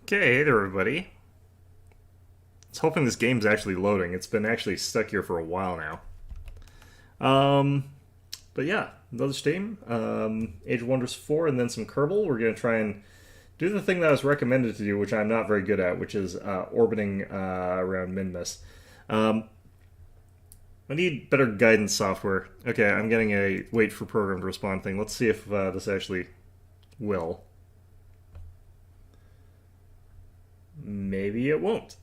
Okay, hey there, everybody. I was hoping this game's actually loading. It's been actually stuck here for a while now. Um, but yeah, another Steam, Age of Wonders 4, and then some Kerbal. We're gonna try and do the thing that I was recommended to do, which I'm not very good at, which is orbiting around Minmus. Um, I need better guidance software. Okay, I'm getting a wait for program to respond thing. Let's see if this actually will. Maybe it won't.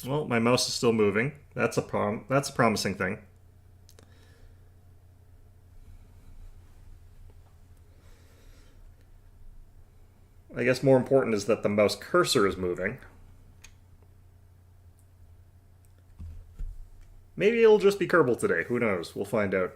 Well, my mouse is still moving. That's a promising thing. I guess more important is that the mouse cursor is moving. Maybe it'll just be Kerbal today. Who knows? We'll find out.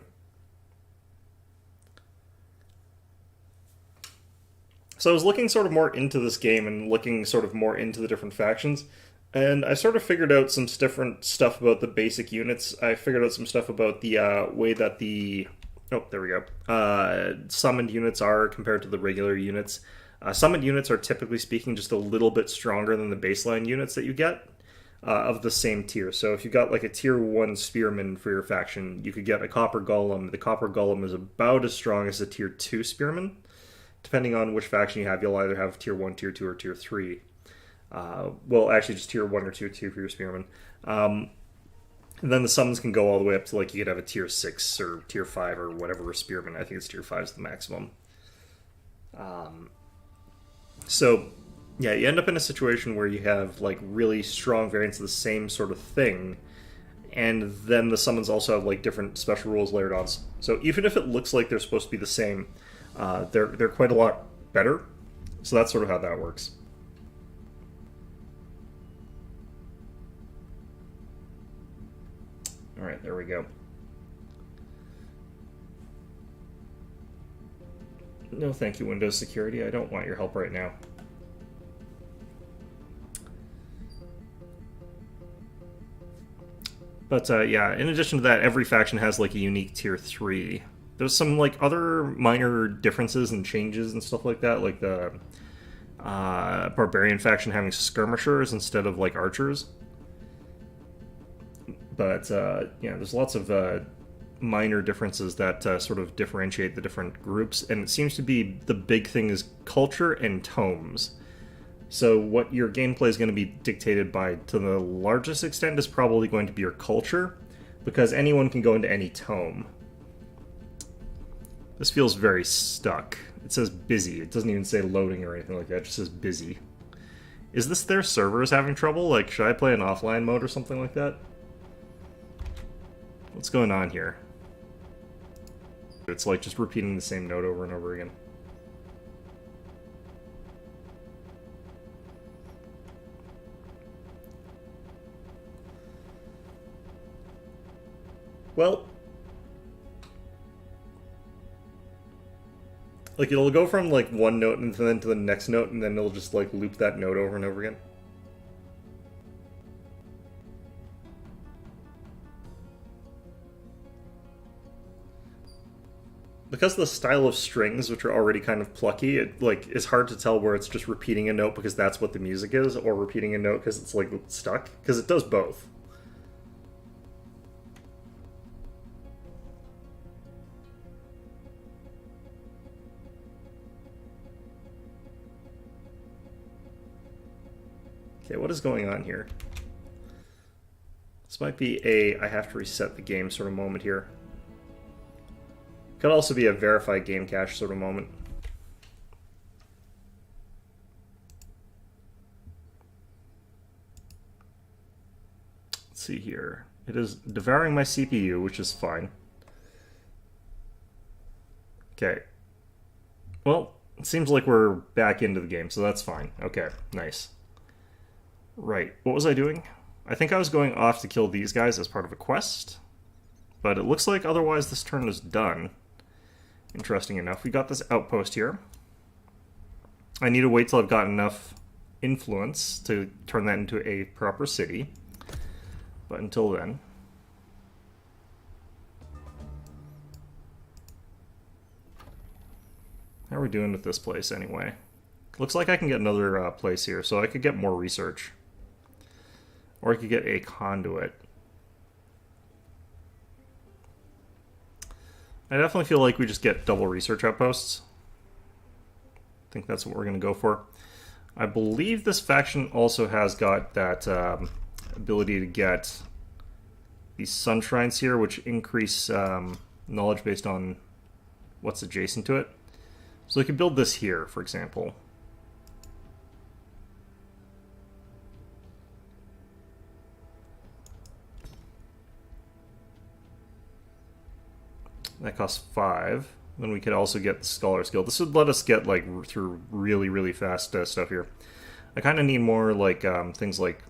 So I was looking sort of more into this game and looking sort of more into the different factions, and I sort of figured out some different stuff about the basic units. I figured out some stuff about the way that the there we go. Summoned units are compared to the regular units. Summoned units are typically speaking just a little bit stronger than the baseline units that you get of the same tier. So if you got like a tier 1 spearman for your faction, you could get a copper golem. The copper golem is about as strong as a tier 2 spearman. Depending on which faction you have, you'll either have tier 1, tier 2, or tier 3. Well, actually, just tier 1 or tier 2 for your spearman. And then the summons can go all the way up to, like, you could have a tier 6 or tier 5 or whatever spearman. I think it's tier 5 is the maximum. So, yeah, you end up in a situation where you have, like, really strong variants of the same sort of thing. And then the summons also have, like, different special rules layered on. So even if it looks like they're supposed to be the same, they're quite a lot better. So that's sort of how that works. All right, there we go. No, thank you, Windows Security. I don't want your help right now. But yeah, in addition to that, every faction has like a unique tier 3. There's some like other minor differences and changes and stuff like that, like the barbarian faction having skirmishers instead of like archers. But yeah, there's lots of minor differences that sort of differentiate the different groups, and it seems to be the big thing is culture and tomes. So what your gameplay is going to be dictated by, to the largest extent, is probably going to be your culture, because anyone can go into any tome. This feels very stuck. It says busy. It doesn't even say loading or anything like that. It just says busy. Is this their servers having trouble? Like, should I play in offline mode or something like that? What's going on here? It's like just repeating the same note over and over again. Well, like it'll go from like one note and then to the next note, and then it'll just like loop that note over and over again. Because of the style of strings, which are already kind of plucky, it like is hard to tell where it's just repeating a note because that's what the music is, or repeating a note because it's like stuck. Because it does both. Okay, what is going on here? This might be a I have to reset the game sort of moment here. Could also be a verify game cache sort of moment. Let's see here. It is devouring my CPU, which is fine. Okay. Well, it seems like we're back into the game, so that's fine. Okay, nice. Right, what was I doing? I think I was going off to kill these guys as part of a quest, but it looks like otherwise this turn is done. Interesting enough, we got this outpost here. I need to wait till I've got enough influence to turn that into a proper city. But until then... There we doing with this place anyway? Looks like I can get another place here, so I could get more research. Or I could get a conduit. I definitely feel like we just get double research outposts. I think that's what we're going to go for. I believe this faction also has got that ability to get these sun shrines here, which increase knowledge based on what's adjacent to it. So we could build this here, for example. That costs 5. Then we could also get the Scholar's Guild. This would let us get like through really, really fast stuff here. I kind of need more like things like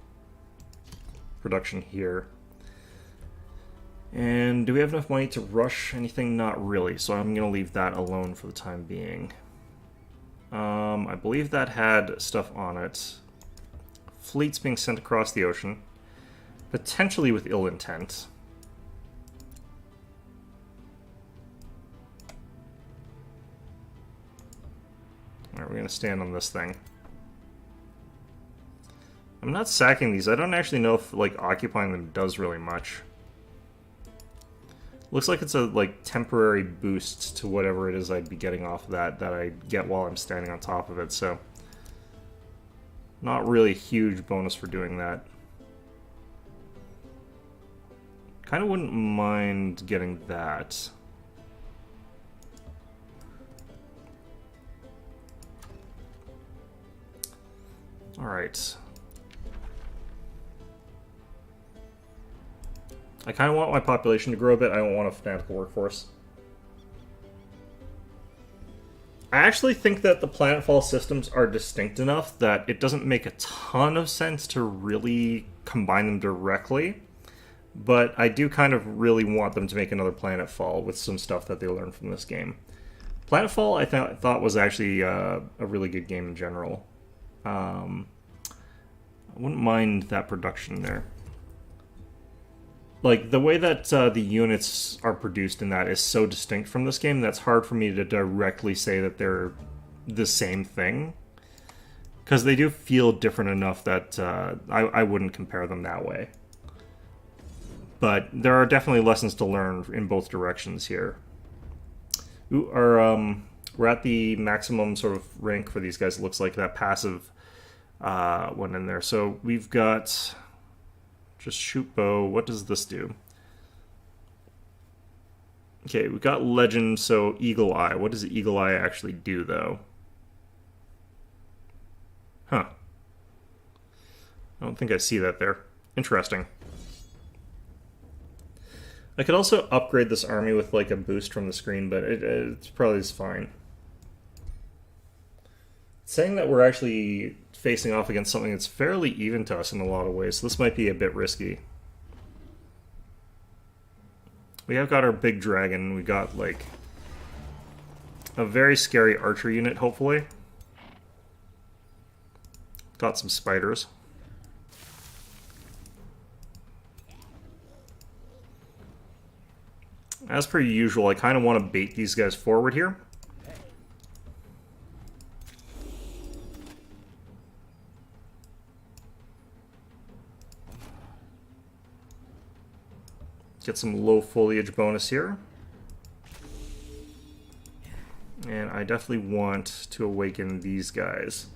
production here. And do we have enough money to rush anything? Not really, so I'm going to leave that alone for the time being. I believe that had stuff on it. Fleets being sent across the ocean. Potentially with ill intent. Alright, we're going to stand on this thing. I'm not sacking these. I don't actually know if like occupying them does really much. Looks like it's a like temporary boost to whatever it is I'd be getting off of that I get while I'm standing on top of it, so not really a huge bonus for doing that. Kind of wouldn't mind getting that. Alright. I kind of want my population to grow a bit. I don't want a fanatical workforce. I actually think that the planetfall systems are distinct enough that it doesn't make a ton of sense to really combine them directly. But I do kind of really want them to make another planetfall with some stuff that they learned from this game. Planetfall I thought was actually a really good game in general. I wouldn't mind that production there. Like, the way that the units are produced in that is so distinct from this game that's hard for me to directly say that they're the same thing. Because they do feel different enough that I wouldn't compare them that way. But there are definitely lessons to learn in both directions here. We're at the maximum sort of rank for these guys. It looks like that passive went in there. So we've got... just shoot bow. What does this do? Okay, we got legend, so eagle eye. What does eagle eye actually do, though? Huh. I don't think I see that there. Interesting. I could also upgrade this army with like a boost from the screen, but it's probably just fine. Saying that we're actually facing off against something that's fairly even to us in a lot of ways, so this might be a bit risky. We have got our big dragon. We got like a very scary archer unit, hopefully. Got some spiders. As per usual, I kind of want to bait these guys forward here. Get some low foliage bonus here. And I definitely want to awaken these guys.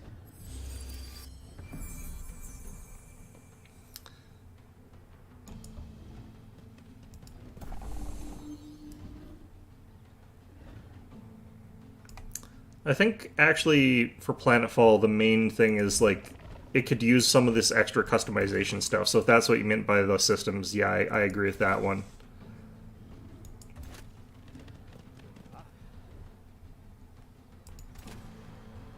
I think actually for planetfall the main thing is like it could use some of this extra customization stuff. So if that's what you meant by the systems, yeah, I agree with that one.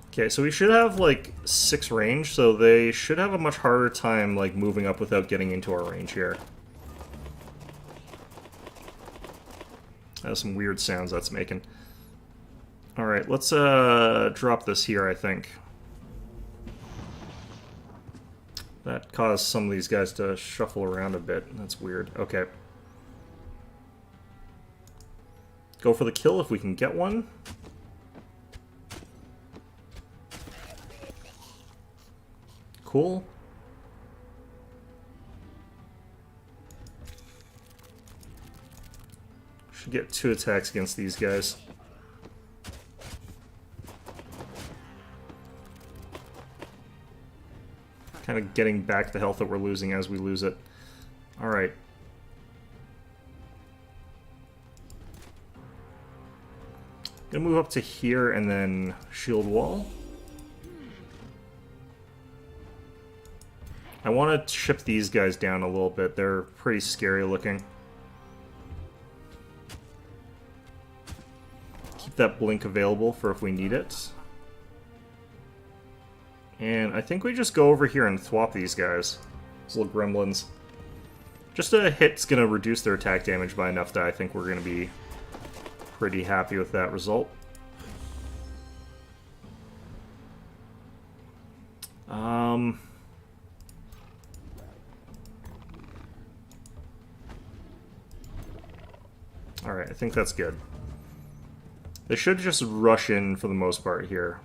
Okay, so we should have like 6 range, so they should have a much harder time like moving up without getting into our range here. That's some weird sounds that's making. Alright, let's drop this here, I think. That caused some of these guys to shuffle around a bit. That's weird. Okay. Go for the kill if we can get one. cool. Should get 2 attacks against these guys. Kind of getting back the health that we're losing as we lose it. Alright. Gonna move up to here and then shield wall. I want to ship these guys down a little bit. They're pretty scary looking. Keep that blink available for if we need it. And I think we just go over here and thwop these guys. These little gremlins. Just a hit's gonna reduce their attack damage by enough that I think we're gonna be pretty happy with that result. Alright, I think that's good. They should just rush in for the most part here.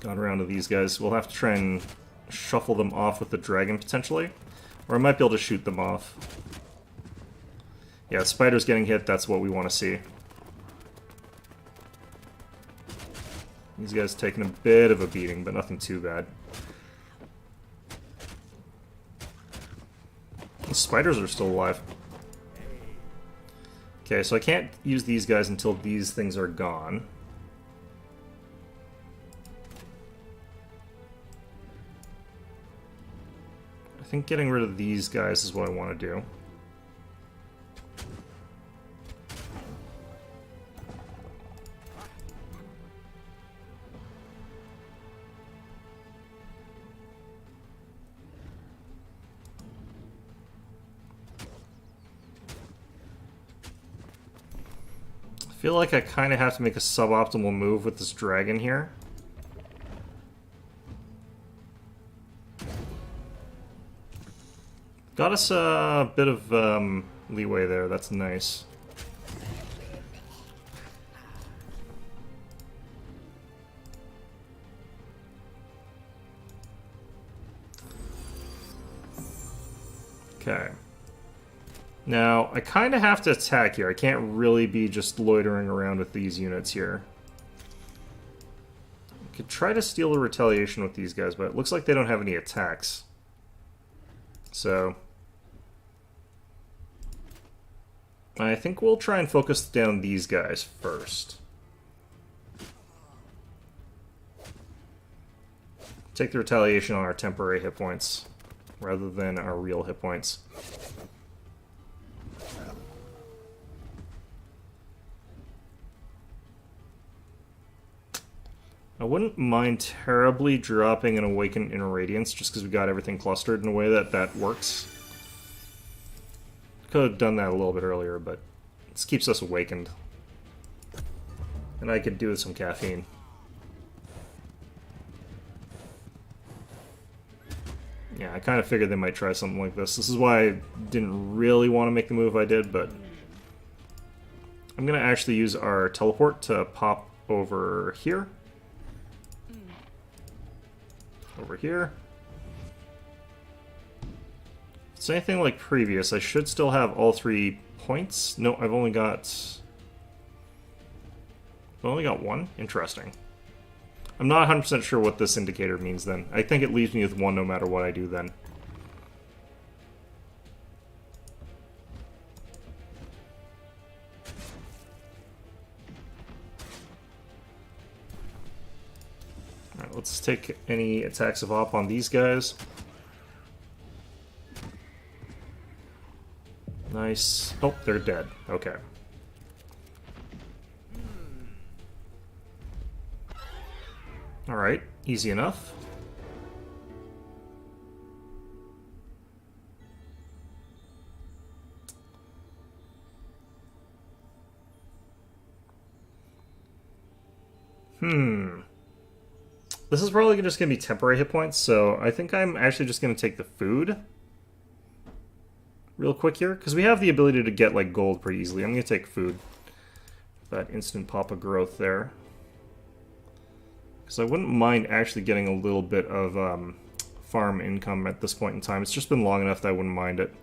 Got around to these guys. We'll have to try and shuffle them off with the dragon, potentially. Or I might be able to shoot them off. Yeah, spiders getting hit, that's what we want to see. These guys taking a bit of a beating, but nothing too bad. The spiders are still alive. Okay, so I can't use these guys until these things are gone. I think getting rid of these guys is what I want to do. I feel like I kind of have to make a suboptimal move with this dragon here. Got us a bit of leeway there, that's nice. Okay. Now, I kind of have to attack here. I can't really be just loitering around with these units here. I could try to steal a retaliation with these guys, but it looks like they don't have any attacks. So I think we'll try and focus down these guys first. Take the retaliation on our temporary hit points rather than our real hit points. I wouldn't mind terribly dropping an Awakened Inner Radiance just because we got everything clustered in a way that works. Could have done that a little bit earlier, but this keeps us awakened. And I could do with some caffeine. Yeah, I kind of figured they might try something like this. This is why I didn't really want to make the move I did, but I'm going to actually use our teleport to pop over here. Over here. If it's anything like previous, I should still have all 3 points. No, I've only got 1? Interesting. I'm not 100% sure what this indicator means then. I think it leaves me with 1 no matter what I do then. Alright, let's take any attacks of op on these guys. Nice. Oh, they're dead. Okay. Alright, easy enough. This is probably just going to be temporary hit points, so I think I'm actually just going to take the food real quick here, because we have the ability to get like gold pretty easily. I'm going to take food. that instant pop of growth there. Because I wouldn't mind actually getting a little bit of farm income at this point in time. It's just been long enough that I wouldn't mind it.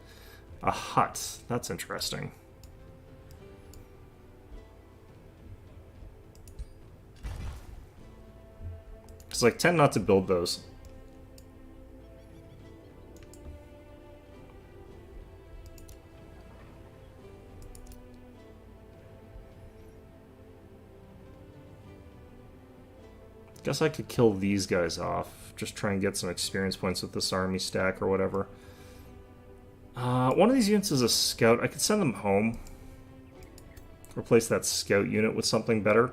A hut. That's interesting. Because I tend not to build those. Guess I could kill these guys off. Just try and get some experience points with this army stack or whatever. One of these units is a scout. I could send them home. Replace that scout unit with something better.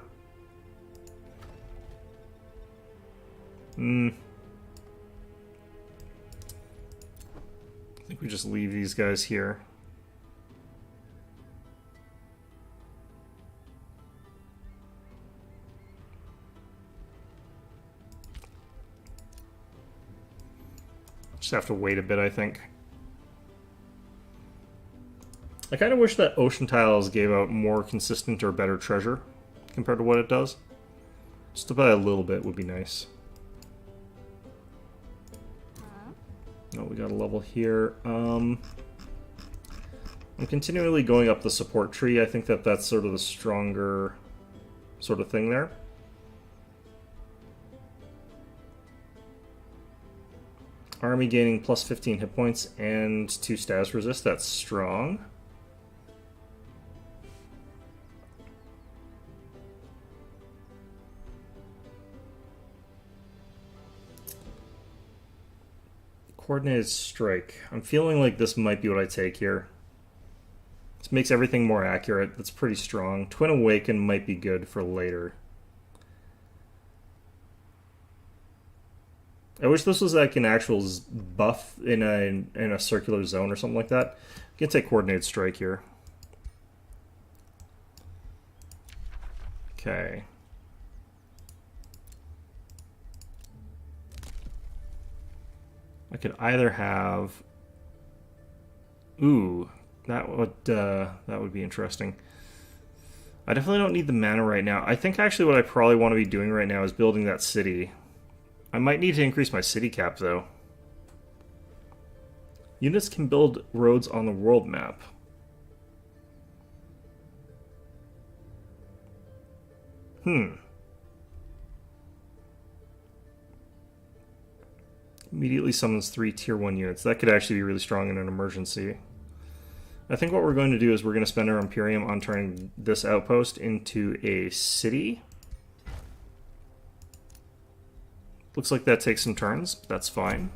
I think we just leave these guys here. Just have to wait a bit, I think. I kind of wish that Ocean Tiles gave out more consistent or better treasure compared to what it does. Just about a little bit would be nice. Oh, we got a level here. I'm continually going up the support tree. I think that that's sort of the stronger sort of thing there. Army gaining plus 15 hit points and 2 status resist. That's strong. Coordinated strike. I'm feeling like this might be what I take here. This makes everything more accurate. That's pretty strong. Twin Awaken might be good for later. I wish this was like an actual buff in a circular zone or something like that. I can take Coordinated Strike here. Okay. I could either have... Ooh, that would be interesting. I definitely don't need the mana right now. I think actually what I probably want to be doing right now is building that city. I might need to increase my city cap, though. Units can build roads on the world map. Immediately summons 3 tier 1 units. That could actually be really strong in an emergency. I think what we're going to do is we're going to spend our Imperium on turning this outpost into a city. Looks like that takes some turns, but that's fine.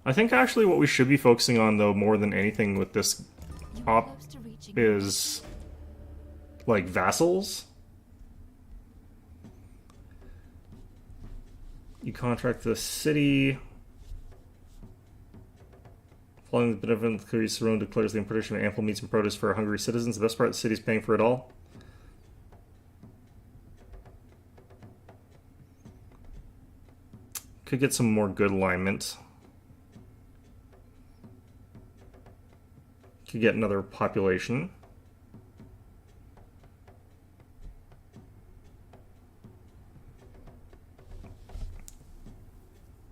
I think actually what we should be focusing on, though, more than anything with this op is, like, vassals. You contract the city. Following the benevolent decree, Sarone declares the importation of ample meats and produce for our hungry citizens. The best part, the city is paying for it all. Could get some more good alignment. Could get another population.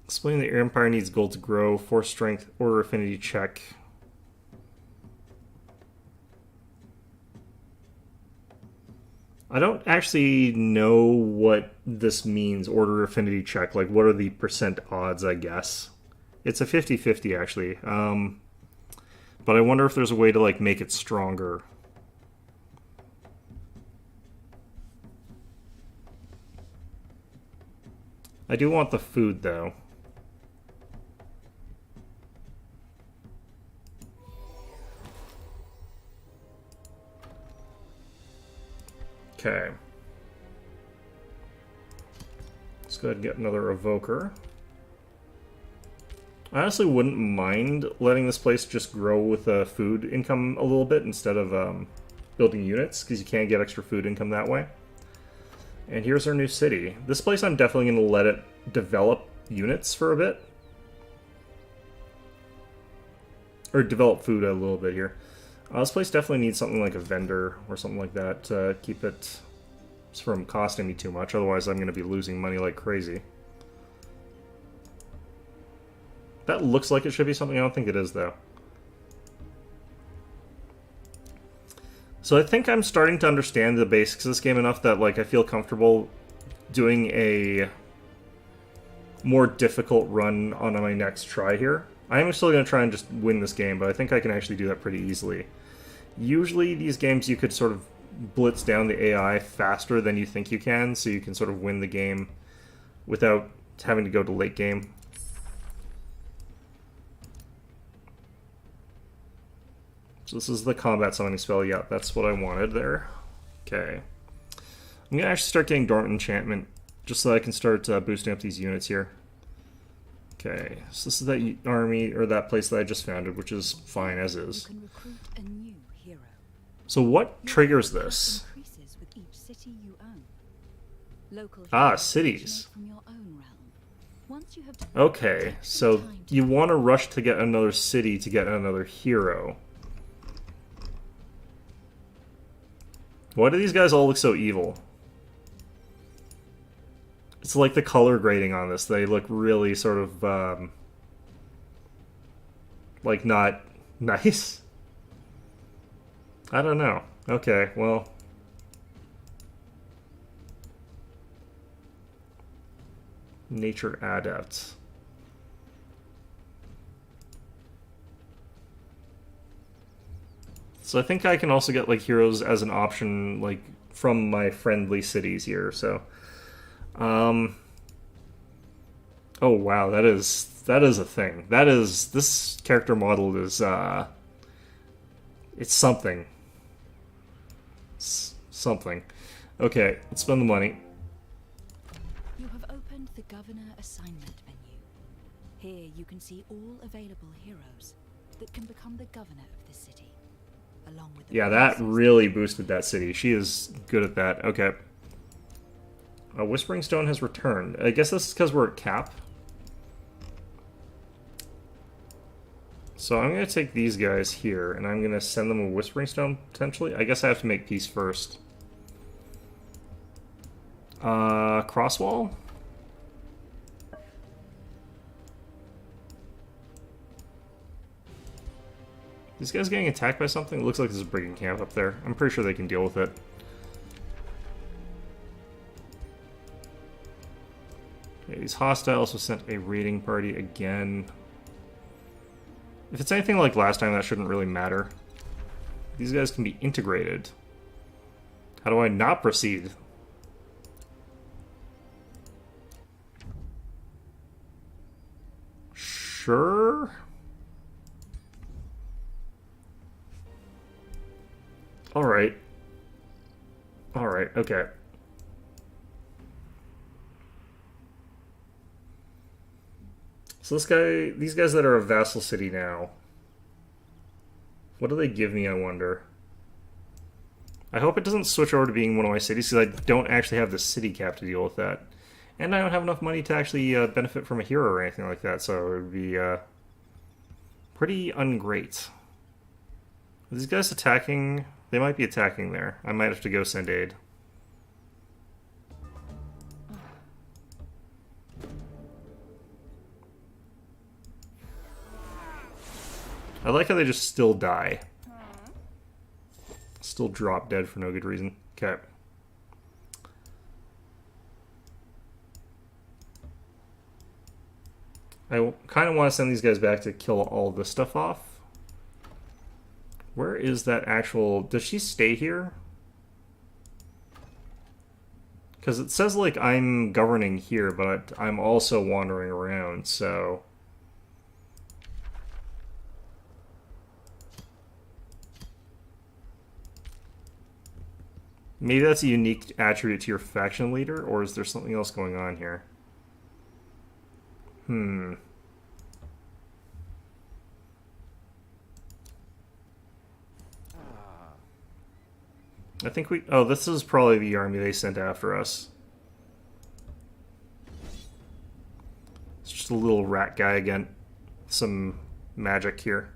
Explain the Empire needs gold to grow. Force strength, order affinity check. I don't actually know what this means, order affinity check. Like, what are the percent odds, I guess? It's a 50-50, actually. But I wonder if there's a way to, like, make it stronger. I do want the food, though. Okay. Let's go ahead and get another evoker. I honestly wouldn't mind letting this place just grow with food income a little bit instead of building units, because you can get extra food income that way. And here's our new city. This place I'm definitely going to let it develop units for a bit. or develop food a little bit here. This place definitely needs something like a vendor or something like that to keep it from costing me too much. Otherwise, I'm going to be losing money like crazy. That looks like it should be something. I don't think it is, though. So I think I'm starting to understand the basics of this game enough that like I feel comfortable doing a more difficult run on my next try here. I am still going to try and just win this game, but I think I can actually do that pretty easily. Usually these games you could sort of blitz down the AI faster than you think you can, so you can sort of win the game without having to go to late game. So this is the combat summoning spell. Yeah, that's what I wanted there. Okay. I'm going to actually start getting Dormant Enchantment just so I can start boosting up these units here. Okay, so this is that army, or that place that I just founded, which is fine as is. So what triggers this? Ah, cities. Okay, so you want to rush to get another city to get another hero. Why do these guys all look so evil? It's like the color grading on this. They look really sort of, like, not nice. I don't know. Okay, well. Nature Adepts. So I think I can also get, like, heroes as an option, like, from my friendly cities here, so. Oh wow, that is a thing. This character model is, it's something. It's something. Okay, let's spend the money. You have opened the Governor Assignment menu. Here you can see all available heroes that can become the governor of this city. Along with the that really boosted that city. She is good at that. Okay. Whispering Stone has returned. I guess this is because we're at cap. So I'm going to take these guys here, and I'm going to send them a Whispering Stone, potentially. I guess I have to make peace first. Crosswall? These guys getting attacked by something? It looks like there's a brigand camp up there. I'm pretty sure they can deal with it. Okay, these hostiles have sent a raiding party again. If it's anything like last time, that shouldn't really matter. These guys can be integrated. How do I not proceed? Sure. Alright. Alright, okay. So these guys that are a vassal city now, what do they give me, I wonder? I hope it doesn't switch over to being one of my cities, because I don't actually have the city cap to deal with that. And I don't have enough money to actually benefit from a hero or anything like that, so it would be pretty ungreat. Are these guys attacking? They might be attacking there. I might have to go send aid. I like how they just still die. Still drop dead for no good reason. Okay. I kind of want to send these guys back to kill all this stuff off. Where is that actual... Does she stay here? Because it says, like, I'm governing here, but I'm also wandering around, so... Maybe that's a unique attribute to your faction leader, or is there something else going on here? I think we... Oh, this is probably the army they sent after us. It's just a little rat guy again. Some magic here.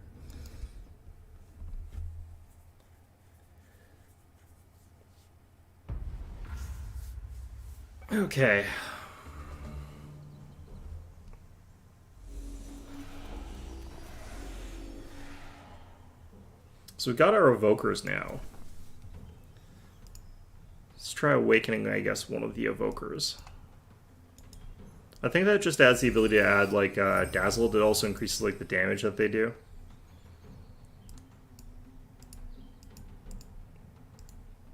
Okay. So we got our evokers now. Let's try awakening, I guess, one of the evokers. I think that just adds the ability to add, like, Dazzle. It also increases, like, the damage that they do.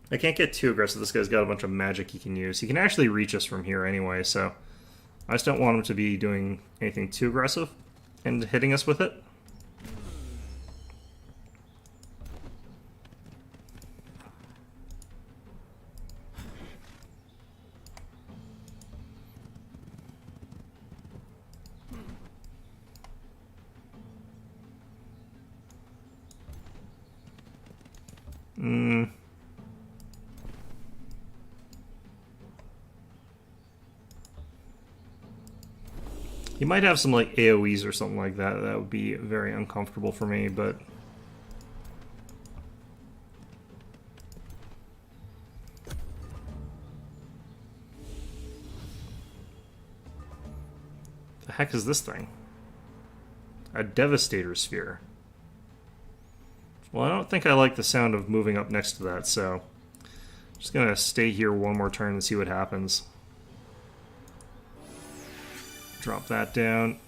I can't get too aggressive. This guy's got a bunch of magic he can use. He can actually reach us from here anyway, so I just don't want him to be doing anything too aggressive and hitting us with it. He might have some, like, AoEs or something like that. That would be very uncomfortable for me, but... The heck is this thing? A Devastator Sphere. Well, I don't think I like the sound of moving up next to that, so... I'm just gonna stay here one more turn and see what happens. Drop that down.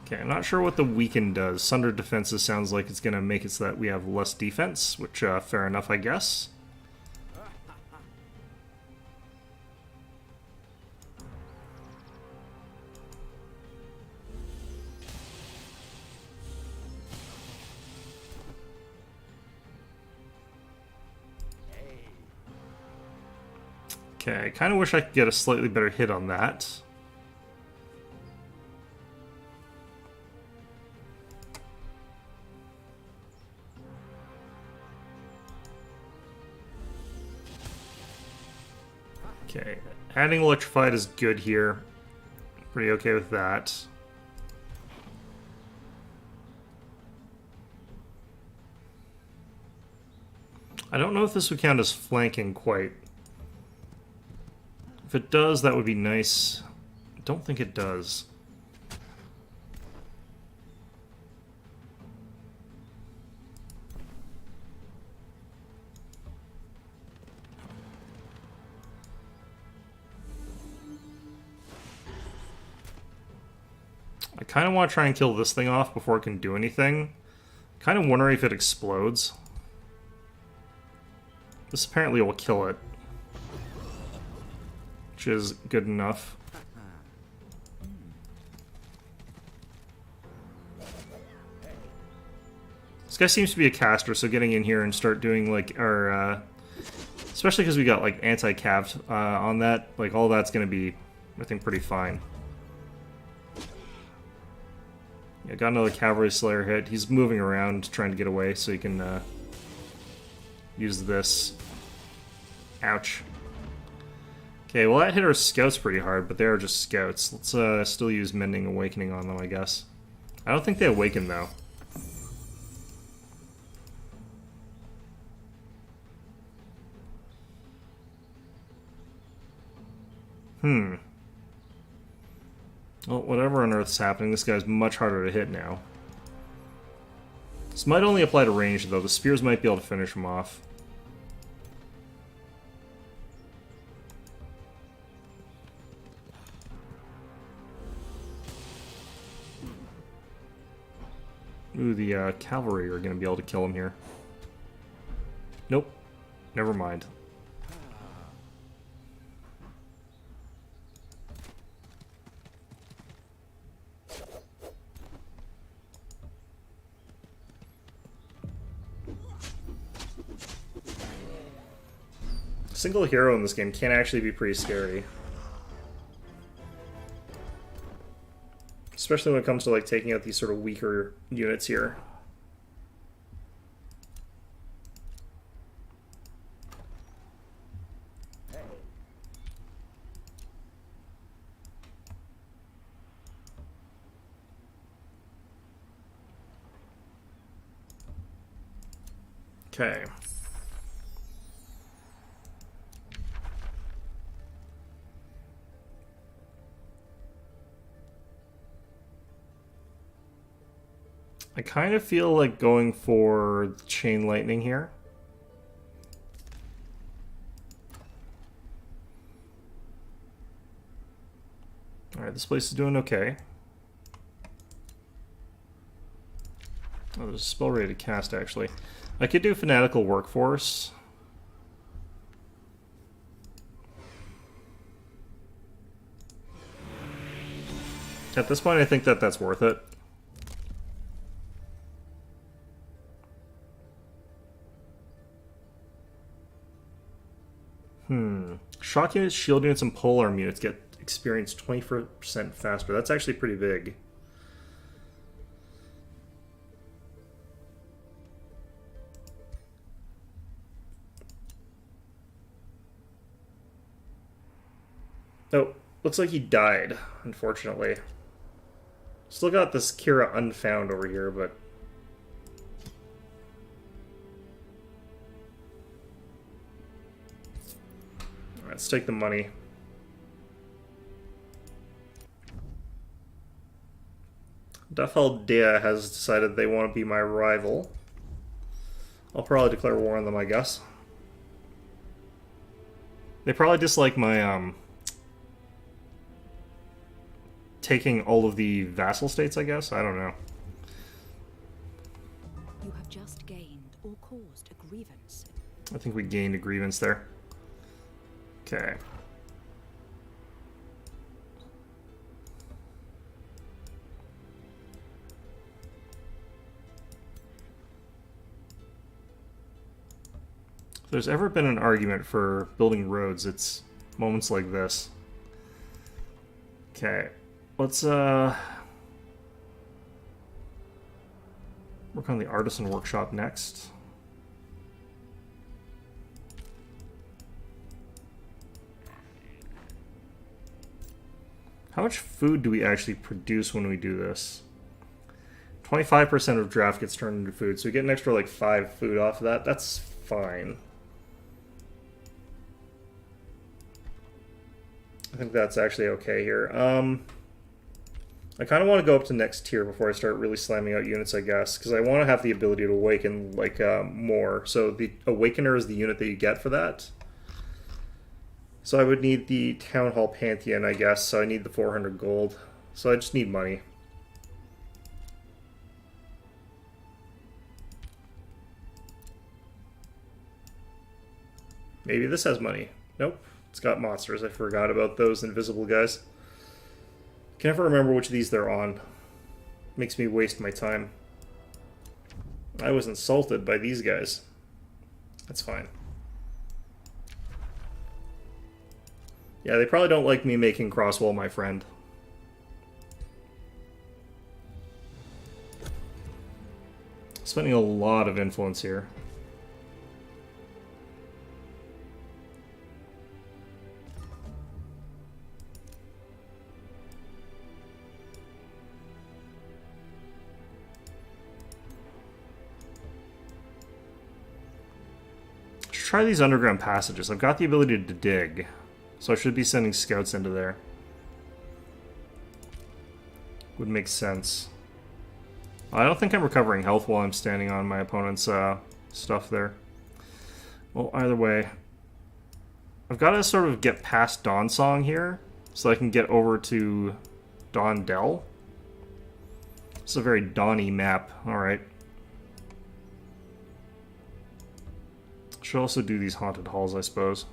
Okay, I'm not sure what the weaken does. Sundered defenses sounds like it's going to make it so that we have less defense, which, fair enough, I guess. Okay, I kind of wish I could get a slightly better hit on that. Okay, adding Electrified is good here. Pretty okay with that. I don't know if this would count as flanking quite. If it does, that would be nice. I don't think it does. I kind of want to try and kill this thing off before it can do anything. Kind of wondering if it explodes. This apparently will kill it. Which is good enough. This guy seems to be a caster, so getting in here and start doing, like, our, especially because we got, like, anti-cav on that, like, all that's going to be, I think, pretty fine. Yeah, got another Cavalry Slayer hit. He's moving around, trying to get away, so he can, use this. Ouch. Okay, well that hit our scouts pretty hard, but they are just scouts. Let's still use Mending Awakening on them, I guess. I don't think they awaken, though. Well, whatever on Earth's happening, this guy's much harder to hit now. This might only apply to range, though. The spears might be able to finish him off. Ooh, the cavalry are going to be able to kill him here. Nope. Never mind. Single hero in this game can actually be pretty scary. Especially when it comes to, like, taking out these sort of weaker units here. Okay. I kind of feel like going for chain lightning here. Alright, this place is doing okay. Oh, there's a spell ready to cast, actually. I could do Fanatical Workforce. At this point, I think that that's worth it. Shock units, shield units, and polearm units get experience 20% faster. That's actually pretty big. Oh, looks like he died, unfortunately. Still got this Kira unfound over here, but... Alright, let's take the money. Dea has decided they want to be my rival. I'll probably declare war on them, I guess. They probably dislike my, taking all of the vassal states, I guess? I don't know. You have just gained or caused a grievance. I think we gained a grievance there. Okay. If there's ever been an argument for building roads, it's moments like this. Okay. Let's work on the artisan workshop next. How much food do we actually produce when we do this? 25% of draft gets turned into food, so we get an extra like 5 food off of that. That's fine. I think that's actually okay here. I kind of want to go up to next tier before I start really slamming out units, I guess, because I want to have the ability to awaken like more. So the Awakener is the unit that you get for that. So I would need the Town Hall Pantheon, I guess, so I need the 400 gold. So I just need money. Maybe this has money. Nope. It's got monsters. I forgot about those invisible guys. Can never remember which of these they're on. Makes me waste my time. I was insulted by these guys. That's fine. Yeah, they probably don't like me making Crosswall my friend. Spending a lot of influence here. Try these underground passages. I've got the ability to dig, so I should be sending scouts into there. Would make sense. I don't think I'm recovering health while I'm standing on my opponent's stuff there. Well, either way, I've got to sort of get past Dawnsong here so I can get over to Dawn Dell. It's a very Dawny map. Alright. Should also do these haunted halls, I suppose.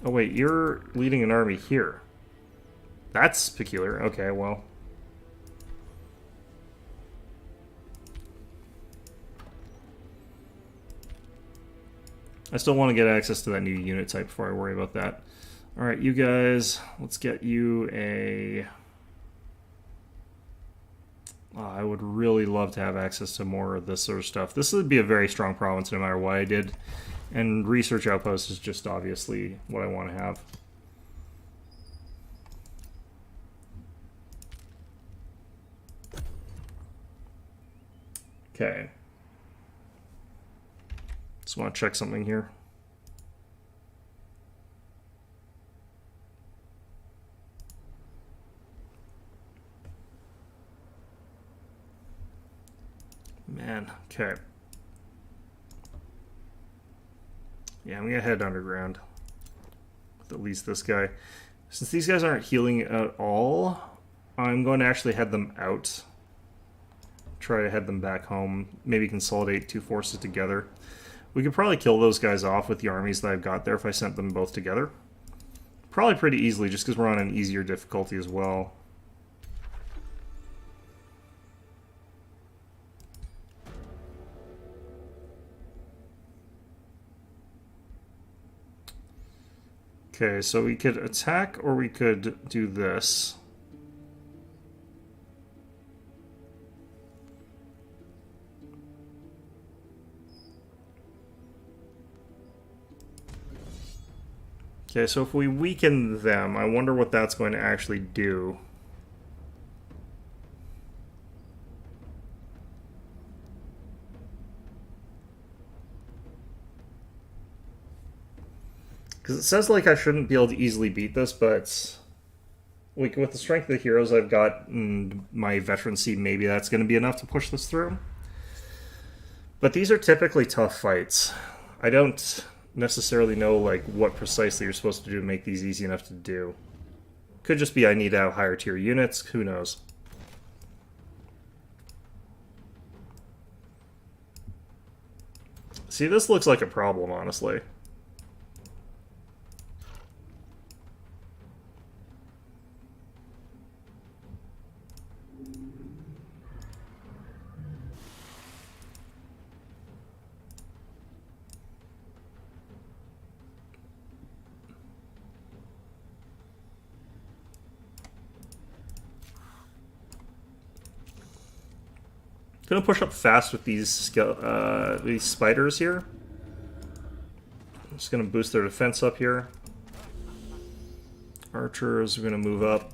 Oh wait, you're leading an army here. That's peculiar. Okay, well. I still want to get access to that new unit type before I worry about that. Alright, you guys, let's get you a... I would really love to have access to more of this sort of stuff. This would be a very strong province no matter what I did. And Research Outpost is just obviously what I want to have. Okay. Just want to check something here. Man, okay. Yeah, I'm gonna head underground. With at least this guy. Since these guys aren't healing at all, I'm going to actually head them out. Try to head them back home. Maybe consolidate two forces together. We could probably kill those guys off with the armies that I've got there if I sent them both together. Probably pretty easily, just because we're on an easier difficulty as well. Okay, so we could attack or we could do this. Okay, so if we weaken them, I wonder what that's going to actually do. Because it says like I shouldn't be able to easily beat this, but like with the strength of the heroes I've got and my veterancy, maybe that's going to be enough to push this through. But these are typically tough fights. I don't necessarily know like what precisely you're supposed to do to make these easy enough to do. Could just be I need to have higher tier units, who knows. See, this looks like a problem, honestly. Gonna push up fast with these spiders here. I'm just gonna boost their defense up here. Archers are gonna move up.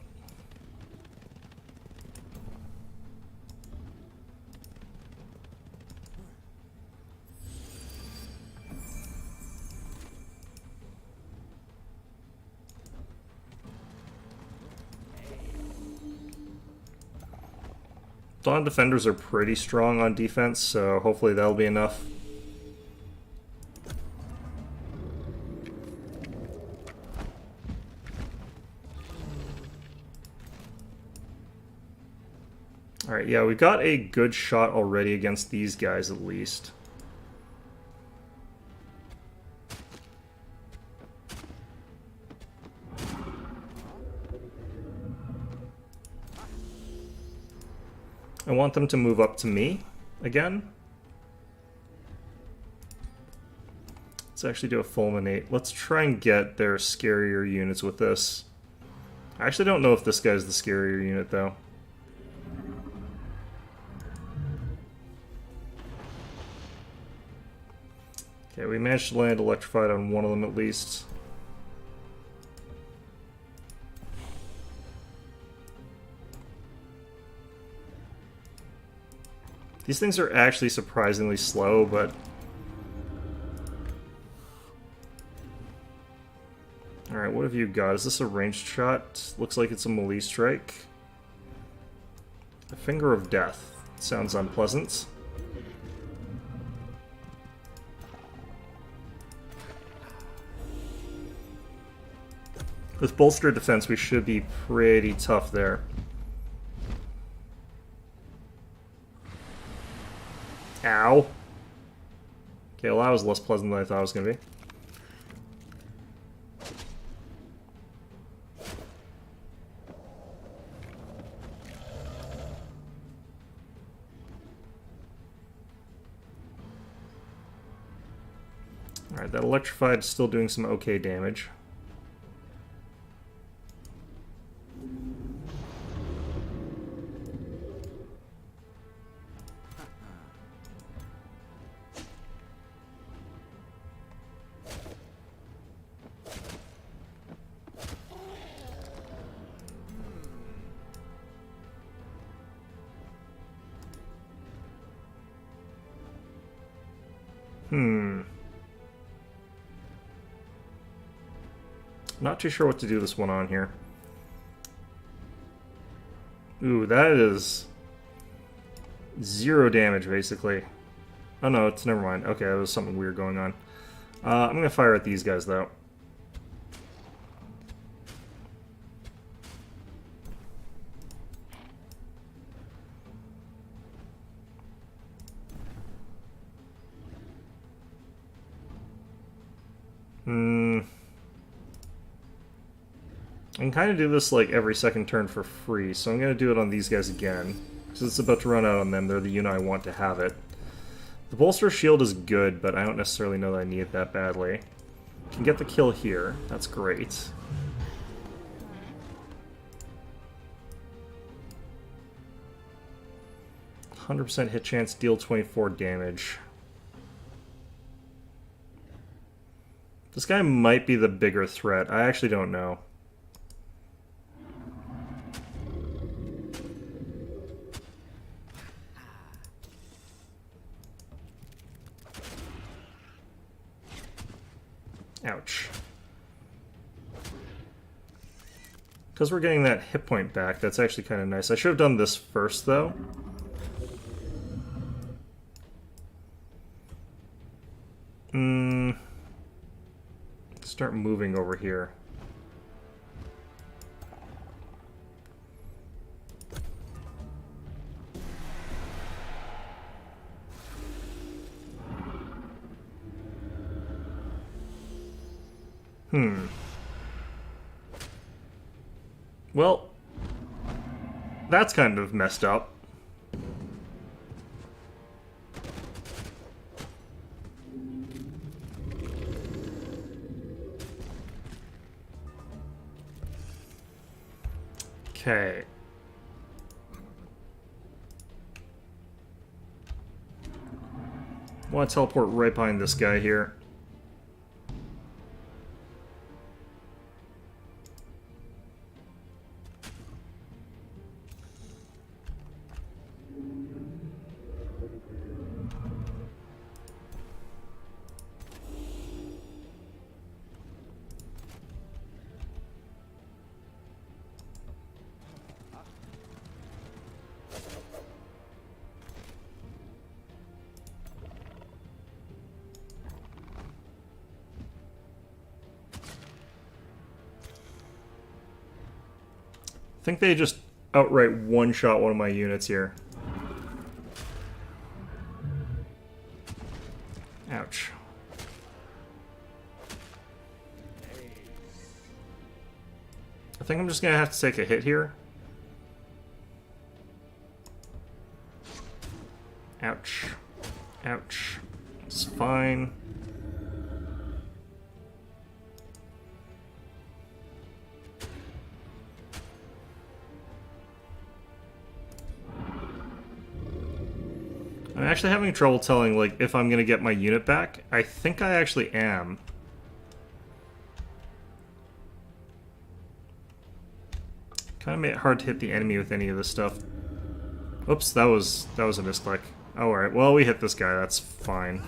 Dawn defenders are pretty strong on defense, so hopefully that'll be enough. Alright, yeah, we got a good shot already against these guys at least. I want them to move up to me again. Let's actually do a fulminate. Let's try and get their scarier units with this. I actually don't know if this guy's the scarier unit though. Okay, we managed to land electrified on one of them at least. These things are actually surprisingly slow, but... Alright, what have you got? Is this a ranged shot? Looks like it's a melee strike. A Finger of Death. Sounds unpleasant. With bolstered defense, we should be pretty tough there. Ow. Okay, well that was less pleasant than I thought it was going to be. Alright, that electrified is still doing some okay damage. Hmm. Not too sure what to do this one on here. Ooh, that is 0 damage, basically. Oh no, it's never mind. Okay, there was something weird going on. I'm gonna fire at these guys, though. I can kind of do this like every second turn for free, so I'm going to do it on these guys again. Because it's about to run out on them, they're the unit I want to have it. The bolster shield is good, but I don't necessarily know that I need it that badly. Can get the kill here, that's great. %100 hit chance, deal 24 damage. This guy might be the bigger threat, I actually don't know. Ouch. Because we're getting that hit point back, that's actually kind of nice. I should have done this first, though. Start moving over here. Well, that's kind of messed up. Okay. I want to teleport right behind this guy here. I think they just outright one-shot one of my units here. Ouch. I think I'm just gonna have to take a hit here. Ouch. Ouch. It's fine. I'm actually having trouble telling, like, if I'm gonna get my unit back. I think I actually am. Kind of made it hard to hit the enemy with any of this stuff. Oops, that was a misclick. Oh, alright, well, we hit this guy, that's fine.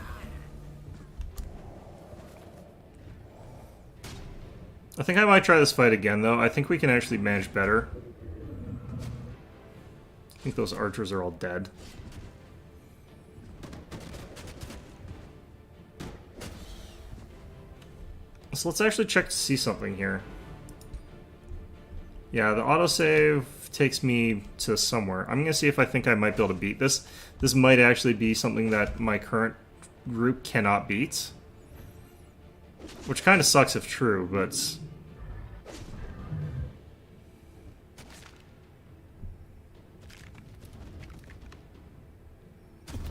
I think I might try this fight again, though. I think we can actually manage better. I think those archers are all dead. So let's actually check to see something here. Yeah, the autosave takes me to somewhere. I'm going to see if I think I might be able to beat this. This might actually be something that my current group cannot beat. Which kind of sucks if true, but...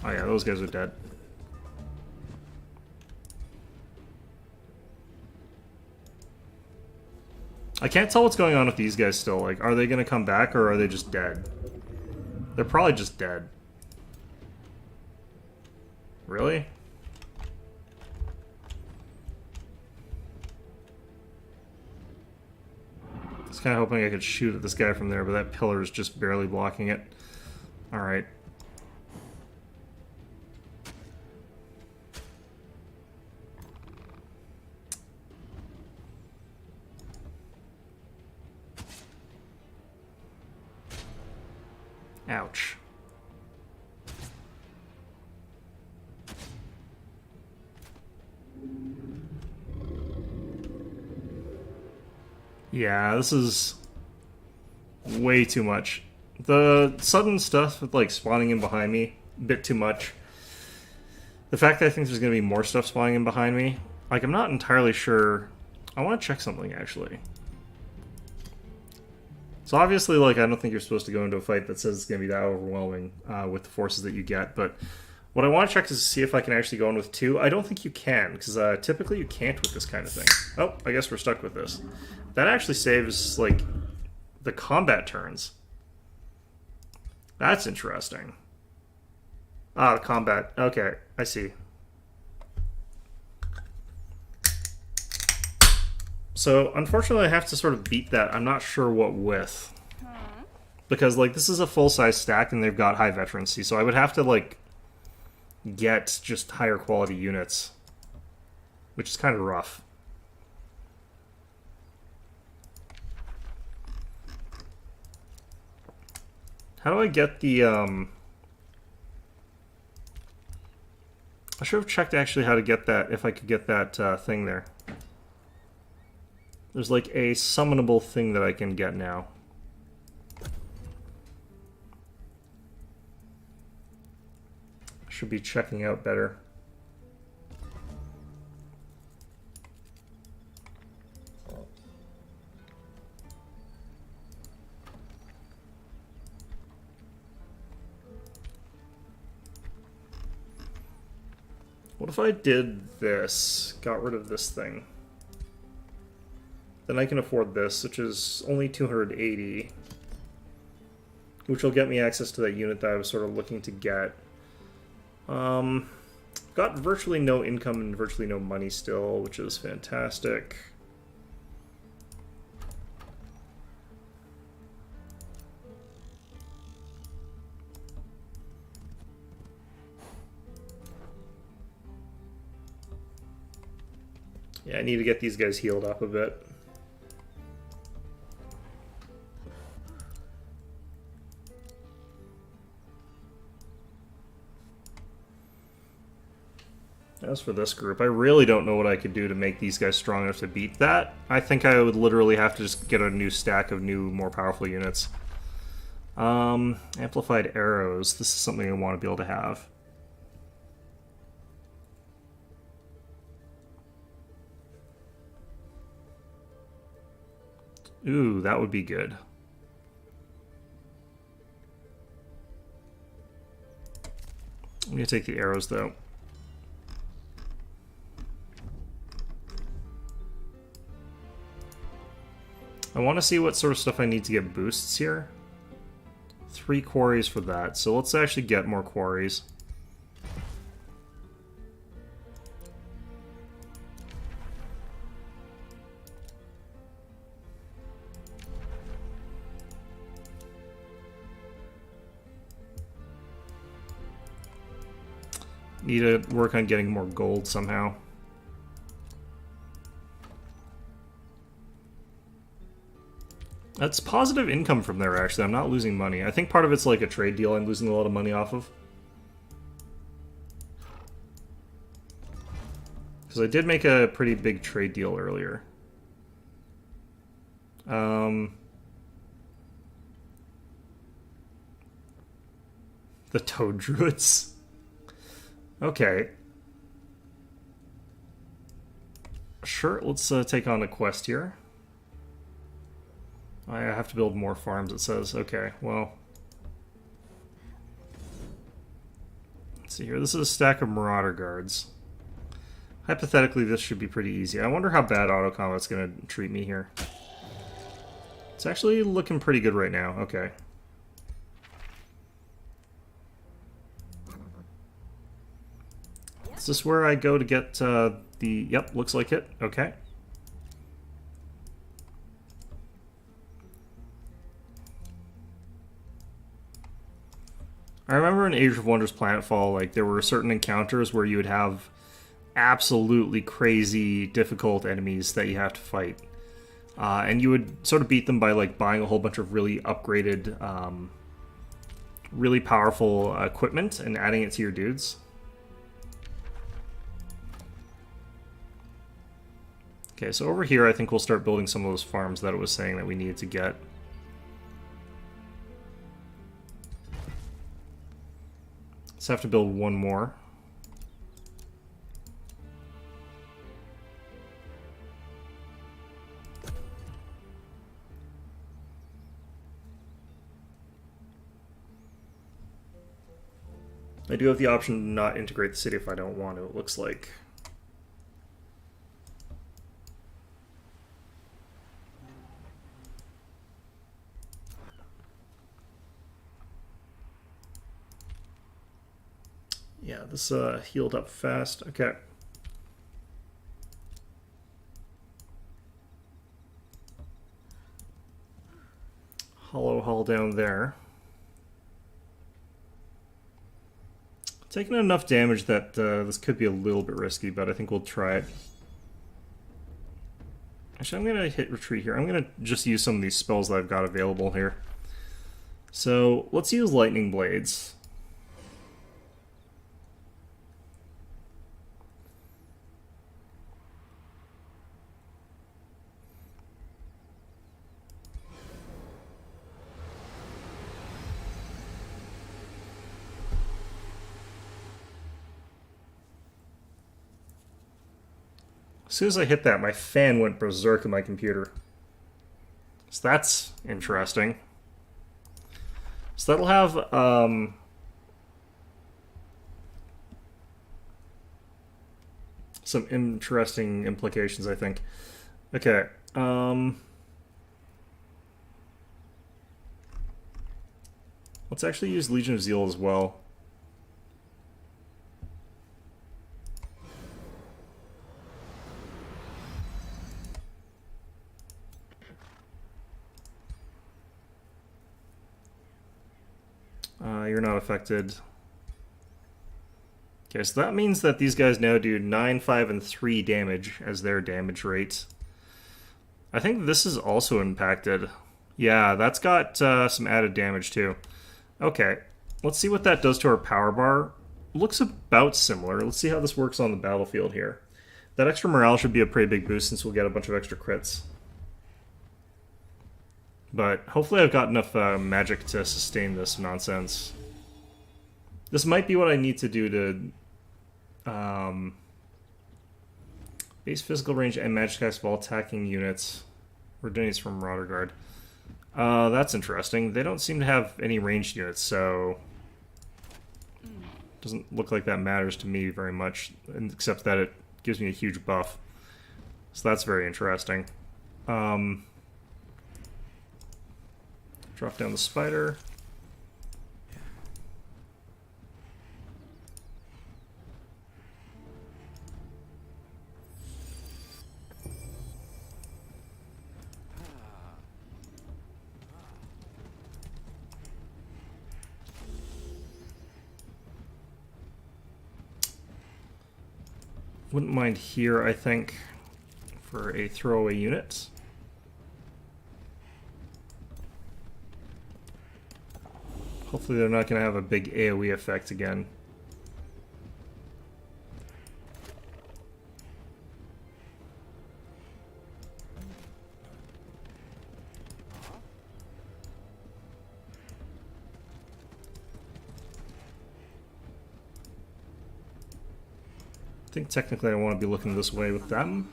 Oh yeah, those guys are dead. I can't tell what's going on with these guys still. Like, are they going to come back or are they just dead? They're probably just dead. Really? I was kind of hoping I could shoot at this guy from there, but that pillar is just barely blocking it. Alright. Ouch. Yeah, this is way too much. The sudden stuff with like spawning in behind me, a bit too much. The fact that I think there's going to be more stuff spawning in behind me, like I'm not entirely sure. I want to check something actually. So obviously, like, I don't think you're supposed to go into a fight that says it's going to be that overwhelming with the forces that you get, but what I want to check is to see if I can actually go in with 2. I don't think you can, because typically you can't with this kind of thing. Oh, I guess we're stuck with this. That actually saves, like, the combat turns. That's interesting. Ah, the combat. Okay, I see. So, unfortunately, I have to sort of beat that. I'm not sure what with. Because, like, this is a full-size stack, and they've got high veterancy, so I would have to, like, get just higher quality units. Which is kind of rough. How do I get the, I should have checked, actually, how to get that, if I could get that thing there. There's like a summonable thing that I can get now. Should be checking out better. What if I did this? Got rid of this thing. Then I can afford this, which is only 280. Which will get me access to that unit that I was sort of looking to get. Got virtually no income and virtually no money still, which is fantastic. Yeah, I need to get these guys healed up a bit. As for this group, I really don't know what I could do to make these guys strong enough to beat that. I think I would literally have to just get a new stack of new, more powerful units. Amplified arrows. This is something I want to be able to have. Ooh, that would be good. I'm going to take the arrows, though. I want to see what sort of stuff I need to get boosts here. 3 quarries for that, so let's actually get more quarries. Need to work on getting more gold somehow. That's positive income from there, actually. I'm not losing money. I think part of it's like a trade deal I'm losing a lot of money off of. Because I did make a pretty big trade deal earlier. The Toad Druids. Okay. Sure, let's take on a quest here. I have to build more farms, it says. Okay, well. Let's see here. This is a stack of Marauder Guards. Hypothetically, this should be pretty easy. I wonder how bad auto combat's going to treat me here. It's actually looking pretty good right now. Okay. Is this where I go to get the... Yep, looks like it. Okay. I remember in Age of Wonders Planetfall, like, there were certain encounters where you would have absolutely crazy, difficult enemies that you have to fight. And you would sort of beat them by, like, buying a whole bunch of really upgraded really powerful equipment and adding it to your dudes. Okay, so over here I think we'll start building some of those farms that it was saying that we needed to get. Let's have to build one more. I do have the option to not integrate the city if I don't want to, it looks like. Yeah, this healed up fast. Okay. Hollow hull down there. Taking enough damage that this could be a little bit risky, but I think we'll try it. Actually, I'm going to hit retreat here. I'm going to just use some of these spells that I've got available here. So, let's use lightning blades. As soon as I hit that, my fan went berserk in my computer. So that's interesting. So that'll have some interesting implications, I think. Okay. Let's actually use Legion of Zeal as well. You're not affected. Okay, so that means that these guys now do 9, 5, and 3 damage as their damage rate. I think this is also impacted. Yeah, that's got some added damage too. Okay, let's see what that does to our power bar. Looks about similar. Let's see how this works on the battlefield here. That extra morale should be a pretty big boost since we'll get a bunch of extra crits. But hopefully I've got enough magic to sustain this nonsense. This might be what I need to do to base physical range and magic cast of all attacking units. Reduce from Marauder Guard. That's interesting. They don't seem to have any ranged units, so doesn't look like that matters to me very much, except that it gives me a huge buff. So that's very interesting. Drop down the spider. Wouldn't mind here, I think, for a throwaway unit. Hopefully they're not going to have a big AoE effect again. I think technically I want to be looking this way with them.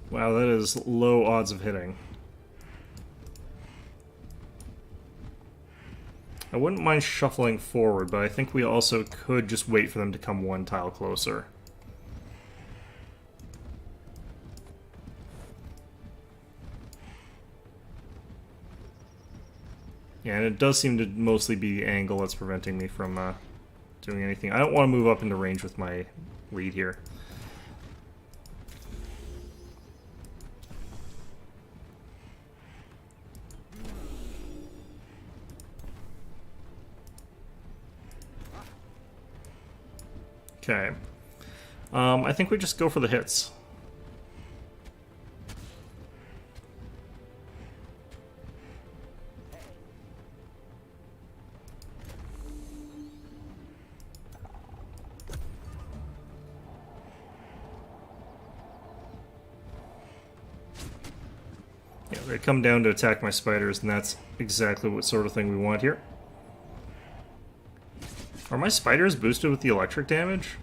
Wow, that is low odds of hitting. I wouldn't mind shuffling forward, but I think we also could just wait for them to come one tile closer. Yeah, and it does seem to mostly be the angle that's preventing me from doing anything. I don't want to move up into range with my lead here. Okay. I think we just go for the hits. Yeah, they come down to attack my spiders, and that's exactly what sort of thing we want here. Are my spiders boosted with the electric damage?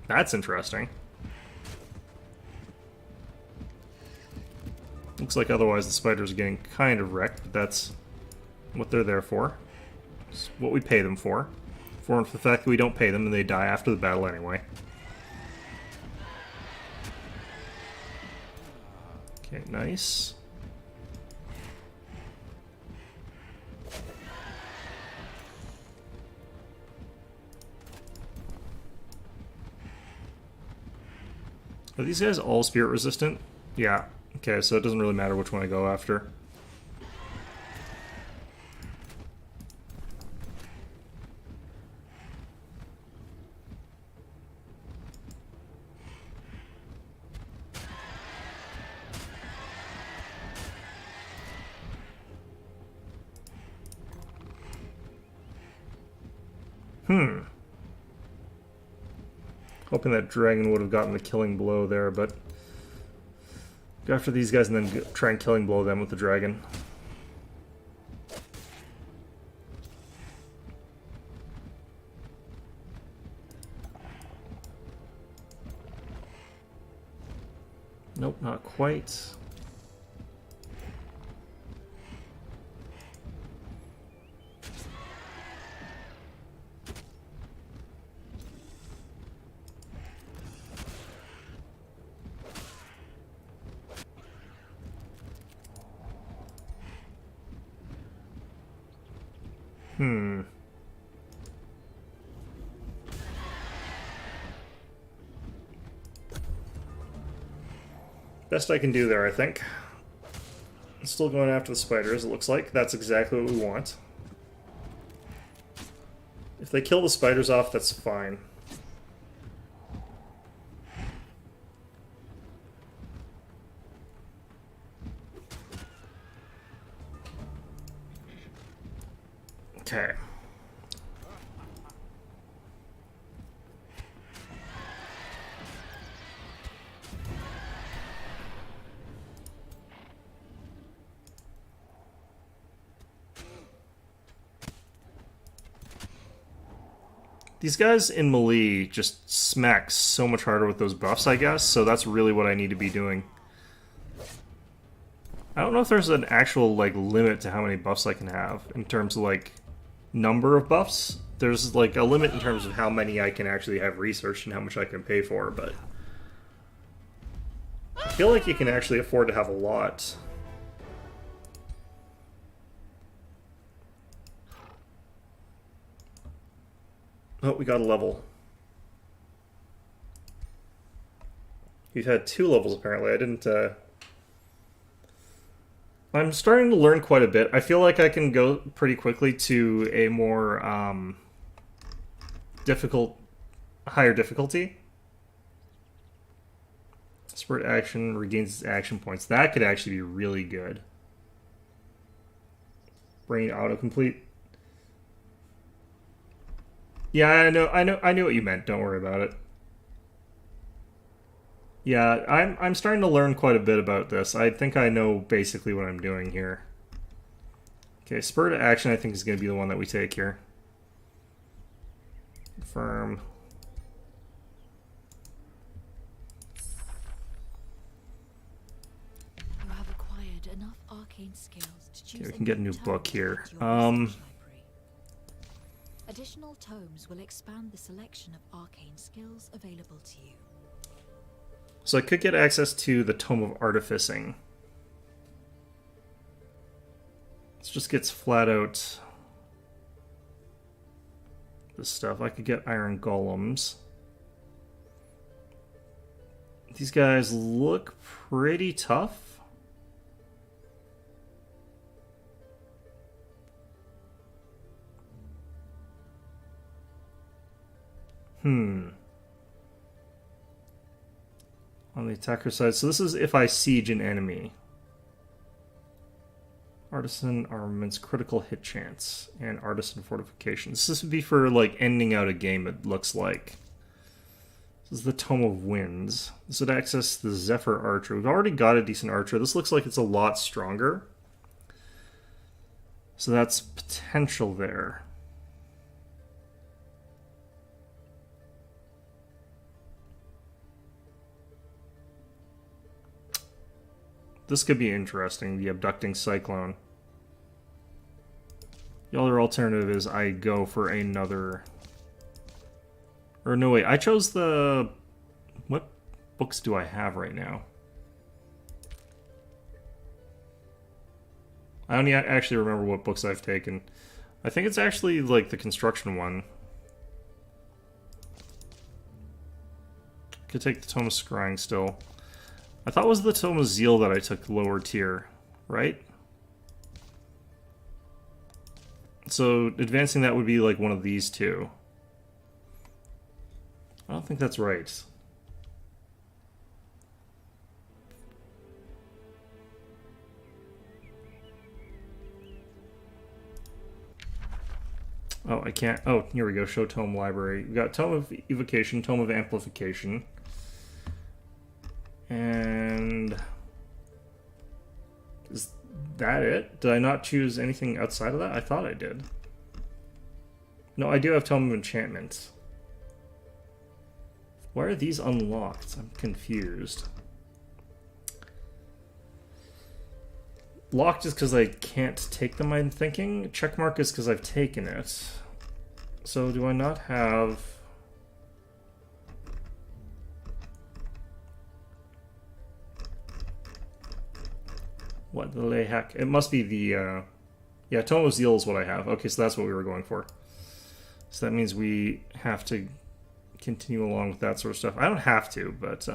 That's interesting. Looks like otherwise the spiders are getting kind of wrecked, but that's what they're there for. It's what we pay them for. For the fact that we don't pay them and they die after the battle anyway. Okay, nice. Are these guys all spirit resistant? Yeah. Okay, so it doesn't really matter which one I go after. Hoping that dragon would have gotten the killing blow there, but go after these guys and then try and killing blow them with the dragon. Nope, not quite. Best I can do there, I think. Still going after the spiders, it looks like. That's exactly what we want. If they kill the spiders off, that's fine. Okay. These guys in melee just smack so much harder with those buffs, I guess, so that's really what I need to be doing. I don't know if there's an actual, like, limit to how many buffs I can have in terms of, like, number of buffs. There's, like, a limit in terms of how many I can actually have researched and how much I can pay for, but I feel like you can actually afford to have a lot. Oh, we got a level. We've had 2 levels, apparently. I didn't, I'm starting to learn quite a bit. I feel like I can go pretty quickly to a more, higher difficulty. Spirit action regains its action points. That could actually be really good. Brain autocomplete. Yeah, I knew what you meant. Don't worry about it. Yeah, I'm starting to learn quite a bit about this. I think I know basically what I'm doing here. Okay, spur to action I think is going to be the one that we take here. Confirm. You have acquired enough arcane skills to choose Okay, we can get a new tome book to here. add to your research library. Additional tomes will expand the selection of arcane skills available to you. So I could get access to the Tome of Artificing. This just gets flat out this stuff. I could get Iron Golems. These guys look pretty tough. on the attacker side. So this is if I siege an enemy. Artisan armaments, critical hit chance, and artisan fortifications. This would be for like ending out a game, it looks like. This is the Tome of Winds. This would access the Zephyr Archer. We've already got a decent archer. This looks like it's a lot stronger. So that's potential there. This could be interesting, the Abducting Cyclone. The other alternative is I go for another... Or no, wait, I chose the... What books do I have right now? I don't actually remember what books I've taken. I think it's actually like the construction one. Could take the Tome of Scrying still. I thought it was the Tome of Zeal that I took lower tier, right? So advancing that would be like one of these two. I don't think that's right. Oh, I can't. Oh, here we go. Show Tome Library. We've got Tome of Evocation, Tome of Amplification. And... is that it? Did I not choose anything outside of that? I thought I did. No, I do have Tome of Enchantment. Why are these unlocked? I'm confused. Locked is because I can't take them, I'm thinking. Checkmark is because I've taken it. So do I not have... What, the Lehak? It must be the, yeah, Tome of Zeal is what I have. Okay, so that's what we were going for. So that means we have to continue along with that sort of stuff. I don't have to, but,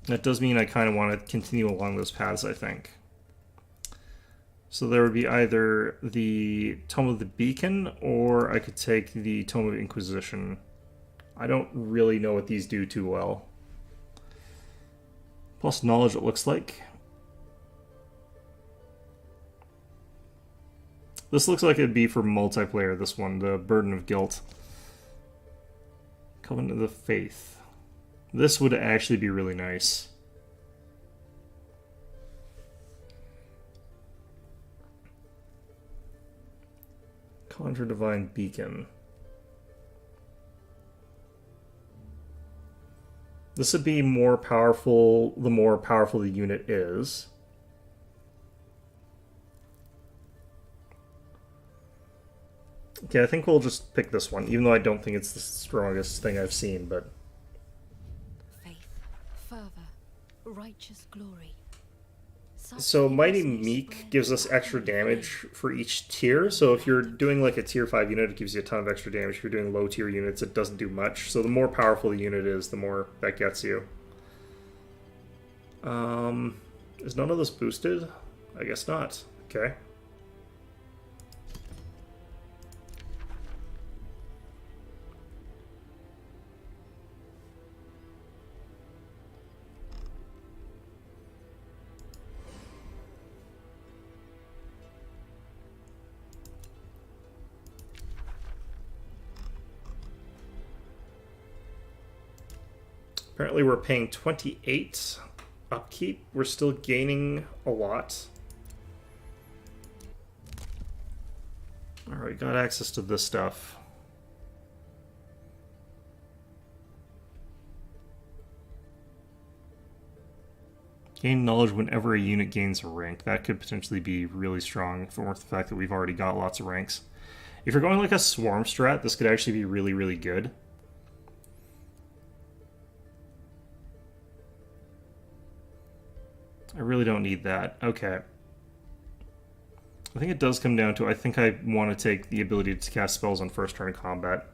that does mean I kind of want to continue along those paths, I think. So there would be either the Tome of the Beacon, or I could take the Tome of Inquisition. I don't really know what these do too well. Plus knowledge, it looks like. This looks like it'd be for multiplayer, this one, the Burden of Guilt. Covenant of the Faith. This would actually be really nice. Conjure Divine Beacon. This would be more powerful the more powerful the unit is. Okay, I think we'll just pick this one, even though I don't think it's the strongest thing I've seen, but... Faith, fervor, righteous glory. So Mighty Meek gives us extra damage for each tier, so if you're doing like a tier 5 unit, it gives you a ton of extra damage. If you're doing low tier units, it doesn't do much. So the more powerful the unit is, the more that gets you. Is none of this boosted? I guess not. Okay. Apparently we're paying 28 upkeep. We're still gaining a lot. Alright, got access to this stuff. Gain knowledge whenever a unit gains a rank. That could potentially be really strong for the fact that we've already got lots of ranks. If you're going like a swarm strat, this could actually be really, really good. I really don't need that. Okay. I think it does come down to, I think I want to take the ability to cast spells on first turn of combat.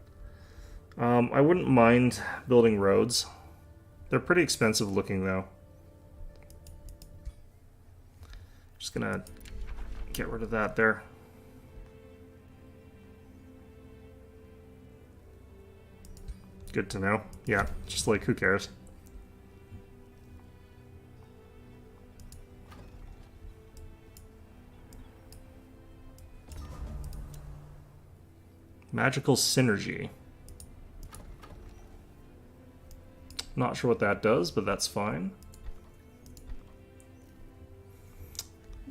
I wouldn't mind building roads. They're pretty expensive looking though. Just gonna get rid of that there. Good to know. Yeah, just like, who cares? Magical synergy. Not sure what that does, but that's fine.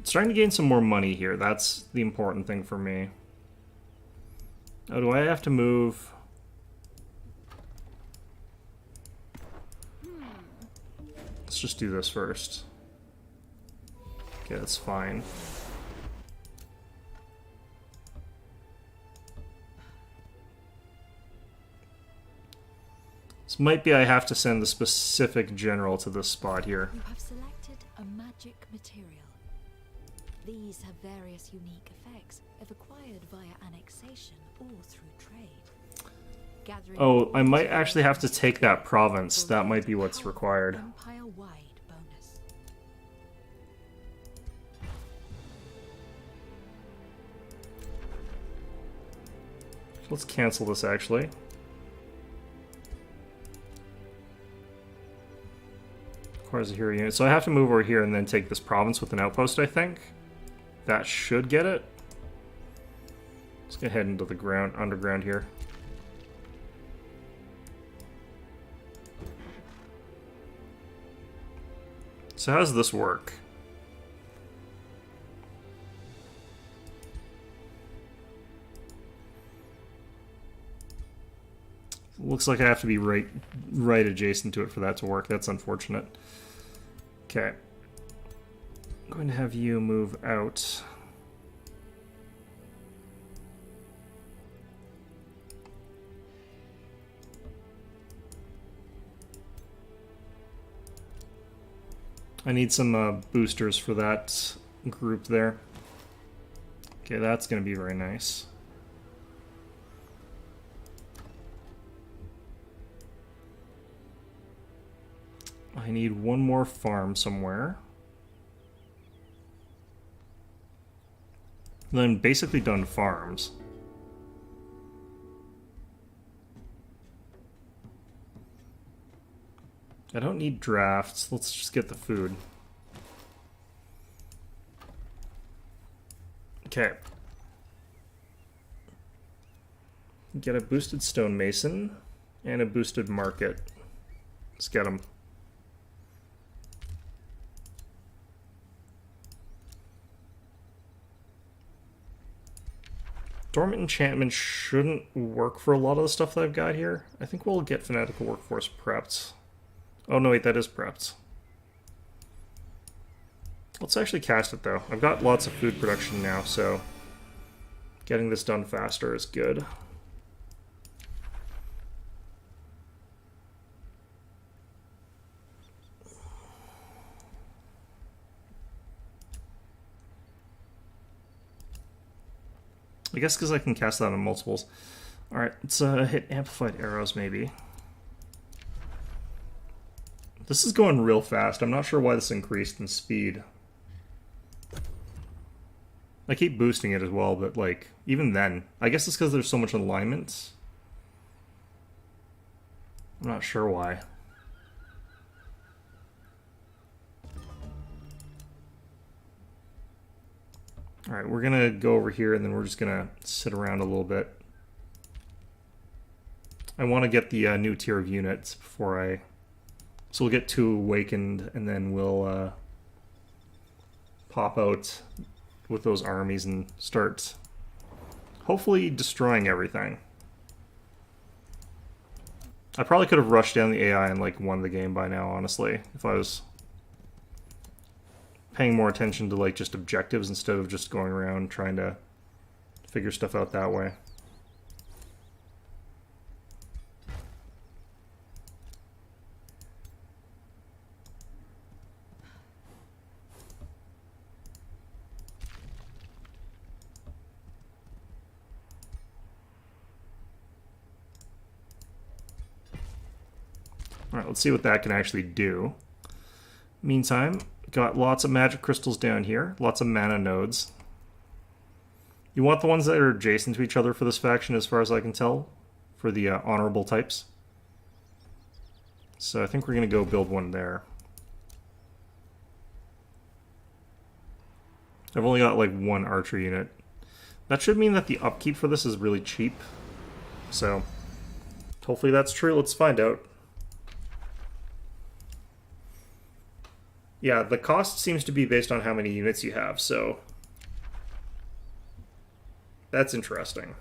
Starting to gain some more money here. That's the important thing for me. Oh, do I have to move? Let's just do this first. Okay, that's fine. This might be I have to send the specific general to this spot here. You have selected a magic material. These have various unique effects if acquired via annexation or through trade. Oh, I might actually have to take that province. That might be what's required. Empire-wide bonus. Let's cancel this actually. Requires a hero unit. So I have to move over here and then take this province with an outpost, I think. That should get it. Let's get head into the ground, underground here. So how does this work? Looks like I have to be right adjacent to it for that to work. That's unfortunate. Okay. I'm going to have you move out. I need some boosters for that group there. Okay, that's going to be very nice. I need one more farm somewhere. Then basically done farms. I don't need drafts. Let's just get the food. Okay. Get a boosted stonemason and a boosted market. Let's get them. Dormant enchantment shouldn't work for a lot of the stuff that I've got here. I think we'll get fanatical workforce prepped. Oh no, wait, that is prepped. Let's actually cast it though. I've got lots of food production now, so getting this done faster is good. I guess because I can cast that on multiples. Alright, let's hit amplified arrows maybe. This is going real fast. I'm not sure why this increased in speed. I keep boosting it as well, but like, even then. I guess it's because there's so much alignment. I'm not sure why. Alright, we're gonna go over here and then we're just gonna sit around a little bit. I want to get the new tier of units before I... So we'll get 2 awakened and then we'll pop out with those armies and start hopefully destroying everything. I probably could have rushed down the AI and like won the game by now, honestly, if I was paying more attention to like just objectives instead of just going around trying to figure stuff out that way. Alright, let's see what that can actually do. Meantime, got lots of magic crystals down here, lots of mana nodes. You want the ones that are adjacent to each other for this faction as far as I can tell, for the honorable types. So I think we're going to go build one there. I've only got like one archer unit. That should mean that the upkeep for this is really cheap. So hopefully that's true. Let's find out. Yeah, the cost seems to be based on how many units you have, so that's interesting.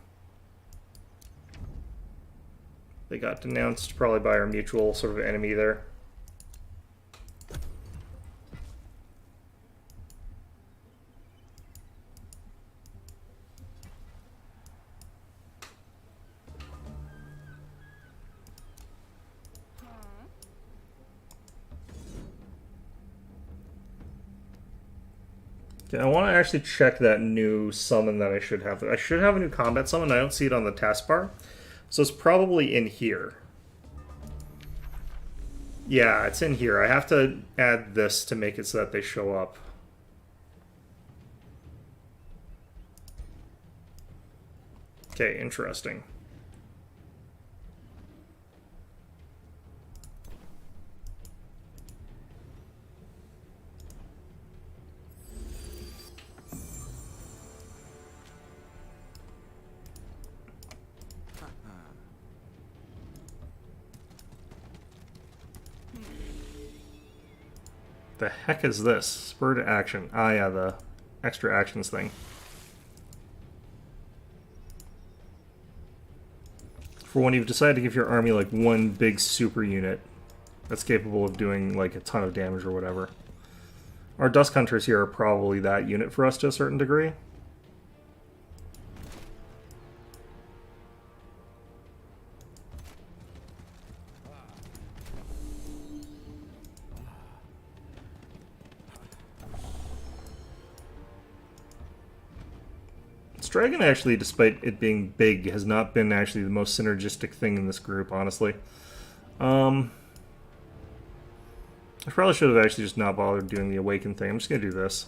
They got denounced probably by our mutual sort of enemy there. Okay, I want to actually check that new summon that I should have. I should have a new combat summon. I don't see it on the taskbar. So it's probably in here. Yeah, it's in here. I have to add this to make it so that they show up. Okay, interesting. The heck is this? Spur to action. Ah, yeah, the extra actions thing. For when you've decided to give your army like one big super unit that's capable of doing like a ton of damage or whatever. Our Dusk Hunters here are probably that unit for us to a certain degree. Dragon actually, despite it being big, has not been actually the most synergistic thing in this group, honestly. I probably should have actually just not bothered doing the Awaken thing. I'm just going to do this.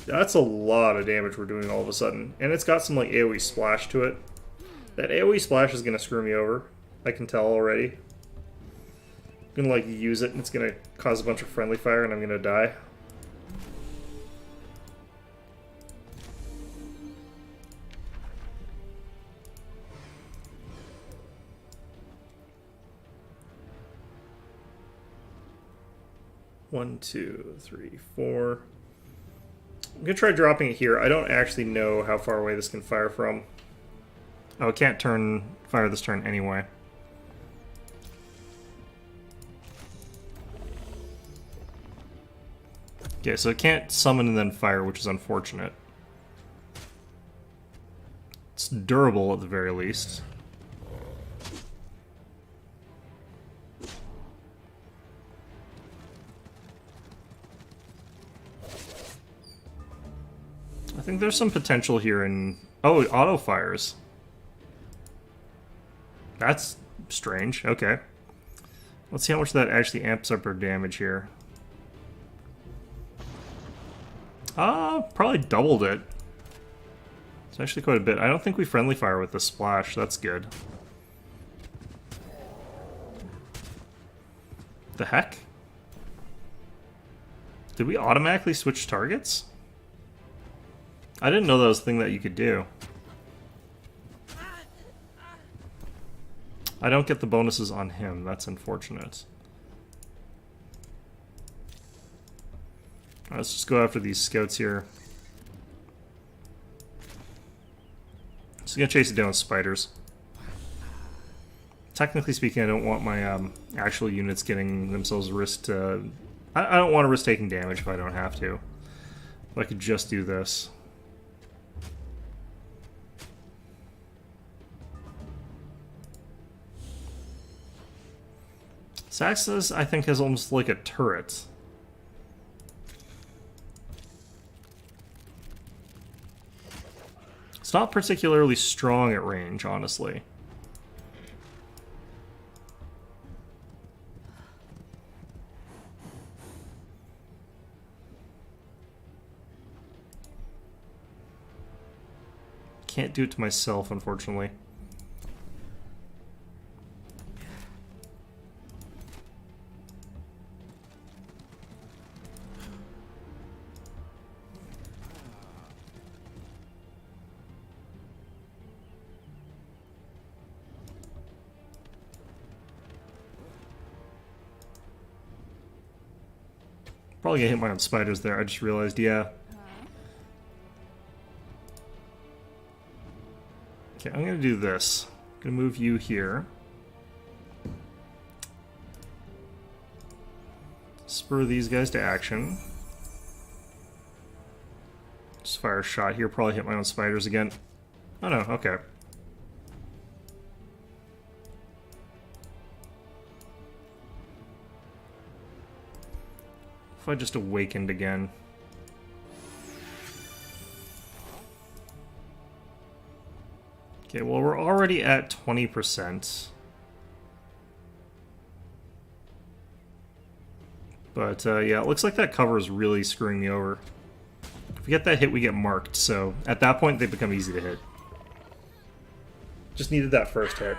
That's a lot of damage we're doing all of a sudden. And it's got some like AoE splash to it. That AoE splash is going to screw me over. I can tell already. I'm going to like use it and it's going to cause a bunch of friendly fire and I'm going to die. One, two, three, four. I'm going to try dropping it here. I don't actually know how far away this can fire from. Oh, it can't fire this turn anyway. Okay, so it can't summon and then fire, which is unfortunate. It's durable at the very least. I think there's some potential here in... Oh, it auto-fires. That's strange. Okay. Let's see how much that actually amps up our damage here. Probably doubled it. It's actually quite a bit. I don't think we friendly fire with the splash. That's good. The heck? Did we automatically switch targets? I didn't know that was a thing that you could do. I don't get the bonuses on him. That's unfortunate. Right, let's just go after these scouts here. Just gonna chase it down with spiders. Technically speaking, I don't want my actual units getting themselves risked. I don't want to risk taking damage if I don't have to. If I could just do this. Saxus, I think, has almost like a turret. It's not particularly strong at range, honestly. can't do it to myself, unfortunately. Probably gonna hit my own spiders there, I just realized, yeah. Okay, I'm gonna do this. I'm gonna move you here. Spur these guys to action. Just fire a shot here, probably hit my own spiders again. Oh no, okay. If I just awakened again. Okay, well, we're already at 20%. But, yeah, it looks like that cover is really screwing me over. If we get that hit, we get marked, so at that point, they become easy to hit. Just needed that first hit.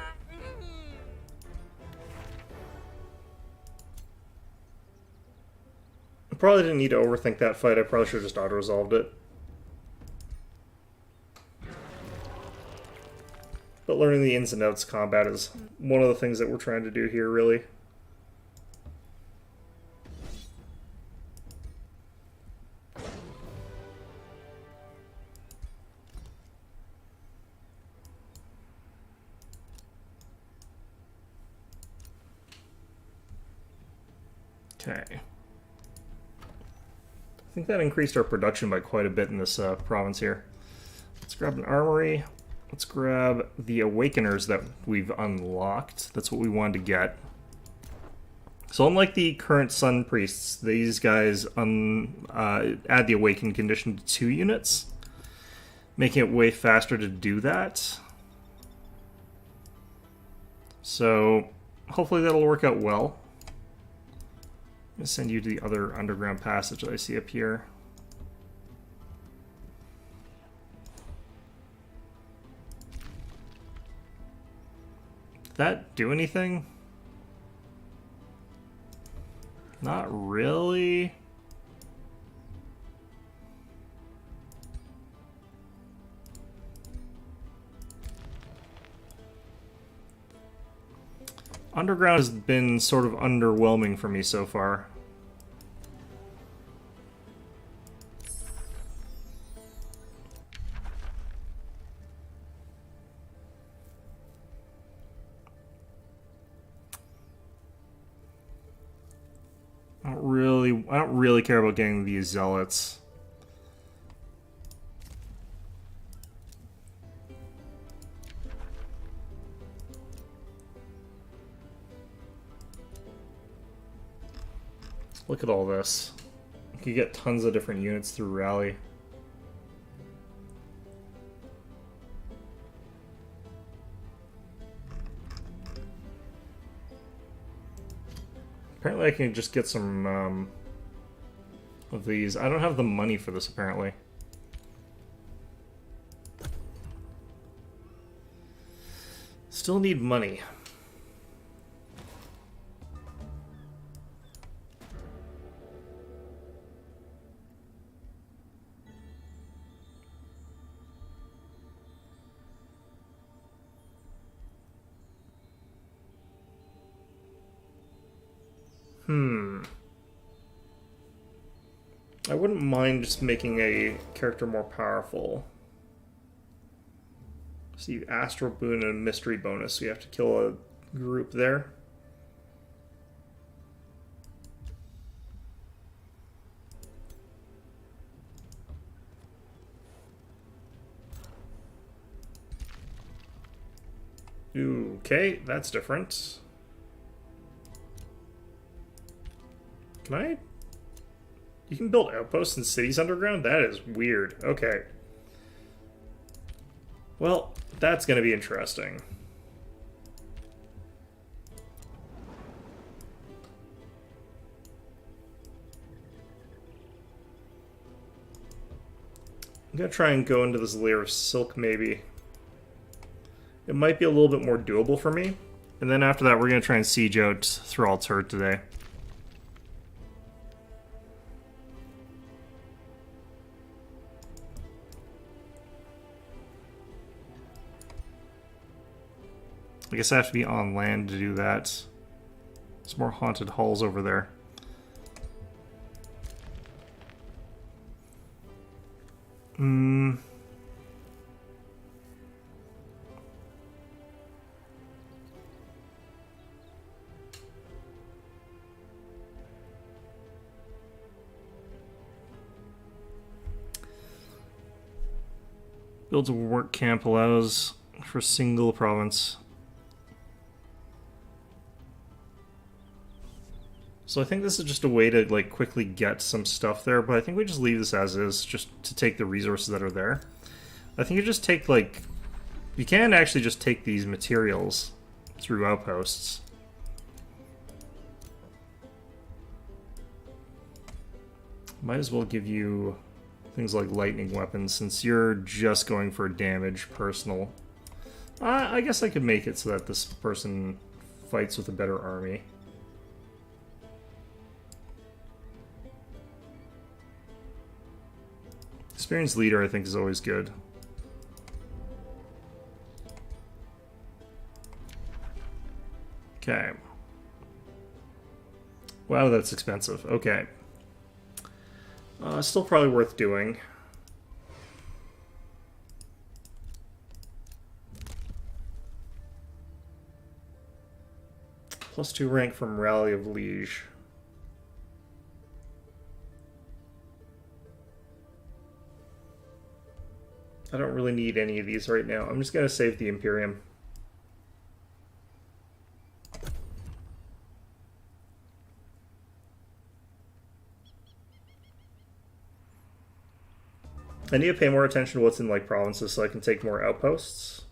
I probably didn't need to overthink that fight, I probably should have just auto-resolved it. But learning the ins and outs of combat is one of the things that we're trying to do here, really. Okay. I think that increased our production by quite a bit in this province here. Let's grab an armory. Let's grab the Awakeners that we've unlocked. That's what we wanted to get. So unlike the current Sun Priests, these guys add the Awaken condition to 2 units, making it way faster to do that. So hopefully that'll work out well. I'm going to send you to the other underground passage that I see up here. Did that do anything? Not really. Underground has been sort of underwhelming for me so far. I don't really care about getting these zealots. Look at all this. You could get tons of different units through Rally. Apparently I can just get some of these. I don't have the money for this, apparently. Still need money. I wouldn't mind just making a character more powerful. See, Astral Boon and a Mystery bonus, so you have to kill a group there. Okay, that's different. Can I? You can build outposts in cities underground? That is weird. Okay. Well, that's going to be interesting. I'm gonna try and go into this layer of silk, maybe. It might be a little bit more doable for me. And then after that, we're gonna try and siege out Thrall Turret today. I guess I have to be on land to do that. There's more haunted halls over there. Builds a work camp allows for single province. So I think this is just a way to like quickly get some stuff there, but I think we just leave this as is, just to take the resources that are there. I think you just take like... You can actually just take these materials through outposts. Might as well give you things like lightning weapons, since you're just going for damage, personal. I guess I could make it so that this person fights with a better army. Experienced leader, I think, is always good. Okay. Wow, that's expensive. Okay. Still probably worth doing. +2 rank from Rally of Liege. I don't really need any of these right now. I'm just going to save the Imperium. I need to pay more attention to what's in like provinces so I can take more outposts.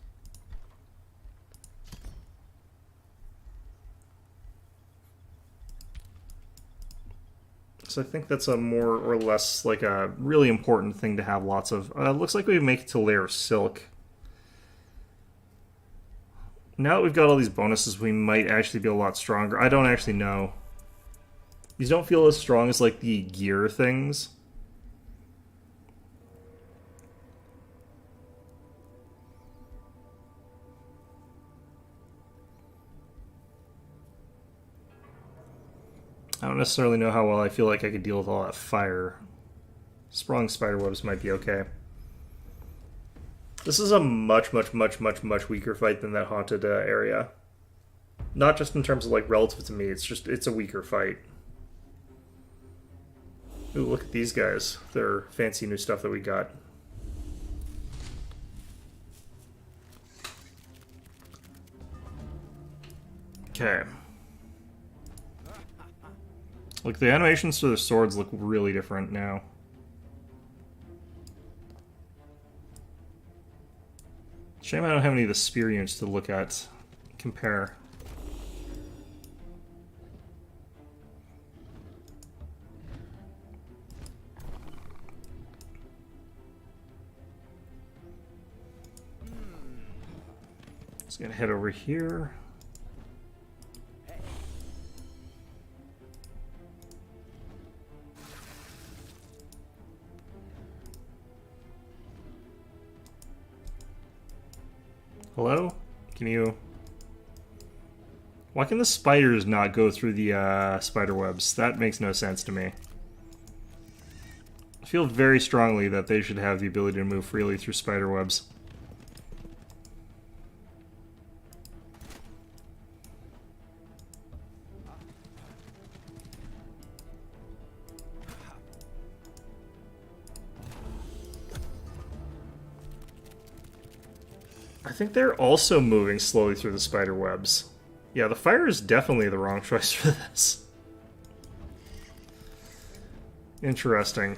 So I think that's a more or less like a really important thing to have lots of. Looks like we make it to layer of silk. Now that we've got all these bonuses, we might actually be a lot stronger. I don't actually know. These don't feel as strong as like the gear things. I don't necessarily know how well I feel like I could deal with all that fire. Sprung spiderwebs might be okay. This is a much weaker fight than that haunted area. Not just in terms of like relative to me, it's a weaker fight. Ooh, look at these guys. Their fancy new stuff that we got. Okay. Look, the animations to the swords look really different now. Shame I don't have any of the spear units to look at, compare. Just gonna head over here. Hello? Can you... Why can the spiders not go through the spider webs? That makes no sense to me. I feel very strongly that they should have the ability to move freely through spider webs. I think they're also moving slowly through the spider webs. Yeah, the fire is definitely the wrong choice for this. Interesting.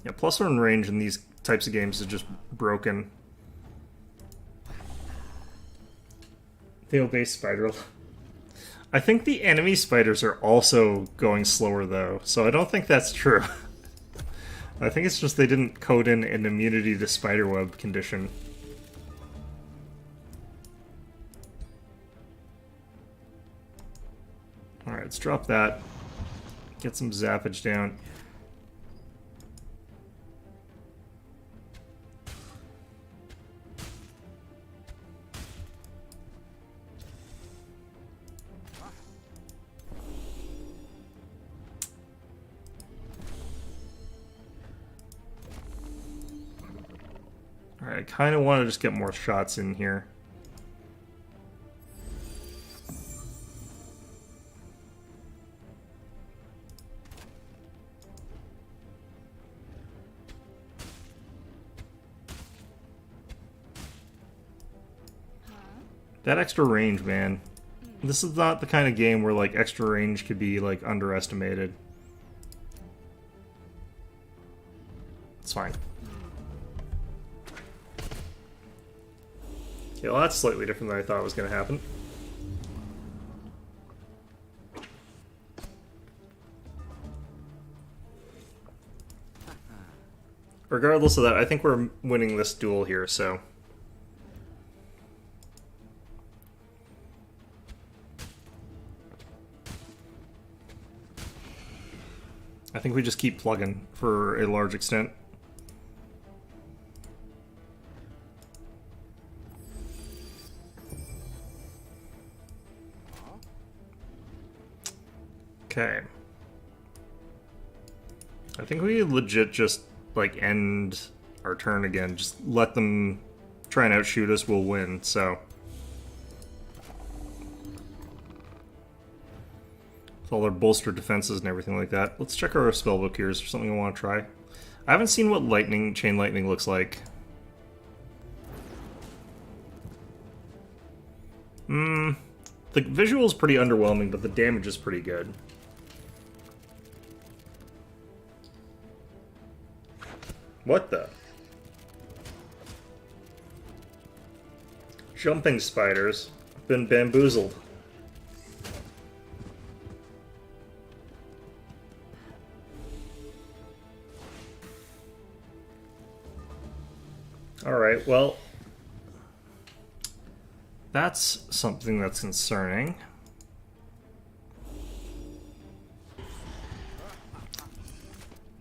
Yeah, plus one range in these types of games is just broken. They obey spider. I think the enemy spiders are also going slower though, so I don't think that's true. I think it's just they didn't code in an immunity to spiderweb condition. Alright, let's drop that. Get some zappage down. Alright, I kind of want to just get more shots in here. That extra range, man. This is not the kind of game where, like, extra range could be, like, underestimated. It's fine. Okay, well, that's slightly different than I thought was going to happen. Regardless of that, I think we're winning this duel here, so... I think we just keep plugging for a large extent. Okay. I think we legit just, like, end our turn again. Just let them try and outshoot us, we'll win, so... With all their bolstered defenses and everything like that. Let's check our spellbook here. Is there something I want to try? I haven't seen what chain lightning looks like. The visual is pretty underwhelming, but the damage is pretty good. What the? Jumping spiders. Been bamboozled. Alright, well... That's something that's concerning.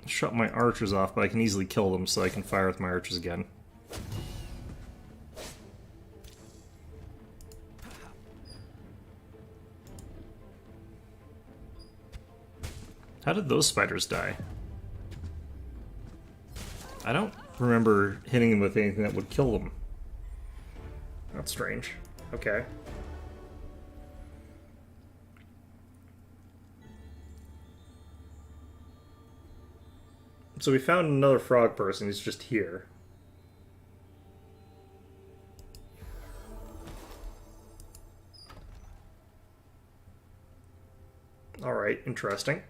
Shut my archers off, but I can easily kill them, so I can fire with my archers again. How did those spiders die? I don't remember hitting them with anything that would kill them. That's strange. Okay. So we found another frog person. He's just here. Alright, interesting.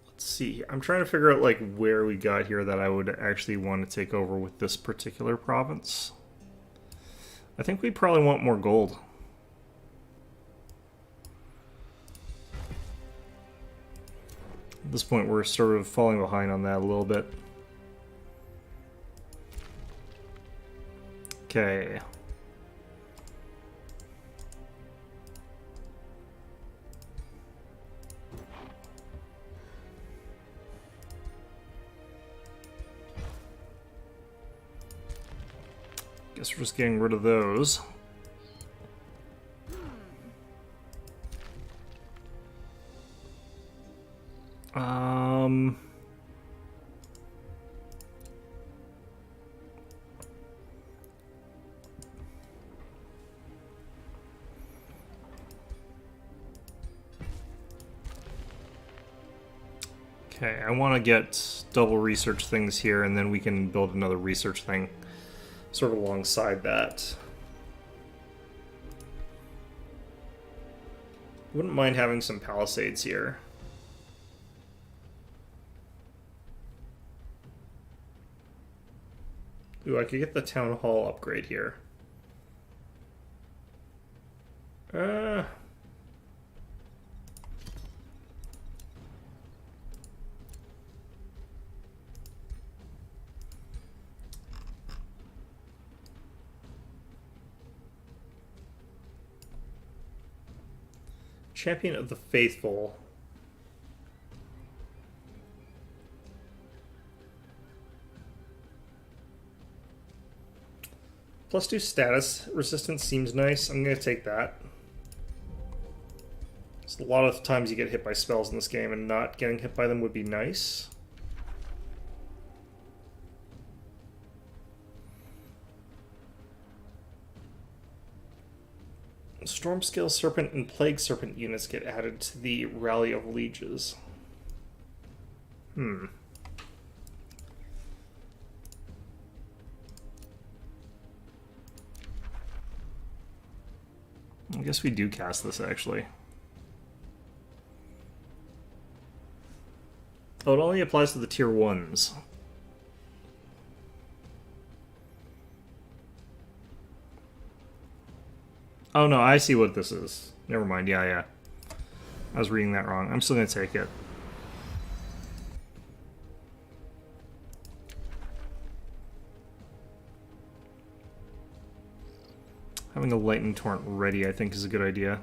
Let's see. I'm trying to figure out, like, where we got here that I would actually want to take over with this particular province. I think we probably want more gold. At this point, we're sort of falling behind on that a little bit. Okay. Guess we're just getting rid of those. Okay, I want to get double research things here, and then we can build another research thing sort of alongside that. Wouldn't mind having some palisades here. Ooh, I could get the town hall upgrade here. Champion of the Faithful. +2 status resistance seems nice. I'm going to take that. So a lot of times you get hit by spells in this game, and not getting hit by them would be nice. Stormscale Serpent and Plague Serpent units get added to the Rally of Lieges. I guess we do cast this, actually. Oh, it only applies to the tier 1s. Oh no, I see what this is. Never mind, yeah. I was reading that wrong. I'm still gonna take it. Having a lightning torrent ready, I think, is a good idea.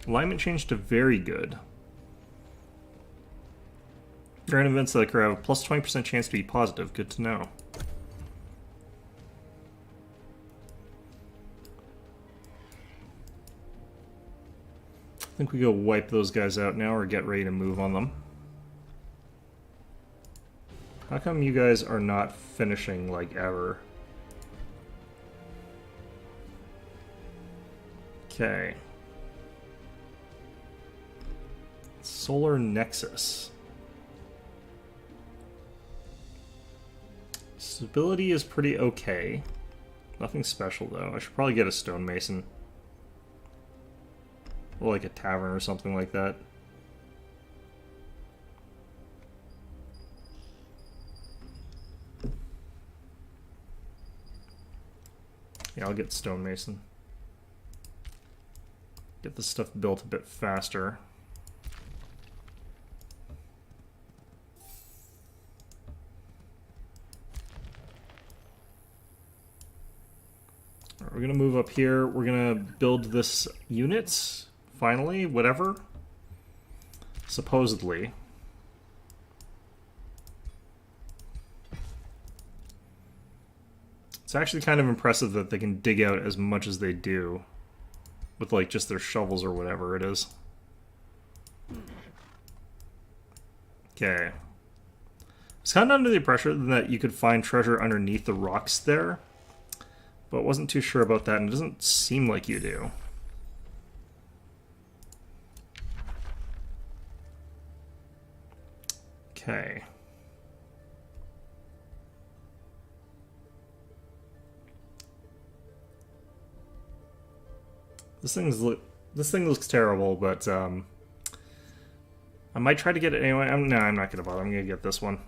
Alignment change to very good. During events that occur, have a plus 20% chance to be positive. Good to know. I think we go wipe those guys out now or get ready to move on them. How come you guys are not finishing like ever? Okay. Solar Nexus. Stability is pretty okay. Nothing special though. I should probably get a stonemason. Or like a tavern or something like that. Yeah, I'll get stonemason. Get this stuff built a bit faster. We're gonna move up here. We're gonna build this units. Finally, whatever. Supposedly. It's actually kind of impressive that they can dig out as much as they do. With like just their shovels or whatever it is. Okay. I was kind of under the impression that you could find treasure underneath the rocks there. But wasn't too sure about that, and it doesn't seem like you do. Okay. This thing looks terrible, but I might try to get it anyway. No, I'm not gonna bother. I'm gonna get this one.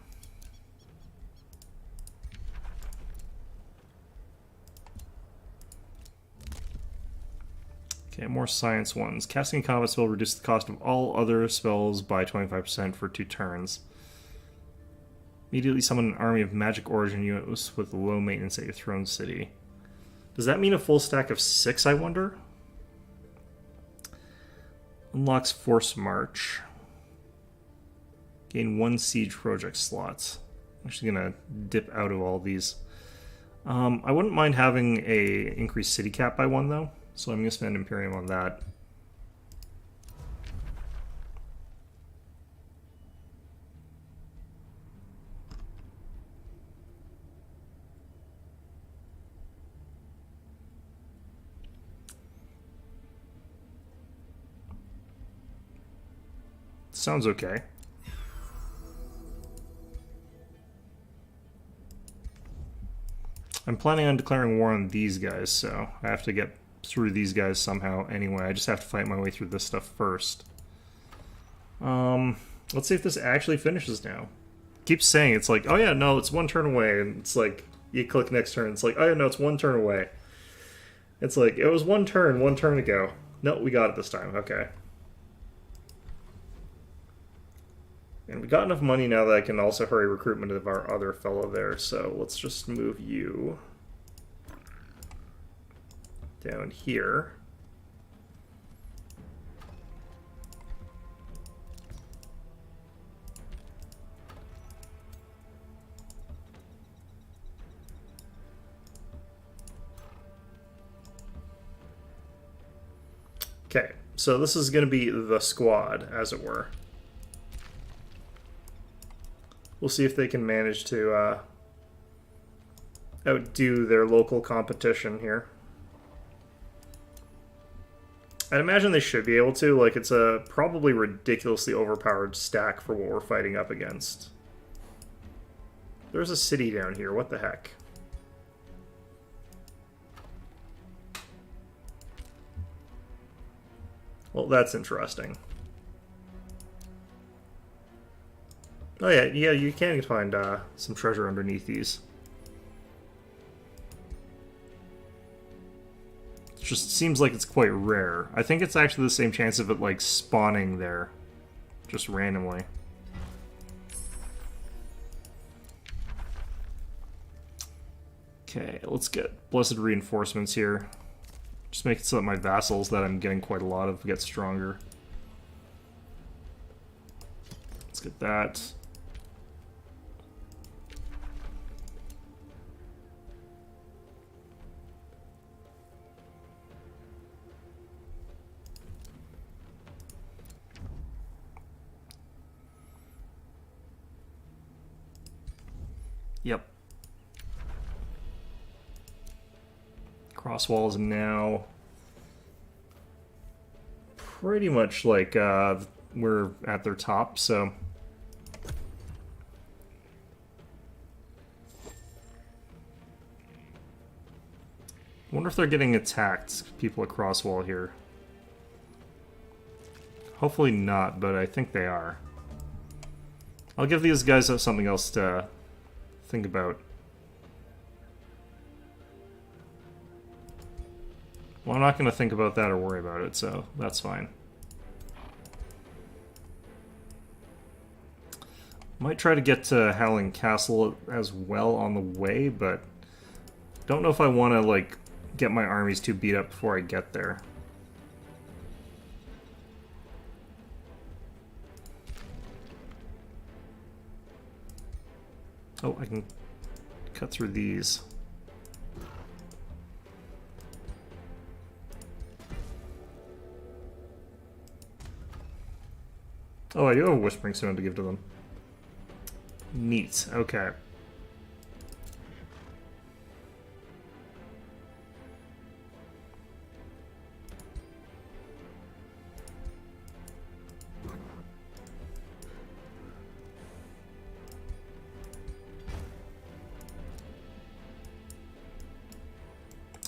Okay, more science ones. Casting a combat spell reduces the cost of all other spells by 25% for 2 turns. Immediately summon an army of magic origin units with low maintenance at your throne city. Does that mean a full stack of 6, I wonder? Unlocks Force March. Gain 1 siege project slots. I'm actually gonna dip out of all these. I wouldn't mind having a increased city cap by 1 though. So I'm going to spend Imperium on that. Sounds okay. I'm planning on declaring war on these guys, so I have to get through these guys somehow anyway. I just have to fight my way through this stuff first. Let's see if this actually finishes now. Keeps saying it's like, oh yeah, no, it's one turn away, and it's like you click next turn, it's like, oh yeah, no, it's one turn away. It's like it was one turn ago. No, we got it this time. Okay. And we got enough money now that I can also hurry recruitment of our other fellow there, so let's just move you down here. Okay, so this is going to be the squad, as it were. We'll see if they can manage to outdo their local competition here. I'd imagine they should be able to. Like, it's a probably ridiculously overpowered stack for what we're fighting up against. There's a city down here. What the heck? Well, that's interesting. Oh yeah, you can find some treasure underneath these. It just seems like it's quite rare. I think it's actually the same chance of it like spawning there, just randomly. Okay, let's get blessed reinforcements here. Just make it so that my vassals that I'm getting quite a lot of get stronger. Let's get that. Yep. Cross walls now pretty much like we're at their top, so I wonder if they're getting attacked, people across wall here. Hopefully not, but I think they are. I'll give these guys something else to think about. Well, I'm not going to think about that or worry about it, so that's fine. Might try to get to Howling Castle as well on the way, but don't know if I want to, like, get my armies too beat up before I get there. Oh, I can cut through these. Oh, I do have a Whispering Stone to give to them. Neat. Okay.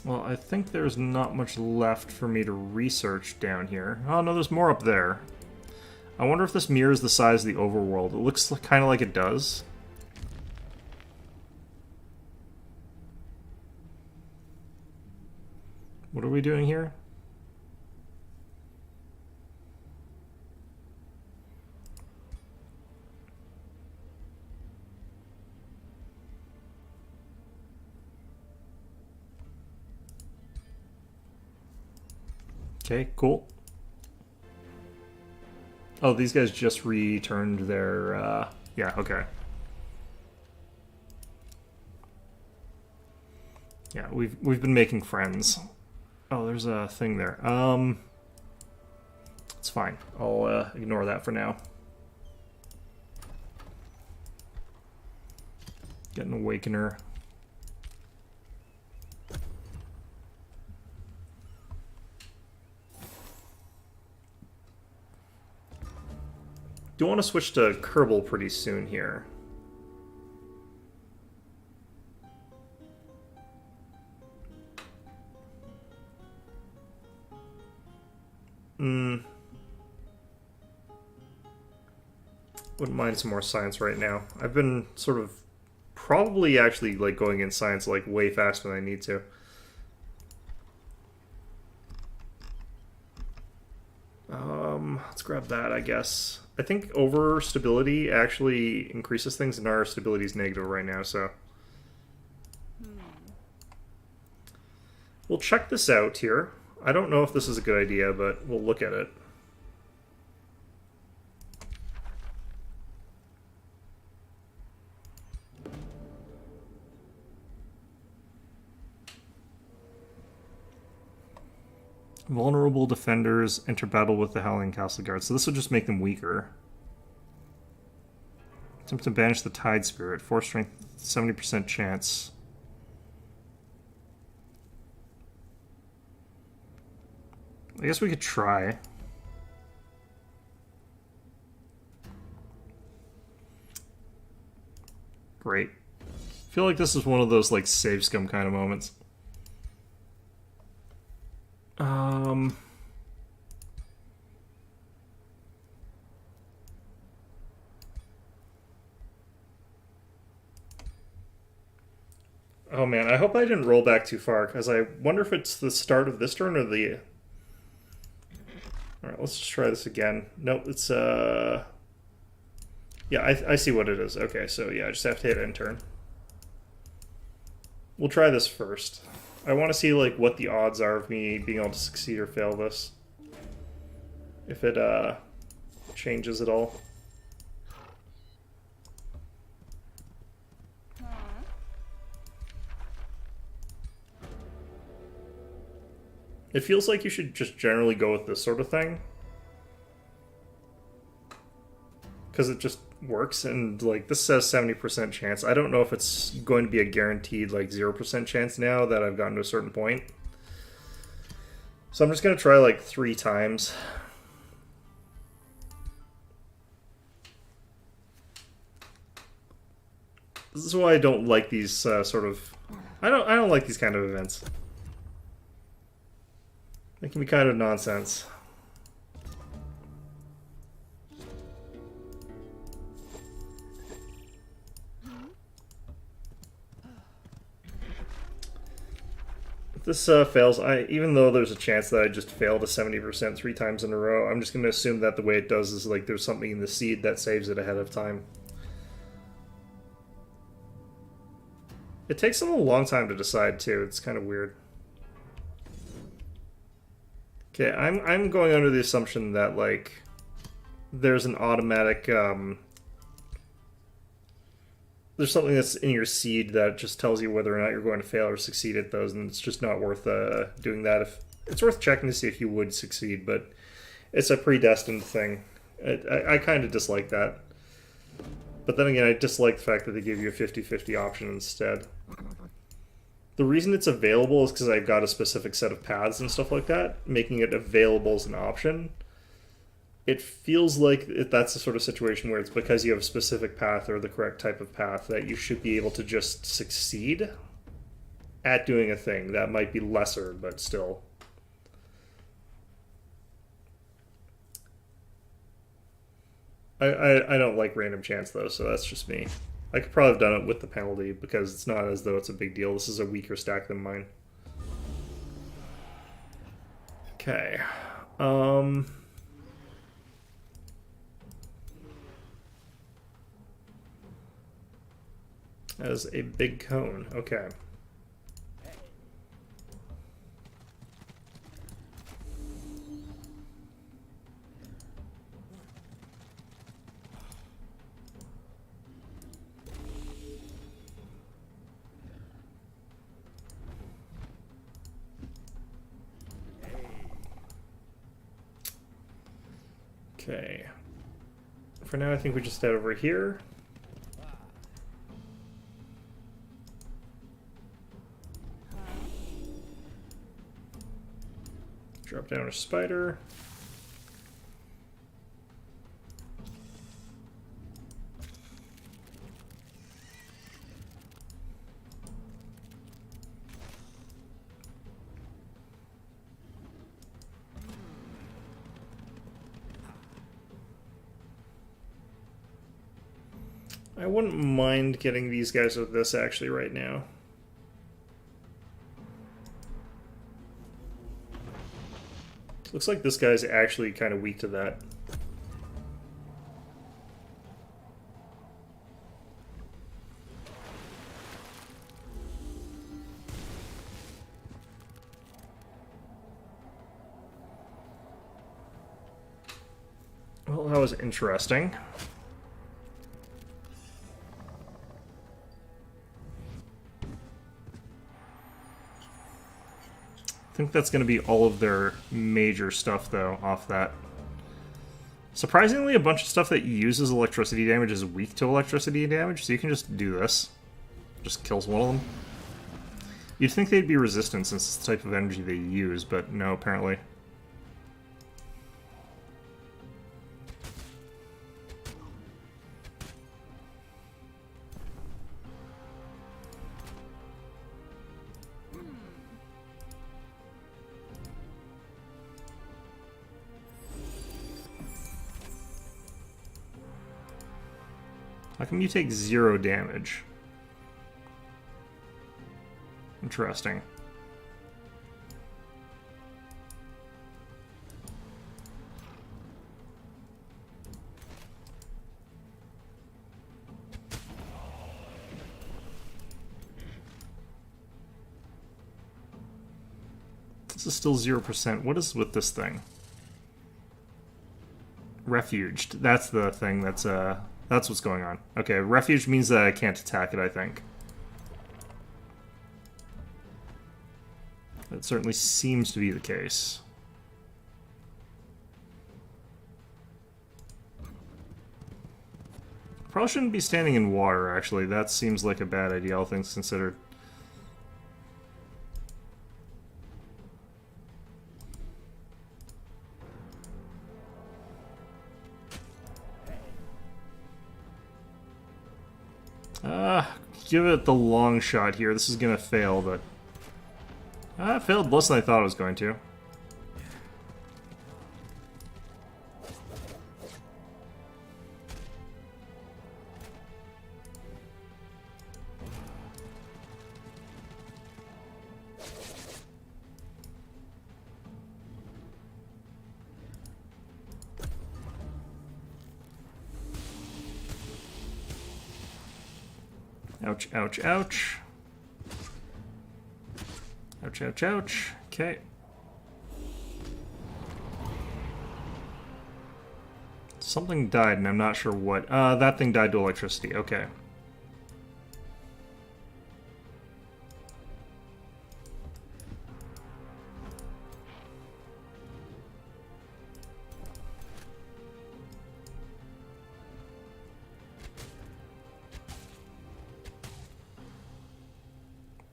Well, I think there's not much left for me to research down here. Oh, no, there's more up there. I wonder if this mirrors the size of the overworld. It looks kind of like it does. What are we doing here? Okay, cool. Oh, these guys just returned their, yeah, okay. Yeah, we've been making friends. Oh, there's a thing there. It's fine. I'll ignore that for now. Get an Awakener. Do want to switch to Kerbal pretty soon here. Wouldn't mind some more science right now. I've been sort of probably actually like going in science like way faster than I need to. Let's grab that, I guess. I think over stability actually increases things, and our stability is negative right now, so. We'll check this out here. I don't know if this is a good idea, but we'll look at it. Vulnerable defenders enter battle with the Howling Castle Guard. So this will just make them weaker. Attempt to banish the Tide Spirit. Force strength, 70% chance. I guess we could try. Great. I feel like this is one of those like save scum kind of moments. Oh man, I hope I didn't roll back too far, because I wonder if it's the start of this turn or the... Alright, let's just try this again. Nope, it's, Yeah, I see what it is. Okay, so yeah, I just have to hit end turn. We'll try this first. I want to see, like, what the odds are of me being able to succeed or fail this. If it, changes at all. It feels like you should just generally go with this sort of thing. Because it just works, and, like, this says 70% chance. I don't know if it's going to be a guaranteed, like, 0% chance now that I've gotten to a certain point. So I'm just going to try, like, 3 times. This is why I don't like these sort of... I don't like these kind of events. They can be kind of nonsense. If this fails, even though there's a chance that I just failed a 70% 3 times in a row, I'm just going to assume that the way it does is like there's something in the seed that saves it ahead of time. It takes them a long time to decide too. It's kind of weird. Okay, I'm going under the assumption that, like, there's an automatic, there's something that's in your seed that just tells you whether or not you're going to fail or succeed at those, and it's just not worth doing that. If it's worth checking to see if you would succeed, but it's a predestined thing. I kind of dislike that. But then again, I dislike the fact that they give you a 50-50 option instead. The reason it's available is because I've got a specific set of paths and stuff like that, making it available as an option. It feels like that's the sort of situation where it's because you have a specific path or the correct type of path that you should be able to just succeed at doing a thing that might be lesser, but still. I don't like random chance though, so that's just me. I could probably have done it with the penalty because it's not as though it's a big deal. This is a weaker stack than mine. Okay. As a big cone. Okay. Okay. For now, I think we just head over here. Drop down a spider. I wouldn't mind getting these guys with this actually right now. Looks like this guy's actually kind of weak to that. Well, that was interesting. I think that's going to be all of their major stuff, though, off that. Surprisingly, a bunch of stuff that uses electricity damage is weak to electricity damage, so you can just do this. Just kills one of them. You'd think they'd be resistant since it's the type of energy they use, but no, apparently. How come you take 0 damage? Interesting. This is still 0%. What is with this thing? Refuged. That's the thing that's what's going on. Okay, refuge means that I can't attack it, I think. That certainly seems to be the case. Probably shouldn't be standing in water, actually. That seems like a bad idea, all things considered. Give it the long shot here. This is gonna fail, but... it failed less than I thought it was going to. Ouch, ouch, ouch. Ouch, ouch, ouch. Okay. Something died, and I'm not sure what. That thing died to electricity. Okay.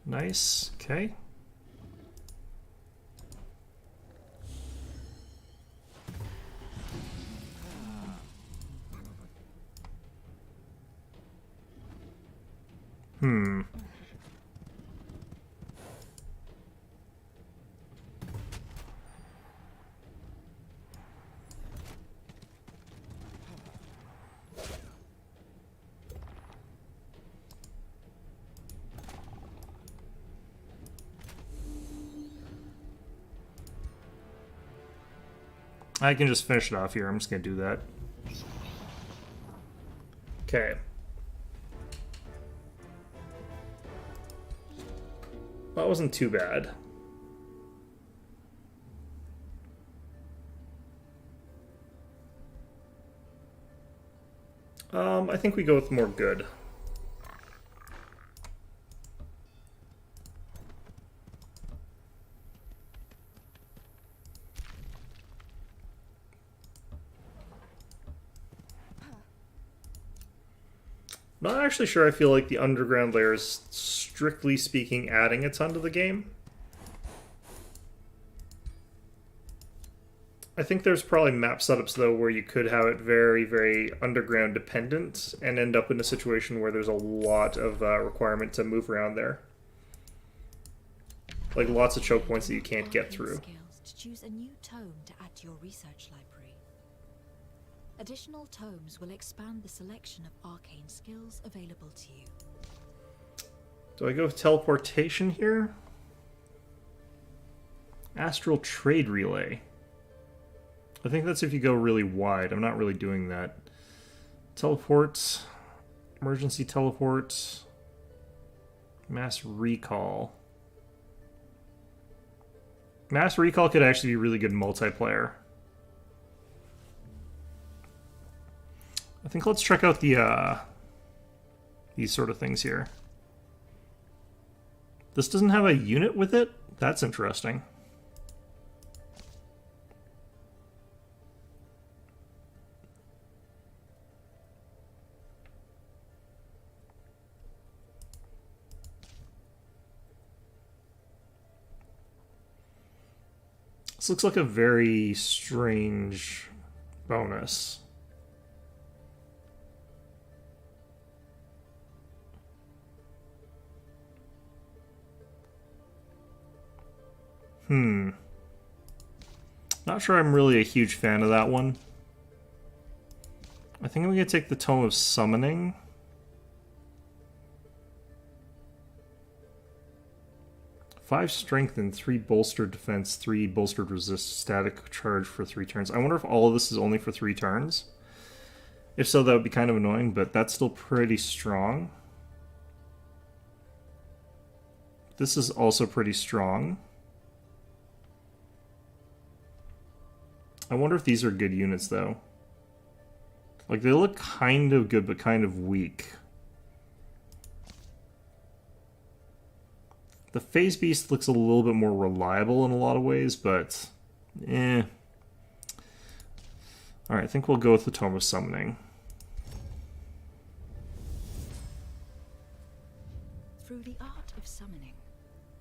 Nice. Okay. I can just finish it off here. I'm just going to do that. Okay. That wasn't too bad. I think we go with more good. Not actually sure I feel like the underground layer is, strictly speaking, adding a ton to the game. I think there's probably map setups, though, where you could have it very, very underground dependent and end up in a situation where there's a lot of requirement to move around there. Like lots of choke points that you can't get through. Skills to choose a new tome to add to your research library. Additional tomes will expand the selection of arcane skills available to you. Do I go with teleportation here? Astral Trade Relay. I think that's if you go really wide. I'm not really doing that. Teleports. Emergency teleports. Mass Recall. Mass Recall could actually be really good multiplayer. I think let's check out the these sort of things here. This doesn't have a unit with it? That's interesting. This looks like a very strange bonus. Not sure I'm really a huge fan of that one. I think I'm going to take the Tome of Summoning. Five strength and 3 bolstered defense, 3 bolstered resist, static charge for 3 turns. I wonder if all of this is only for 3 turns. If so, that would be kind of annoying, but that's still pretty strong. This is also pretty strong. I wonder if these are good units, though. Like, they look kind of good, but kind of weak. The Phase Beast looks a little bit more reliable in a lot of ways, but eh. Alright, I think we'll go with the Tome of Summoning. Through the art of summoning,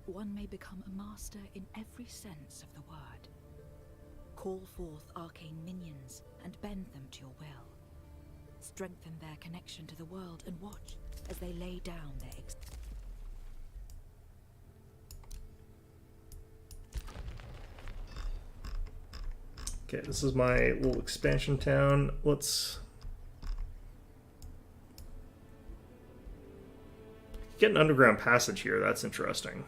one may become a master in every sense of the word. Call forth arcane minions and bend them to your will. Strengthen their connection to the world and watch as they lay down their Okay, this is my little expansion town. Let's get an underground passage here. That's interesting.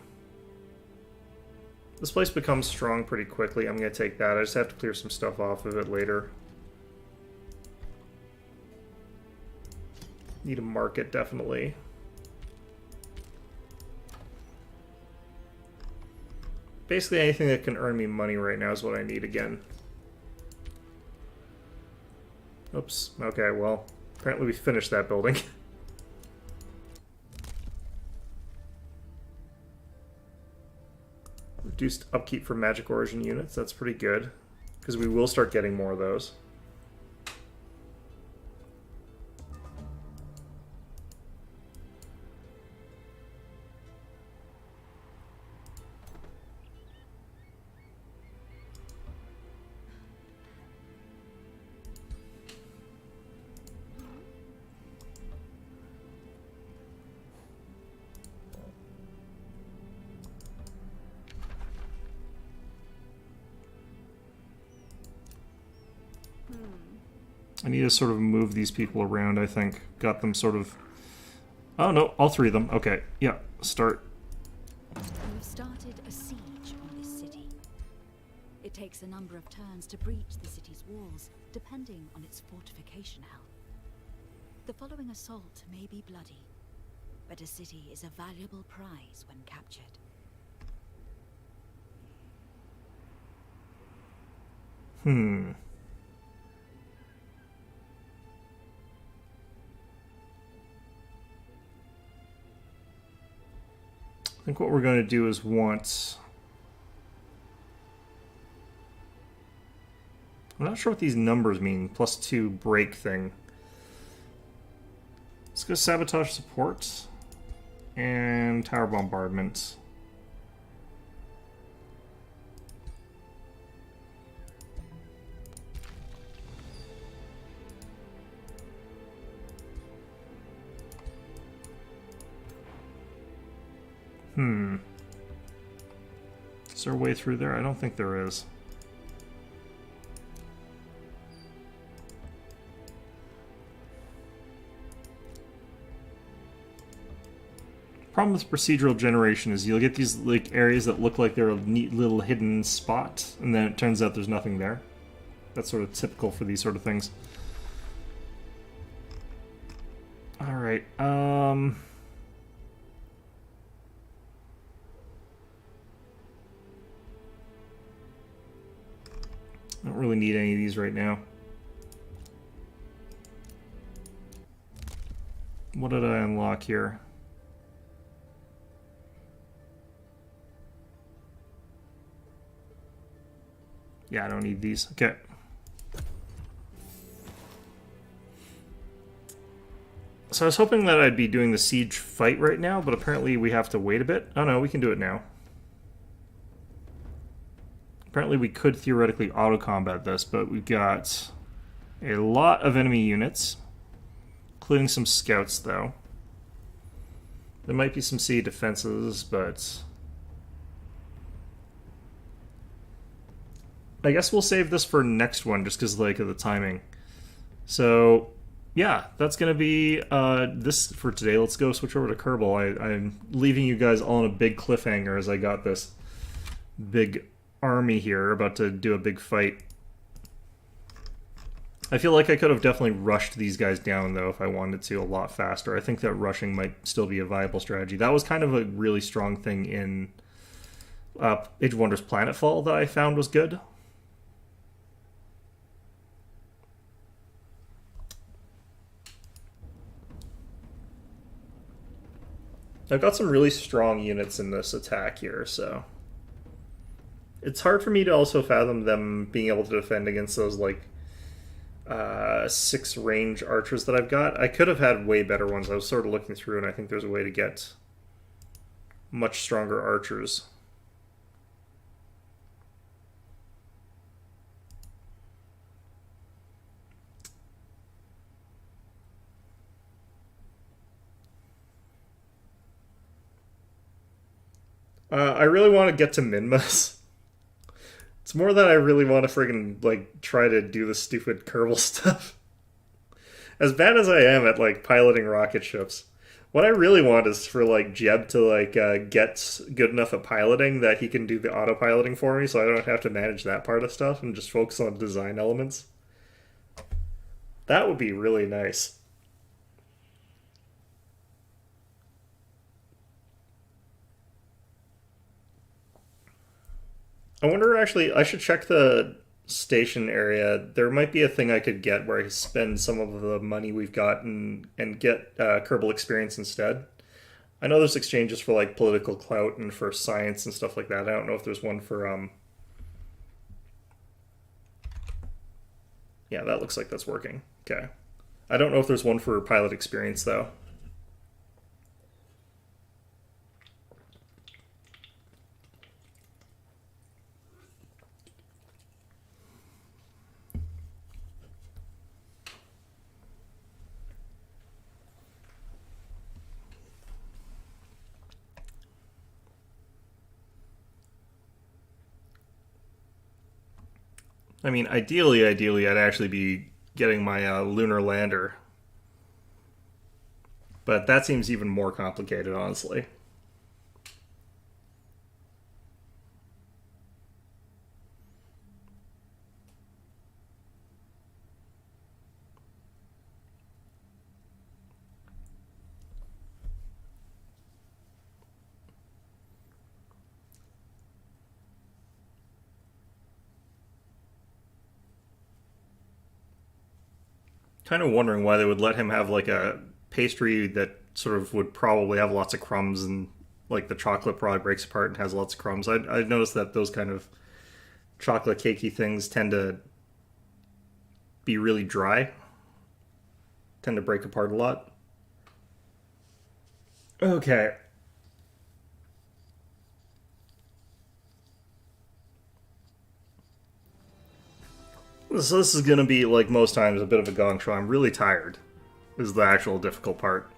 This place becomes strong pretty quickly. I'm going to take that. I just have to clear some stuff off of it later. Need a market, definitely. Basically anything that can earn me money right now is what I need again. Oops. Okay, well, apparently we finished that building. Reduced upkeep for magic origin units. That's pretty good, because we will start getting more of those. I need to sort of move these people around, I think. Got them sort of... Oh, no, all 3 of them. Okay, yeah, start. You have started a siege on this city. It takes a number of turns to breach the city's walls, depending on its fortification health. The following assault may be bloody, but a city is a valuable prize when captured. I think what we're going to do is want... I'm not sure what these numbers mean. +2 break thing. Let's go sabotage support and tower bombardment. Is there a way through there? I don't think there is. Problem with procedural generation is you'll get these like areas that look like they're a neat little hidden spot, and then it turns out there's nothing there. That's sort of typical for these sort of things. Alright, don't really need any of these right now. What did I unlock here? Yeah, I don't need these. Okay. So I was hoping that I'd be doing the siege fight right now, but apparently we have to wait a bit. Oh no, we can do it now. Apparently we could theoretically auto-combat this, but we've got a lot of enemy units, including some scouts, though. There might be some sea defenses, but I guess we'll save this for next one, just because like of the timing. So yeah, that's gonna be this for today. Let's go switch over to Kerbal. I'm leaving you guys all on a big cliffhanger as I got this big army here about to do a big fight. I feel like I could have definitely rushed these guys down, though, if I wanted to, a lot faster. I think that rushing might still be a viable strategy. That was kind of a really strong thing in Age of Wonders Planetfall that I found was good. I've got some really strong units in this attack here, so it's hard for me to also fathom them being able to defend against those, like, 6 range archers that I've got. I could have had way better ones. I was sort of looking through, and I think there's a way to get much stronger archers. I really want to get to Minmus. It's more that I really want to friggin' like try to do the stupid Kerbal stuff. As bad as I am at like piloting rocket ships, what I really want is for like Jeb to like get good enough at piloting that he can do the autopiloting for me, so I don't have to manage that part of stuff and just focus on design elements. That would be really nice. I wonder, actually, I should check the station area. There might be a thing I could get where I spend some of the money we've got and get Kerbal experience instead. I know there's exchanges for like political clout and for science and stuff like that. I don't know if there's one for yeah, that looks like that's working. Okay. I don't know if there's one for pilot experience though. I mean, ideally, I'd actually be getting my lunar lander. But that seems even more complicated, honestly. Kind of wondering why they would let him have like a pastry that sort of would probably have lots of crumbs, and like the chocolate probably breaks apart and has lots of crumbs. I noticed that those kind of chocolate cakey things tend to be really dry, tend to break apart a lot. Okay. So this is going to be, like most times, a bit of a gong show. I'm really tired, is the actual difficult part.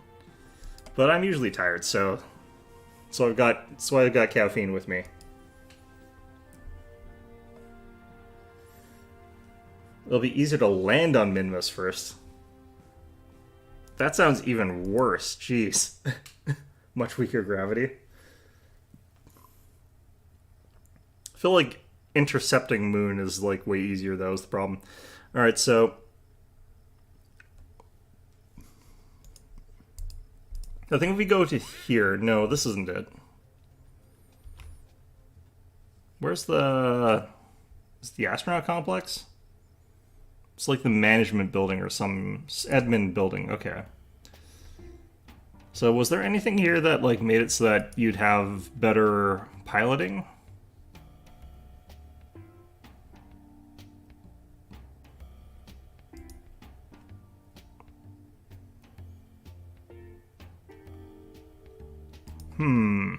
But I'm usually tired, so that's why I've got caffeine with me. It'll be easier to land on Minmus first. That sounds even worse. Jeez. Much weaker gravity. I feel like intercepting moon is like way easier. That was the problem. All right, so I think if we go to here, no, this isn't it. Where's the? Is the astronaut complex? It's like the management building or some admin building. Okay. So was there anything here that like made it so that you'd have better piloting? Hmm.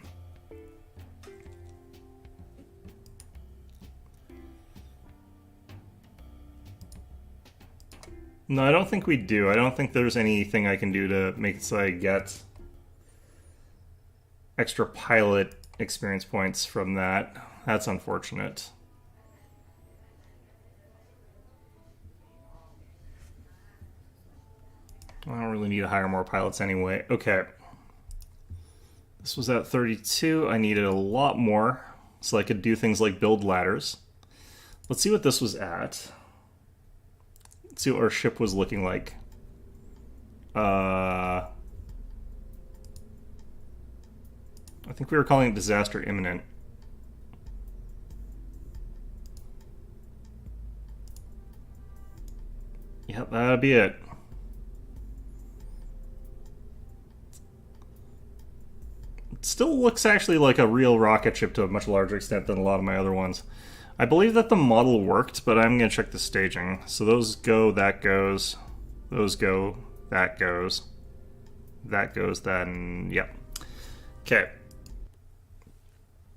No, I don't think we do. I don't think there's anything I can do to make it so I get extra pilot experience points from that. That's unfortunate. I don't really need to hire more pilots anyway. Okay. This was at 32. I needed a lot more so I could do things like build ladders. Let's see what this was at. Let's see what our ship was looking like. I think we were calling it disaster imminent. Yep, that'd be it. It still looks actually like a real rocket ship to a much larger extent than a lot of my other ones. I believe that the model worked, but I'm going to check the staging. So those go, that goes. Those go, that goes. That goes, then, yep. Okay.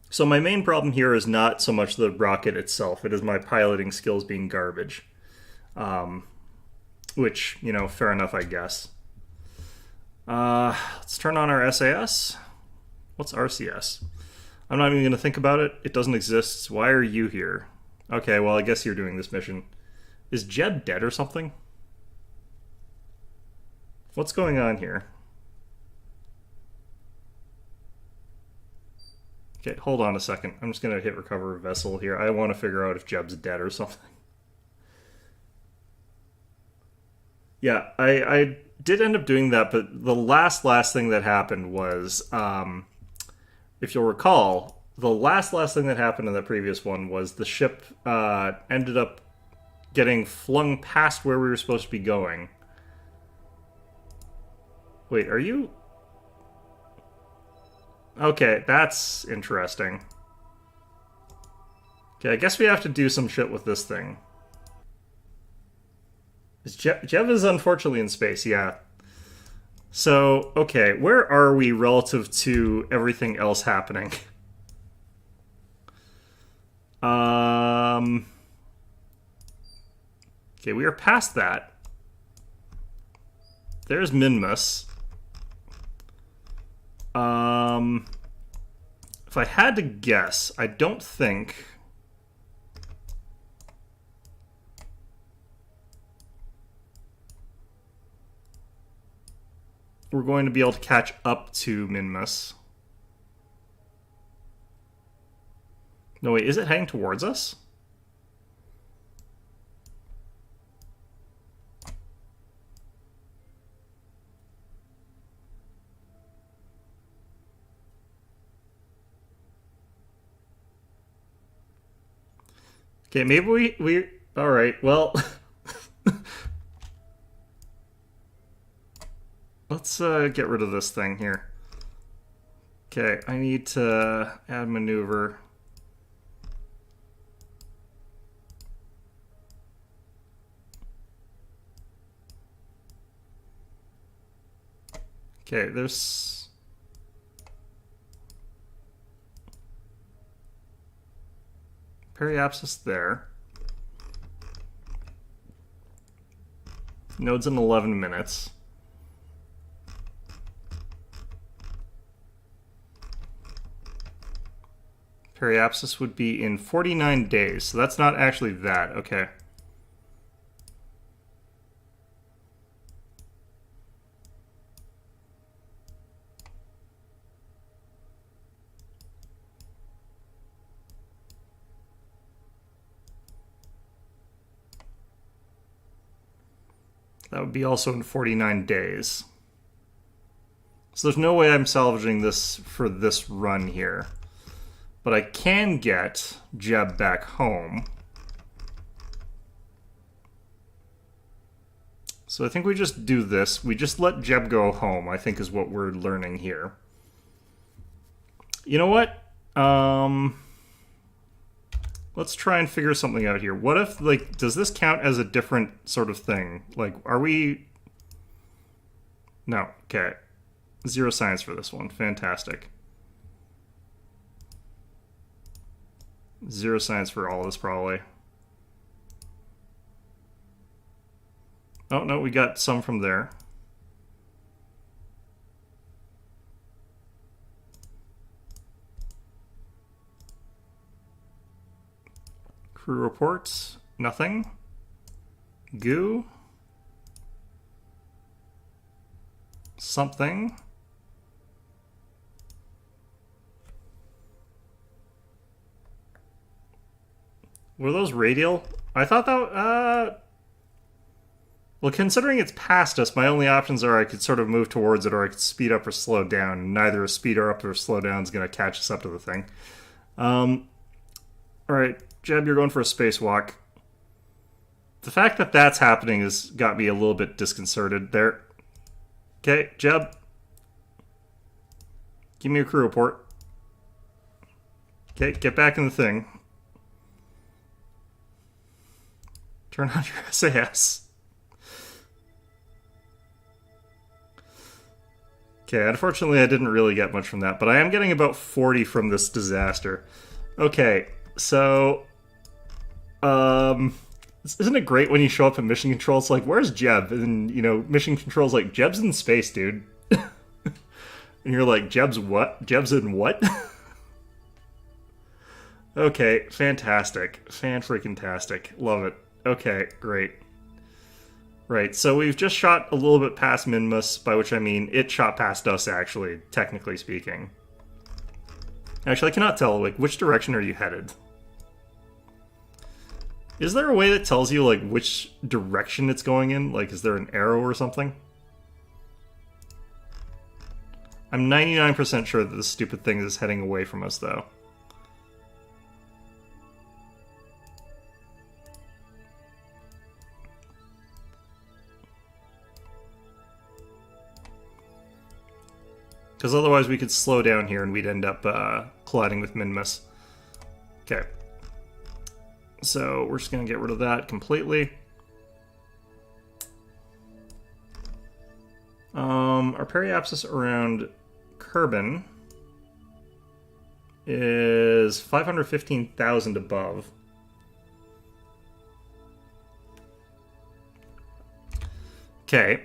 So my main problem here is not so much the rocket itself. It is my piloting skills being garbage. Which, you know, fair enough, I guess. Let's turn on our SAS. What's RCS? I'm not even going to think about it. It doesn't exist. Why are you here? Okay, well, I guess you're doing this mission. Is Jeb dead or something? What's going on here? Okay, hold on a second. I'm just going to hit recover vessel here. I want to figure out if Jeb's dead or something. Yeah, I did end up doing that, but the last thing that happened was... if you'll recall, the last thing that happened in the previous one was the ship ended up getting flung past where we were supposed to be going. Wait, are you... Okay, that's interesting. Okay, I guess we have to do some shit with this thing. Jev is unfortunately in space, yeah. So, okay, where are we relative to everything else happening? Okay, we are past that. There's Minmus. If I had to guess, I don't think... we're going to be able to catch up to Minmus. No, wait, is it heading towards us? Okay, maybe we all right, well... Let's get rid of this thing here. Okay, I need to add maneuver. Okay, there's... periapsis there. Node's in 11 minutes. Periapsis would be in 49 days, so that's not actually that. Okay. That would be also in 49 days. So there's no way I'm salvaging this for this run here. But I can get Jeb back home. So I think we just do this. We just let Jeb go home, I think is what we're learning here. You know what? Let's try and figure something out here. What if, like, does this count as a different sort of thing? Like, are we... No. Okay. 0 science for this one. Fantastic. 0 science for all of this, probably. Oh, no, we got some from there. Crew reports, nothing. Goo. Something. Were those radial? I thought that, well, considering it's past us, my only options are I could sort of move towards it or I could speed up or slow down. Neither a speed up or slow down is going to catch us up to the thing. Alright, Jeb, you're going for a spacewalk. The fact that that's happening has got me a little bit disconcerted there. Okay, Jeb. Give me a crew report. Okay, get back in the thing. Turn on your SAS. Okay, unfortunately I didn't really get much from that, but I am getting about 40 from this disaster. Okay, so... isn't it great when you show up at Mission Control, it's like, where's Jeb? And, you know, Mission Control's like, Jeb's in space, dude. And you're like, Jeb's what? Jeb's in what? Okay, fantastic. Fan-freaking-tastic. Love it. Okay, great. Right, so we've just shot a little bit past Minmus, by which I mean it shot past us, actually, technically speaking. Actually, I cannot tell, like, which direction are you headed? Is there a way that tells you, like, which direction it's going in? Like, is there an arrow or something? I'm 99% sure that this stupid thing is heading away from us, though. Because otherwise we could slow down here and we'd end up colliding with Minmus. Okay. So we're just going to get rid of that completely. Our periapsis around Kerbal is 515,000 above. Okay.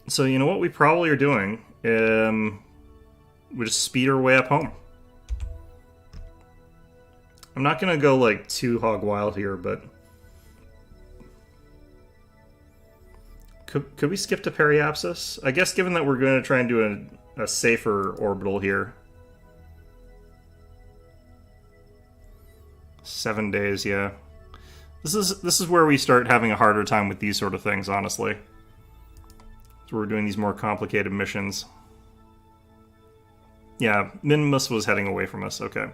So you know what we probably are doing? We just speed our way up home. I'm not gonna go like too hog wild here, but could we skip to periapsis? I guess given that we're going to try and do a safer orbital here. 7 days, yeah. This is where we start having a harder time with these sort of things, honestly. So we're doing these more complicated missions. Yeah, Minmus was heading away from us, okay.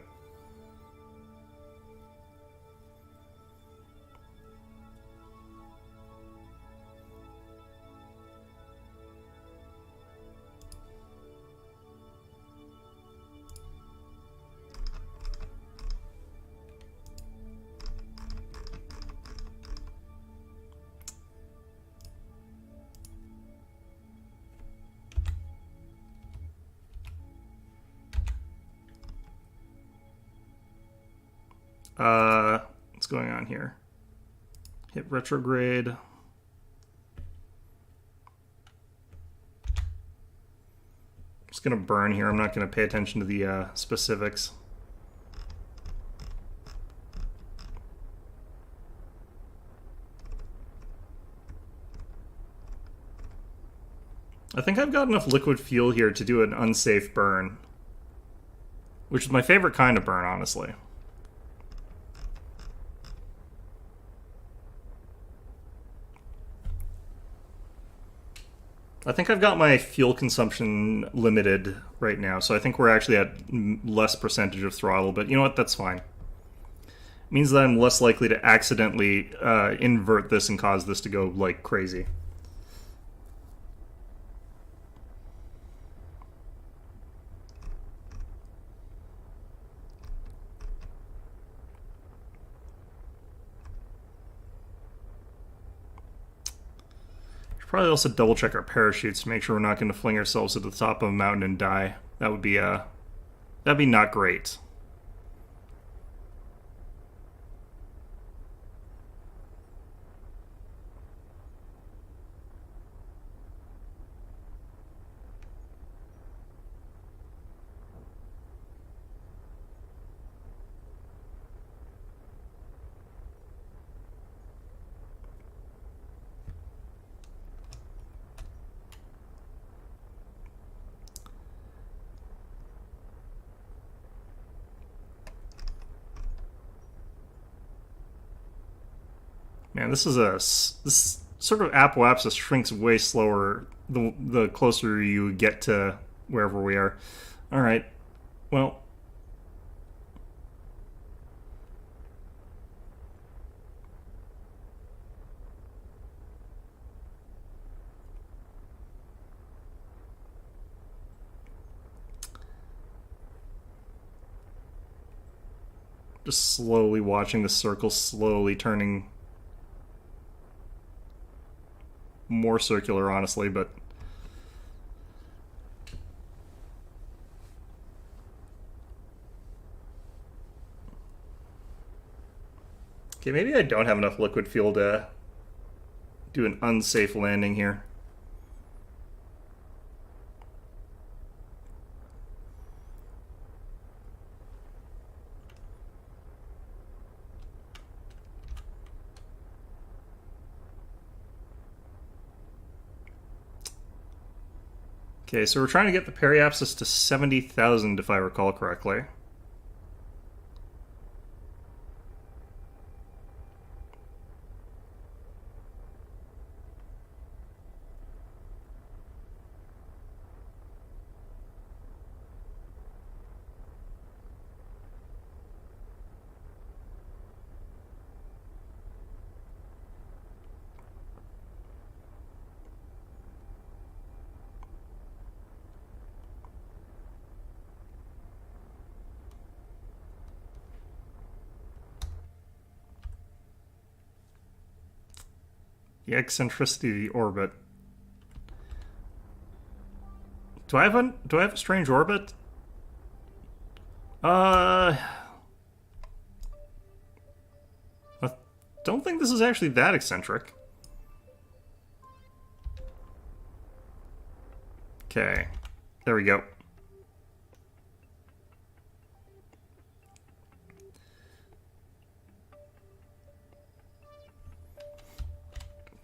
What's going on here? Hit retrograde. Just gonna burn here. I'm not gonna pay attention to the specifics. I think I've got enough liquid fuel here to do an unsafe burn, which is my favorite kind of burn, honestly. I think I've got my fuel consumption limited right now, so I think we're actually at less percentage of throttle, but you know what? That's fine. It means that I'm less likely to accidentally invert this and cause this to go like crazy. Probably also double check our parachutes to make sure we're not going to fling ourselves to the top of a mountain and die. That'd be not great. Man, this sort of apoapsis shrinks way slower the closer you get to wherever we are. All right. Well, just slowly watching the circle slowly turning more circular, honestly, but okay, maybe I don't have enough liquid fuel to do an unsafe landing here. Okay, so we're trying to get the periapsis to 70,000 if I recall correctly. The eccentricity of the orbit. Do I have a strange orbit? I don't think this is actually that eccentric. Okay. There we go.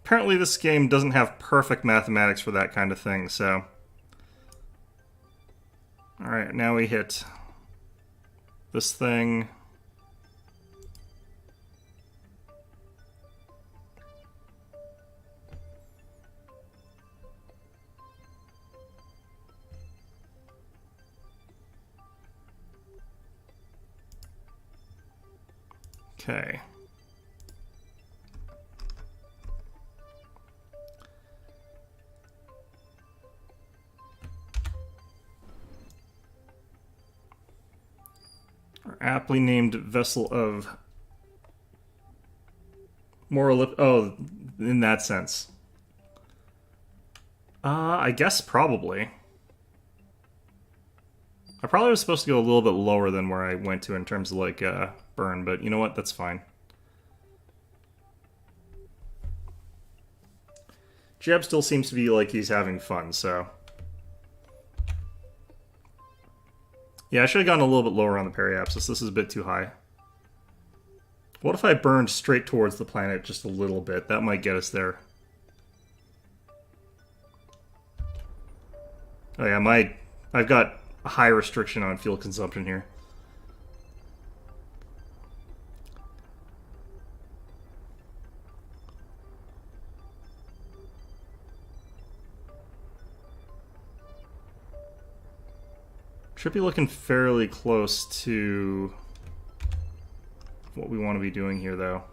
Apparently this game doesn't have perfect mathematics for that kind of thing, so... Alright, now we hit this thing. Okay. Our aptly named vessel of moral... Oh, in that sense. I guess probably. I probably was supposed to go a little bit lower than where I went to in terms of, like, burn, but you know what? That's fine. Jeb still seems to be like he's having fun, so... Yeah, I should have gone a little bit lower on the periapsis. This is a bit too high. What if I burned straight towards the planet just a little bit? That might get us there. Oh yeah, I've got a high restriction on fuel consumption here. Should be looking fairly close to what we want to be doing here, though.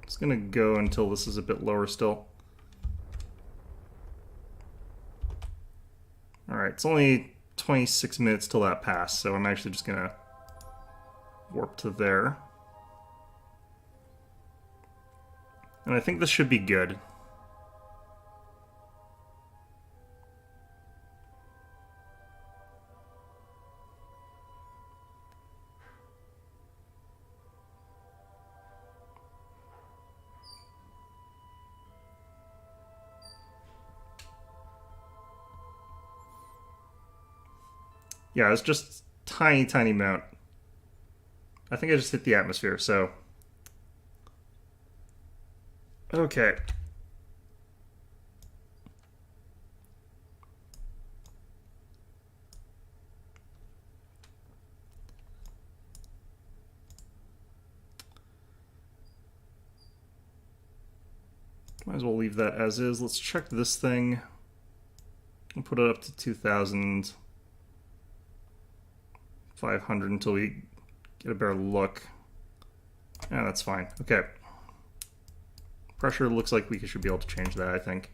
It's going to go until this is a bit lower still. Alright, it's only 26 minutes till that pass, so I'm actually just going to warp to there. And I think this should be good. Yeah, it's just tiny, tiny amount. I think I just hit the atmosphere, so... Okay. Might as well leave that as is. Let's check this thing. I'll put it up to 2,500 until we get a better look. Yeah, that's fine. Okay. Pressure looks like we should be able to change that, I think.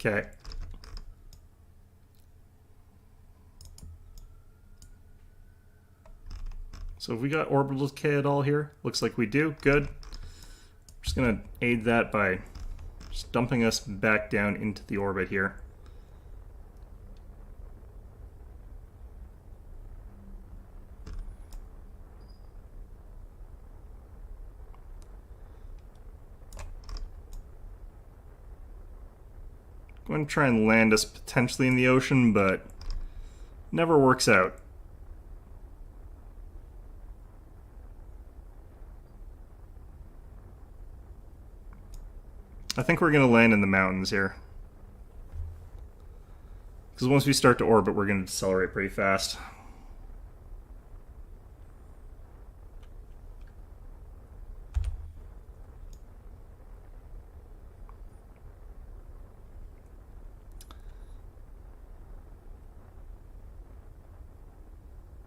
Okay. So have we got orbital decay at all here? Looks like we do. Good. I'm just going to aid that by just dumping us back down into the orbit here. I'm going to try and land us potentially in the ocean, but never works out. I think we're going to land in the mountains here. Because once we start to orbit, we're going to decelerate pretty fast.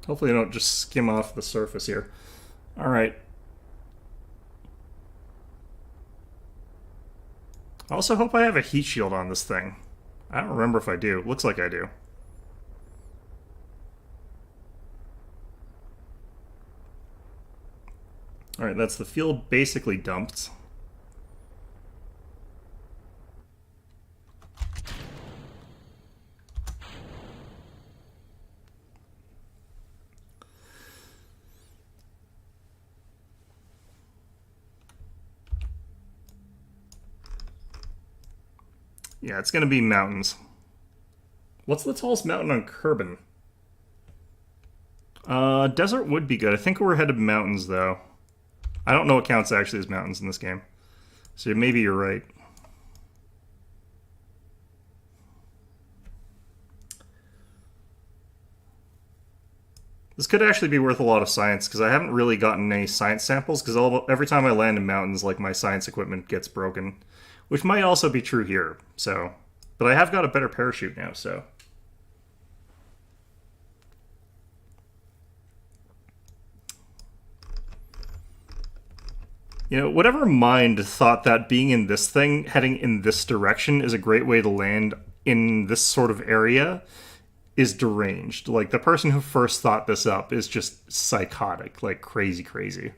Hopefully I don't just skim off the surface here. Alright. I also hope I have a heat shield on this thing. I don't remember if I do. Looks like I do. Alright, that's the fuel basically dumped. Yeah, it's going to be mountains. What's the tallest mountain on Kerbal? Desert would be good. I think we're headed mountains, though. I don't know what counts actually as mountains in this game. So maybe you're right. This could actually be worth a lot of science, because I haven't really gotten any science samples, because every time I land in mountains, like, my science equipment gets broken. Which might also be true here, so... But I have got a better parachute now, so... You know, whatever mind thought that being in this thing, heading in this direction, is a great way to land in this sort of area, is deranged. Like, the person who first thought this up is just psychotic. Like, crazy, crazy.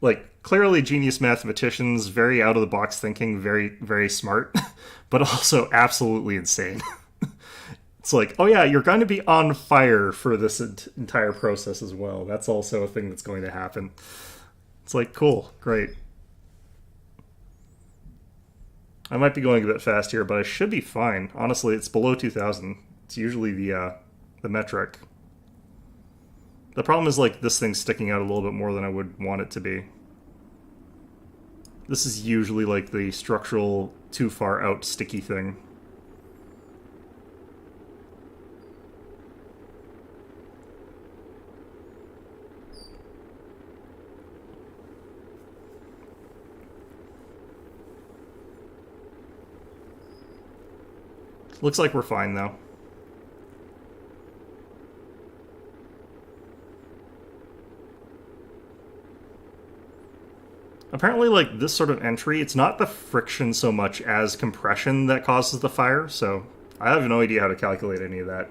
Like, clearly genius mathematicians, very out-of-the-box thinking, very, very smart, but also absolutely insane. It's like, oh yeah, you're going to be on fire for this entire process as well. That's also a thing that's going to happen. It's like, cool, great. I might be going a bit fast here, but I should be fine. Honestly, it's below 2,000. It's usually the metric. The problem is, like, this thing's sticking out a little bit more than I would want it to be. This is usually, like, the structural too far out sticky thing. Looks like we're fine, though. Apparently, like, this sort of entry, it's not the friction so much as compression that causes the fire, so I have no idea how to calculate any of that.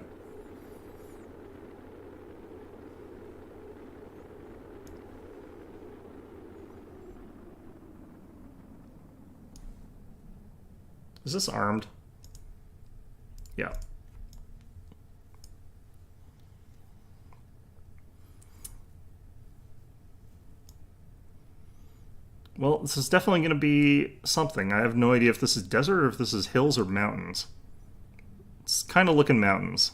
Is this armed? Yeah. Well, this is definitely going to be something. I have no idea if this is desert or if this is hills or mountains. It's kind of looking mountains.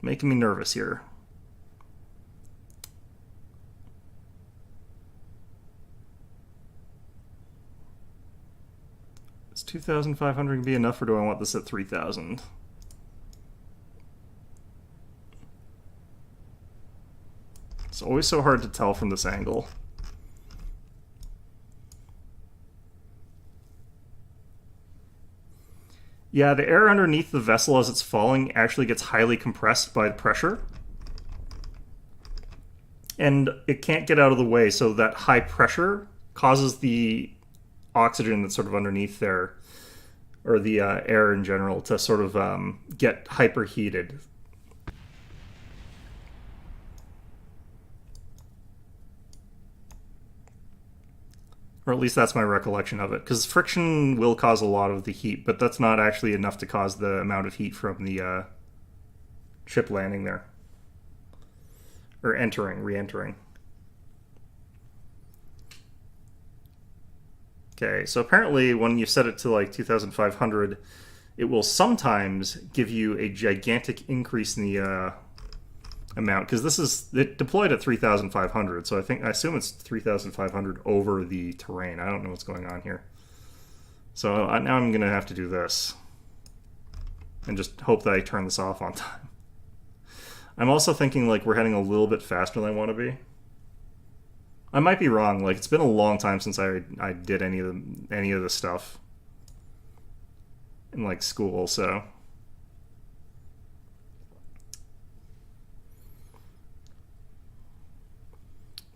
Making me nervous here. Is 2,500 going to be enough, or do I want this at 3,000? It's always so hard to tell from this angle. Yeah, the air underneath the vessel as it's falling actually gets highly compressed by the pressure. And it can't get out of the way, so that high pressure causes the oxygen that's sort of underneath there, or the air in general, to sort of get hyperheated. Or at least that's my recollection of it. Because friction will cause a lot of the heat, but that's not actually enough to cause the amount of heat from the ship landing there. Or re-entering. Okay, so apparently when you set it to like 2,500, it will sometimes give you a gigantic increase in the amount, because it deployed at 3,500, so I assume it's 3,500 over the terrain. I don't know what's going on here. So now I'm gonna have to do this and just hope that I turn this off on time. I'm also thinking like we're heading a little bit faster than I want to be. I might be wrong. Like, it's been a long time since I did any of the stuff in like school, so.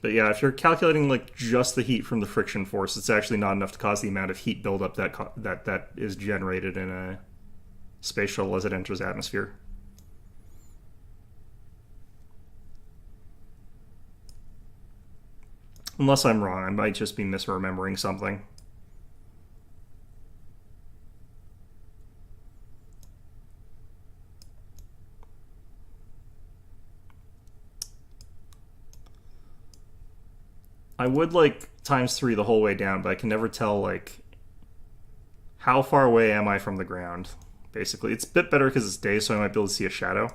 But yeah, if you're calculating like just the heat from the friction force, it's actually not enough to cause the amount of heat buildup that is generated in a space shuttle as it enters atmosphere. Unless I'm wrong, I might just be misremembering something. I would like ×3 the whole way down, but I can never tell like how far away am I from the ground. Basically, it's a bit better because it's day, so I might be able to see a shadow.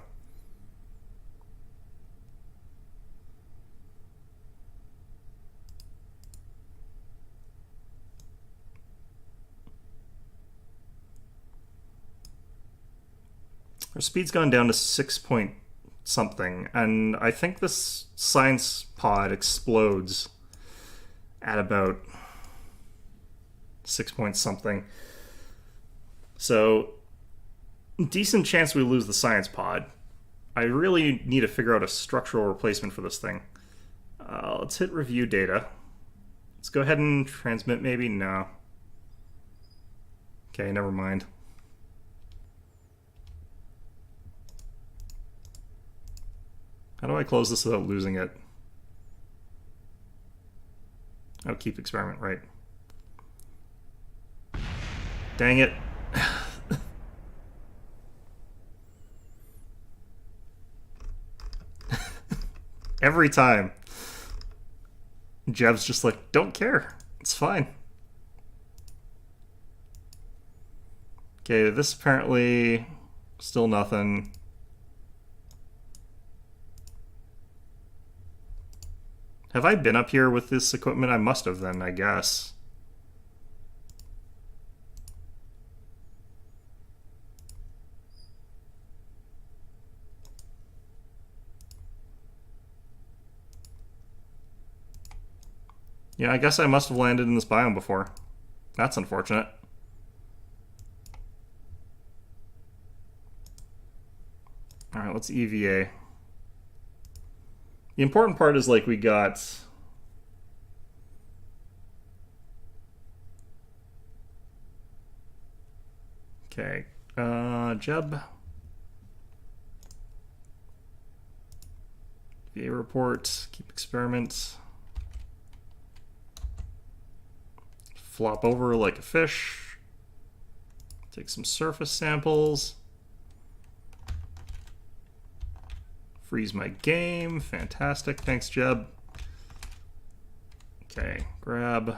Our speed's gone down to 6 point something, and I think this science pod explodes at about 6 point something. So, decent chance we lose the science pod. I really need to figure out a structural replacement for this thing. Let's hit review data. Let's go ahead and transmit maybe? No. Okay, never mind. How do I close this without losing it? Oh, keep experiment, right. Dang it. Every time. Jeb's just like, don't care. It's fine. Okay, this apparently still nothing. Have I been up here with this equipment? I must have then, I guess. Yeah, I guess I must have landed in this biome before. That's unfortunate. Alright, let's EVA. The important part is, like, we got... Okay, Jeb. EVA report, keep experiments. Flop over like a fish. Take some surface samples. Freeze my game. Fantastic. Thanks, Jeb. Okay, grab.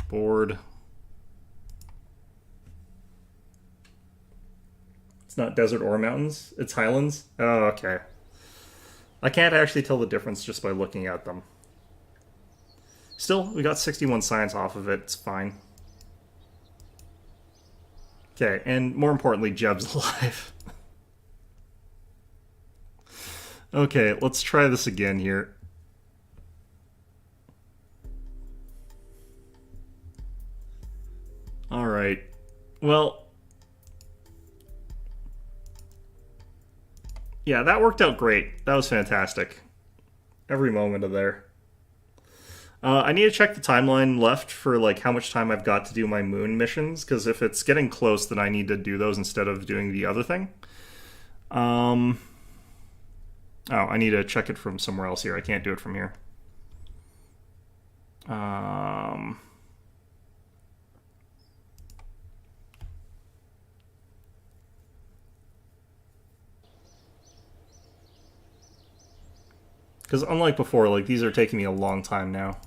Board. It's not desert or mountains. It's highlands. Oh, okay. I can't actually tell the difference just by looking at them. Still, we got 61 science off of it. It's fine. Okay, and more importantly, Jeb's alive. Okay, let's try this again here. Alright. Well... yeah, that worked out great. That was fantastic. Every moment of there. I need to check the timeline left for like how much time I've got to do my moon missions, because if it's getting close, then I need to do those instead of doing the other thing. Oh, I need to check it from somewhere else here. I can't do it from here. Because unlike before, like, these are taking me a long time now.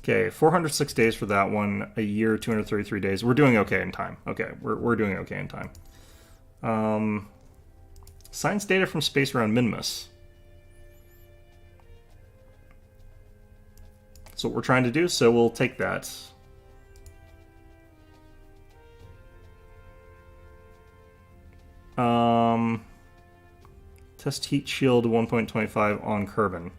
Okay, 406 days for that one. A year, 233 days. We're doing okay in time. Okay, we're doing okay in time. Science data from space around Minmus. That's what we're trying to do, so we'll take that. Test heat shield 1.25 on Kerbal.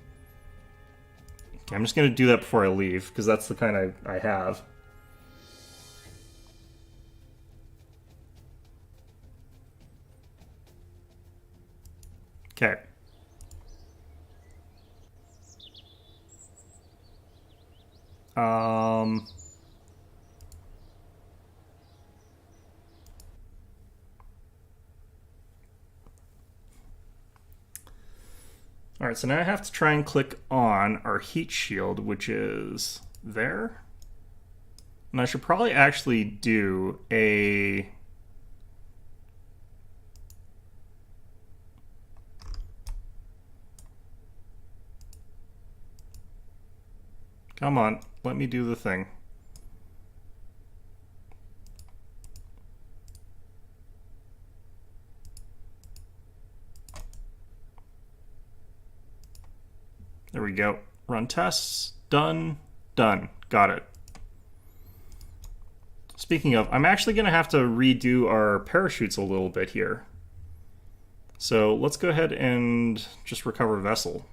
Okay, I'm just going to do that before I leave, because that's the kind I have. Okay. Alright, so now I have to try and click on our heat shield, which is there. And I should probably actually do a... Come on, let me do the thing. There we go. Run tests. Done. Done. Got it. Speaking of, I'm actually going to have to redo our parachutes a little bit here. So let's go ahead and just recover vessel.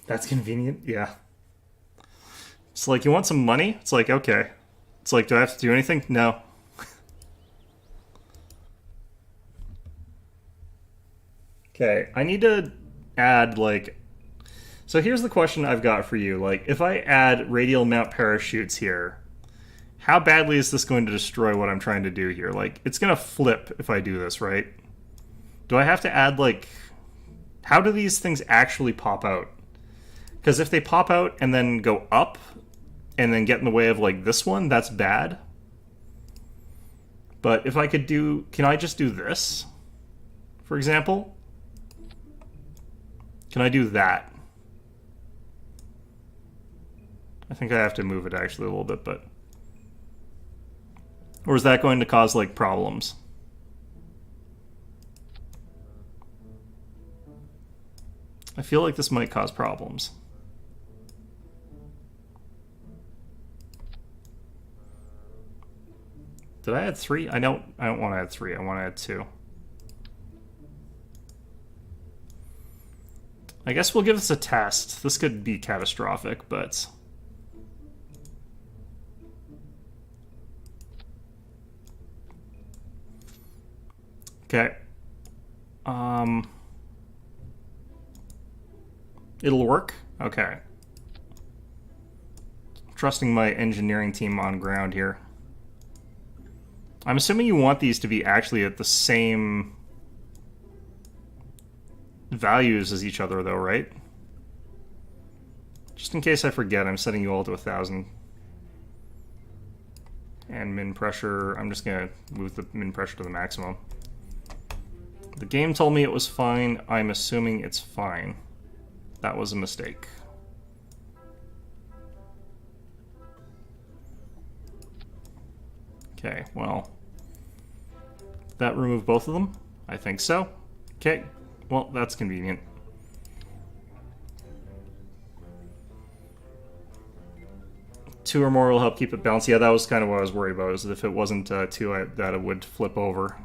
That's convenient? Yeah. It's like, you want some money? It's like, okay. It's like, do I have to do anything? No. Okay, I need to add, like... So here's the question I've got for you. Like, if I add radial mount parachutes here, how badly is this going to destroy what I'm trying to do here? Like, it's going to flip if I do this, right? Do I have to add, like... How do these things actually pop out? Because if they pop out and then go up and then get in the way of, like, this one, that's bad. But if I could do... Can I just do this? for example? Can I do that? I think I have to move it actually a little bit, but... Or is that going to cause, like, problems? I feel like this might cause problems. Did I add 3? I don't want to add 3. I want to add 2. I guess we'll give this a test. This could be catastrophic, but... Okay. It'll work? Okay. Trusting my engineering team on ground here. I'm assuming you want these to be actually at the same values as each other, though, right? Just in case I forget, I'm setting you all to 1,000. And min pressure, I'm just gonna move the min pressure to the maximum. The game told me it was fine. I'm assuming it's fine. That was a mistake. Okay, well... Did that remove both of them? I think so. Okay, well, that's convenient. Two or more will help keep it balanced. Yeah, that was kind of what I was worried about, is that if it wasn't 2, that it would flip over.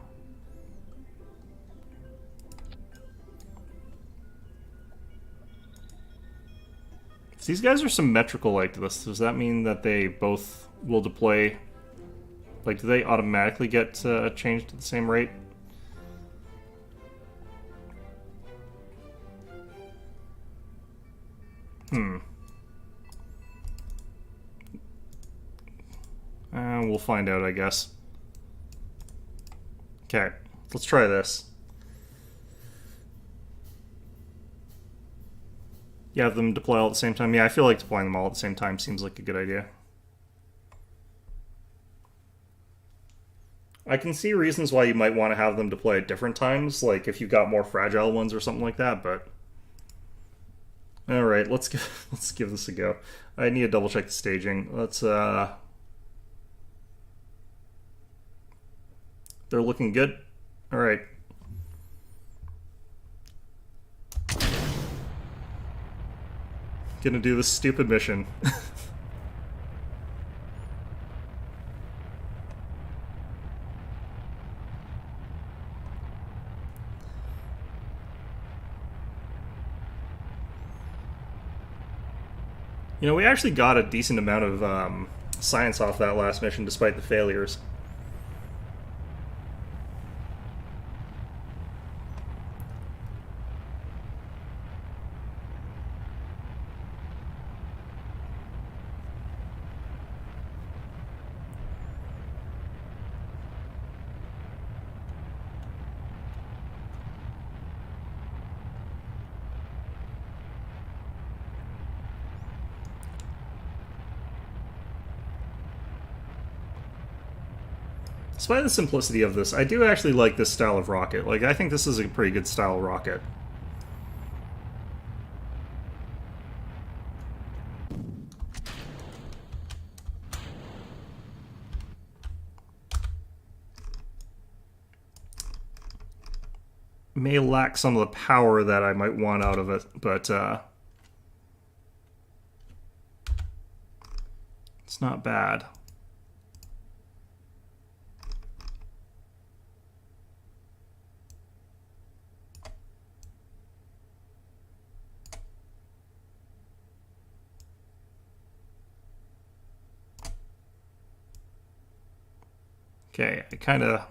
If these guys are symmetrical like this, does that mean that they both will deploy? Like, do they automatically get changed to the same rate? We'll find out, I guess. Okay, let's try this. You have them deploy all at the same time? Yeah, I feel like deploying them all at the same time seems like a good idea. I can see reasons why you might want to have them deploy at different times, like if you've got more fragile ones or something like that, but... Alright, let's give this a go. I need to double check the staging. Let's, They're looking good. Alright. Gonna do this stupid mission. You know, we actually got a decent amount of science off that last mission, despite the failures. Despite the simplicity of this, I do actually like this style of rocket. Like, I think this is a pretty good style rocket. May lack some of the power that I might want out of it, but it's not bad. Okay, I kind of...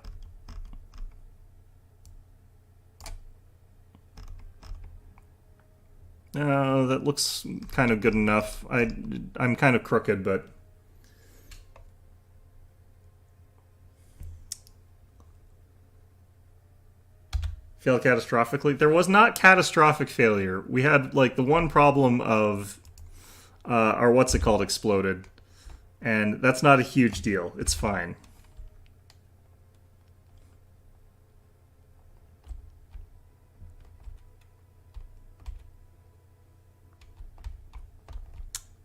that looks kind of good enough. I'm kind of crooked, but... Fail catastrophically? There was not catastrophic failure. We had, like, the one problem of our what's-it-called exploded. And that's not a huge deal. It's fine.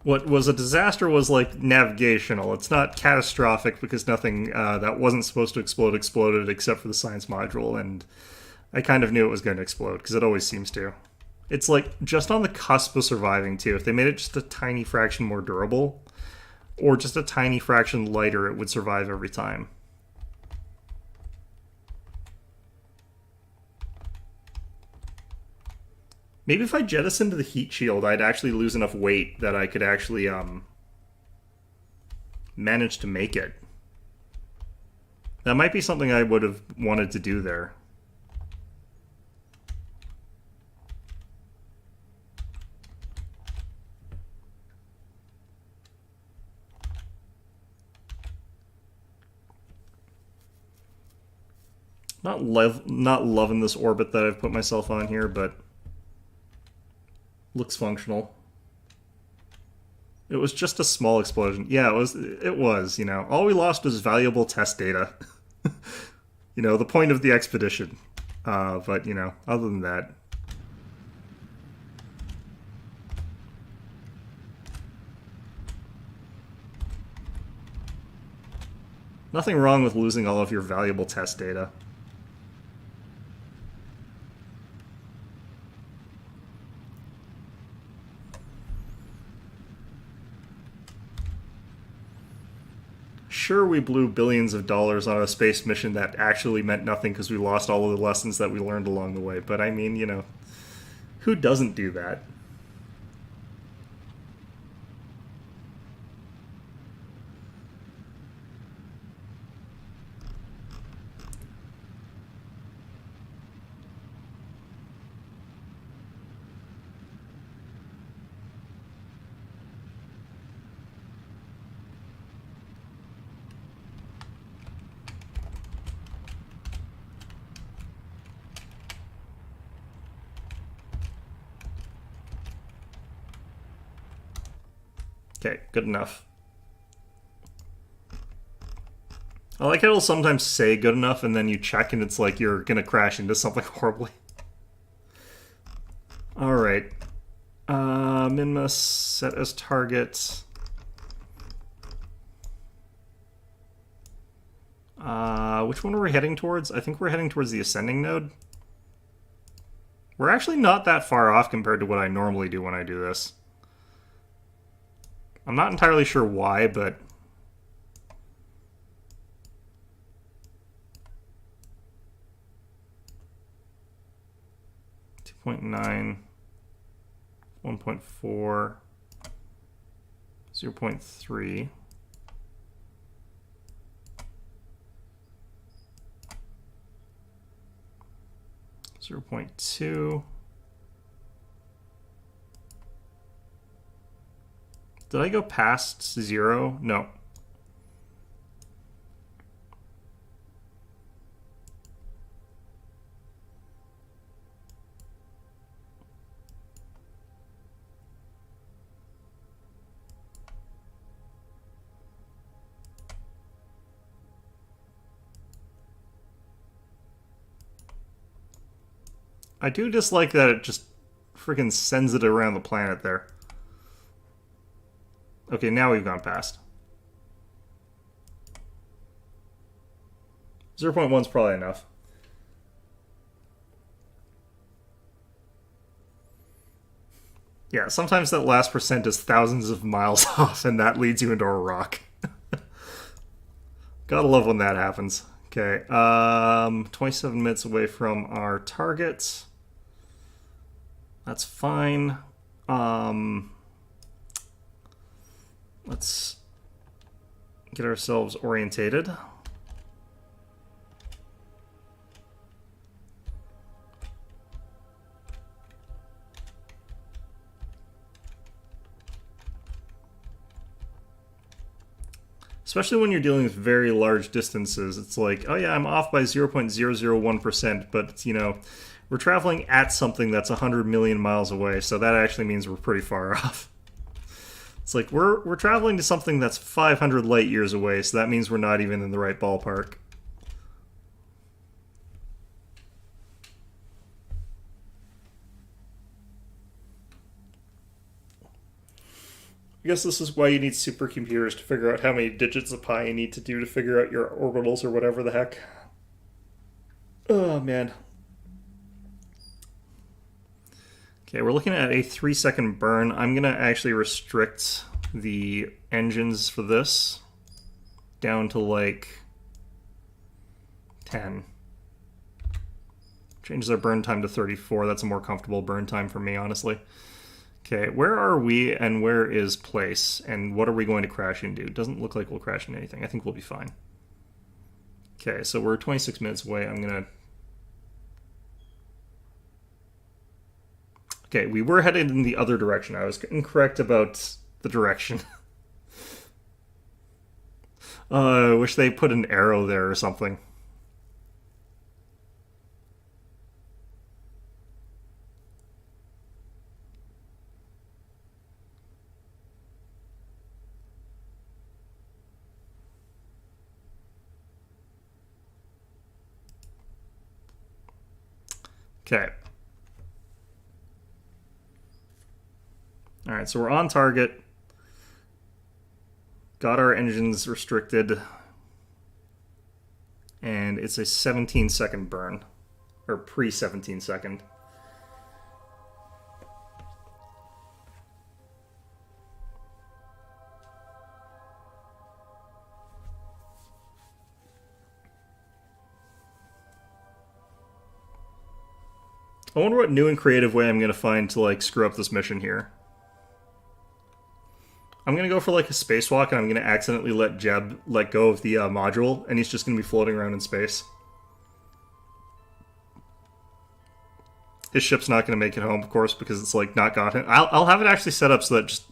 What was a disaster was like navigational. It's not catastrophic because nothing that wasn't supposed to explode exploded except for the science module, and I kind of knew it was going to explode because it always seems to. It's like just on the cusp of surviving too. If they made it just a tiny fraction more durable, or just a tiny fraction lighter, it would survive every time. Maybe if I jettisoned the heat shield, I'd actually lose enough weight that I could actually manage to make it. That might be something I would have wanted to do there. Not loving this orbit that I've put myself on here, but looks functional. It was just a small explosion. Yeah, it was, you know. All we lost was valuable test data. You know, the point of the expedition. But, you know, other than that. Nothing wrong with losing all of your valuable test data. Sure, we blew billions of dollars on a space mission that actually meant nothing because we lost all of the lessons that we learned along the way. But I mean, you know, who doesn't do that? Okay, good enough. I like how it'll sometimes say good enough and then you check and it's like you're gonna crash into something horribly. Alright. Minmus set as target. Which one are we heading towards? I think we're heading towards the ascending node. We're actually not that far off compared to what I normally do when I do this. I'm not entirely sure why, but... .9, 1.4, 0.3. 0.2. Did I go past 0? No. I do dislike that it just freaking sends it around the planet there. Okay, now we've gone past. 0.1 is probably enough. Yeah, sometimes that last percent is thousands of miles off, and that leads you into a rock. Gotta love when that happens. Okay, 27 minutes away from our target. That's fine. Let's get ourselves orientated. Especially when you're dealing with very large distances. It's like, oh yeah, I'm off by 0.001%, but, you know, we're traveling at something that's 100 million miles away, so that actually means we're pretty far off. It's like, we're traveling to something that's 500 light years away, so that means we're not even in the right ballpark. I guess this is why you need supercomputers to figure out how many digits of pi you need to do to figure out your orbitals or whatever the heck. Oh, man. Okay, we're looking at a 3-second burn. I'm going to actually restrict the engines for this down to like 10. Changes our burn time to 34. That's a more comfortable burn time for me, honestly. Okay, where are we and where is place? And what are we going to crash into? It doesn't look like we'll crash into anything. I think we'll be fine. Okay, so we're 26 minutes away. I'm going to... Okay, we were headed in the other direction. I was incorrect about the direction. I wish they put an arrow there or something. Okay. Alright, so we're on target. Got our engines restricted. And it's a 17-second burn. Or pre-17 second. I wonder what new and creative way I'm going to find to, like, screw up this mission here. I'm going to go for, like, a spacewalk, and I'm going to accidentally let Jeb let go of the module, and he's just going to be floating around in space. His ship's not going to make it home, of course, because it's, like, not got him. I'll have it actually set up so that it just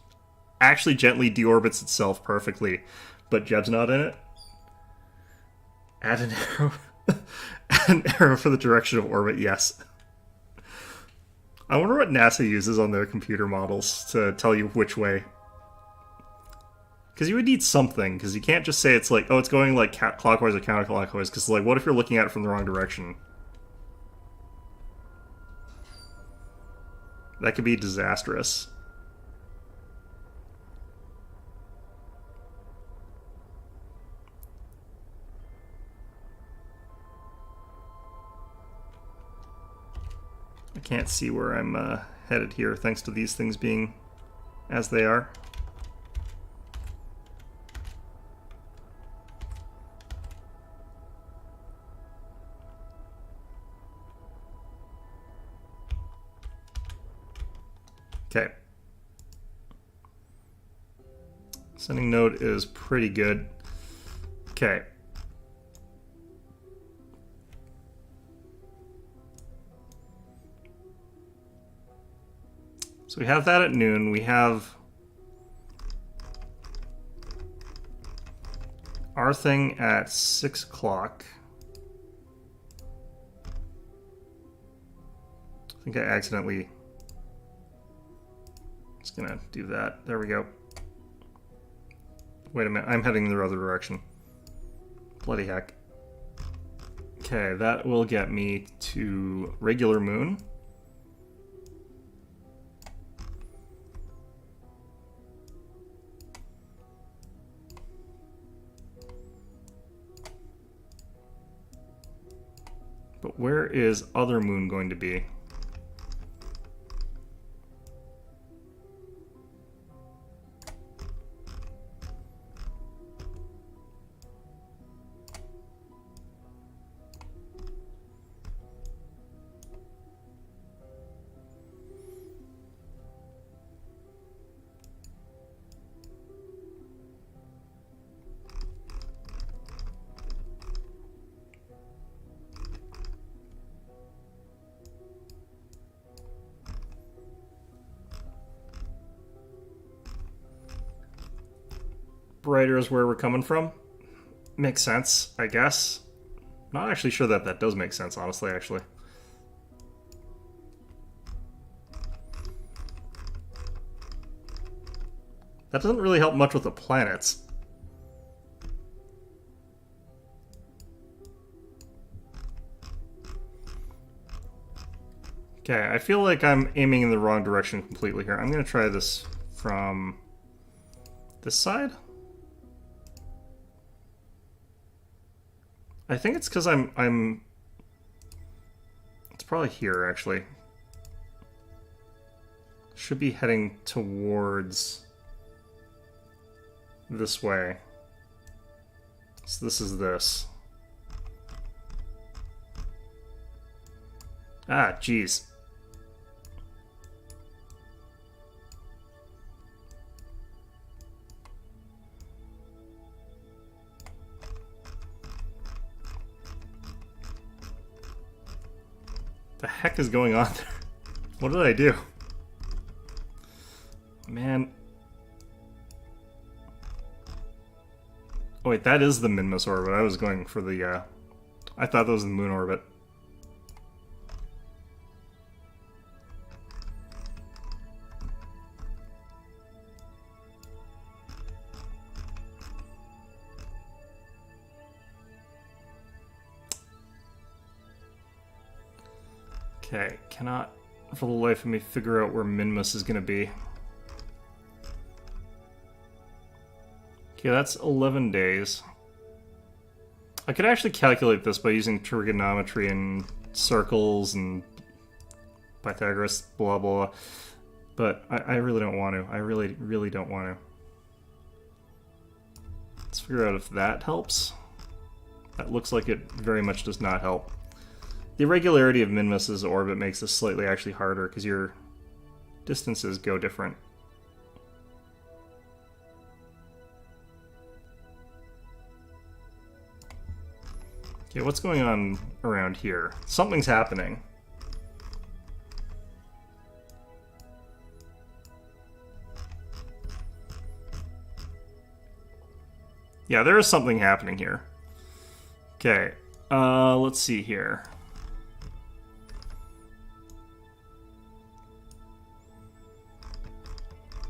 actually gently deorbits itself perfectly, but Jeb's not in it. Add an arrow. Add an arrow for the direction of orbit, yes. I wonder what NASA uses on their computer models to tell you which way. Because you would need something, because you can't just say it's like, oh, it's going like clockwise or counterclockwise, because like, what if you're looking at it from the wrong direction? That could be disastrous. I can't see where I'm headed here, thanks to these things being as they are. Okay. Sending node is pretty good. Okay. So we have that at noon. We have our thing at 6 o'clock. I think I accidentally... Just gonna do that. There we go. Wait a minute, I'm heading in the other direction. Bloody heck. Okay, that will get me to regular moon. But where is other moon going to be? Brighter is where we're coming from. Makes sense, I guess. Not actually sure that that does make sense, honestly, actually. That doesn't really help much with the planets. Okay, I feel like I'm aiming in the wrong direction completely here. I'm going to try this from This side? I think it's because I'm... It's probably here, actually. Should be heading towards this way. So this is this. Ah, jeez. The heck is going on there? What did I do? Man. Oh wait, that is the Minmus orbit. I was going for the, I thought that was the moon orbit. Okay, cannot for the life of me figure out where Minmus is going to be. Okay, that's 11 days. I could actually calculate this by using trigonometry and circles and Pythagoras, blah blah, but I really don't want to. I really don't want to. Let's figure out if that helps. That looks like it very much does not help. The irregularity of Minmus's orbit makes this slightly actually harder because your distances go different. Okay, what's going on around here? Something's happening. Yeah, there is something happening here. Okay, let's see here.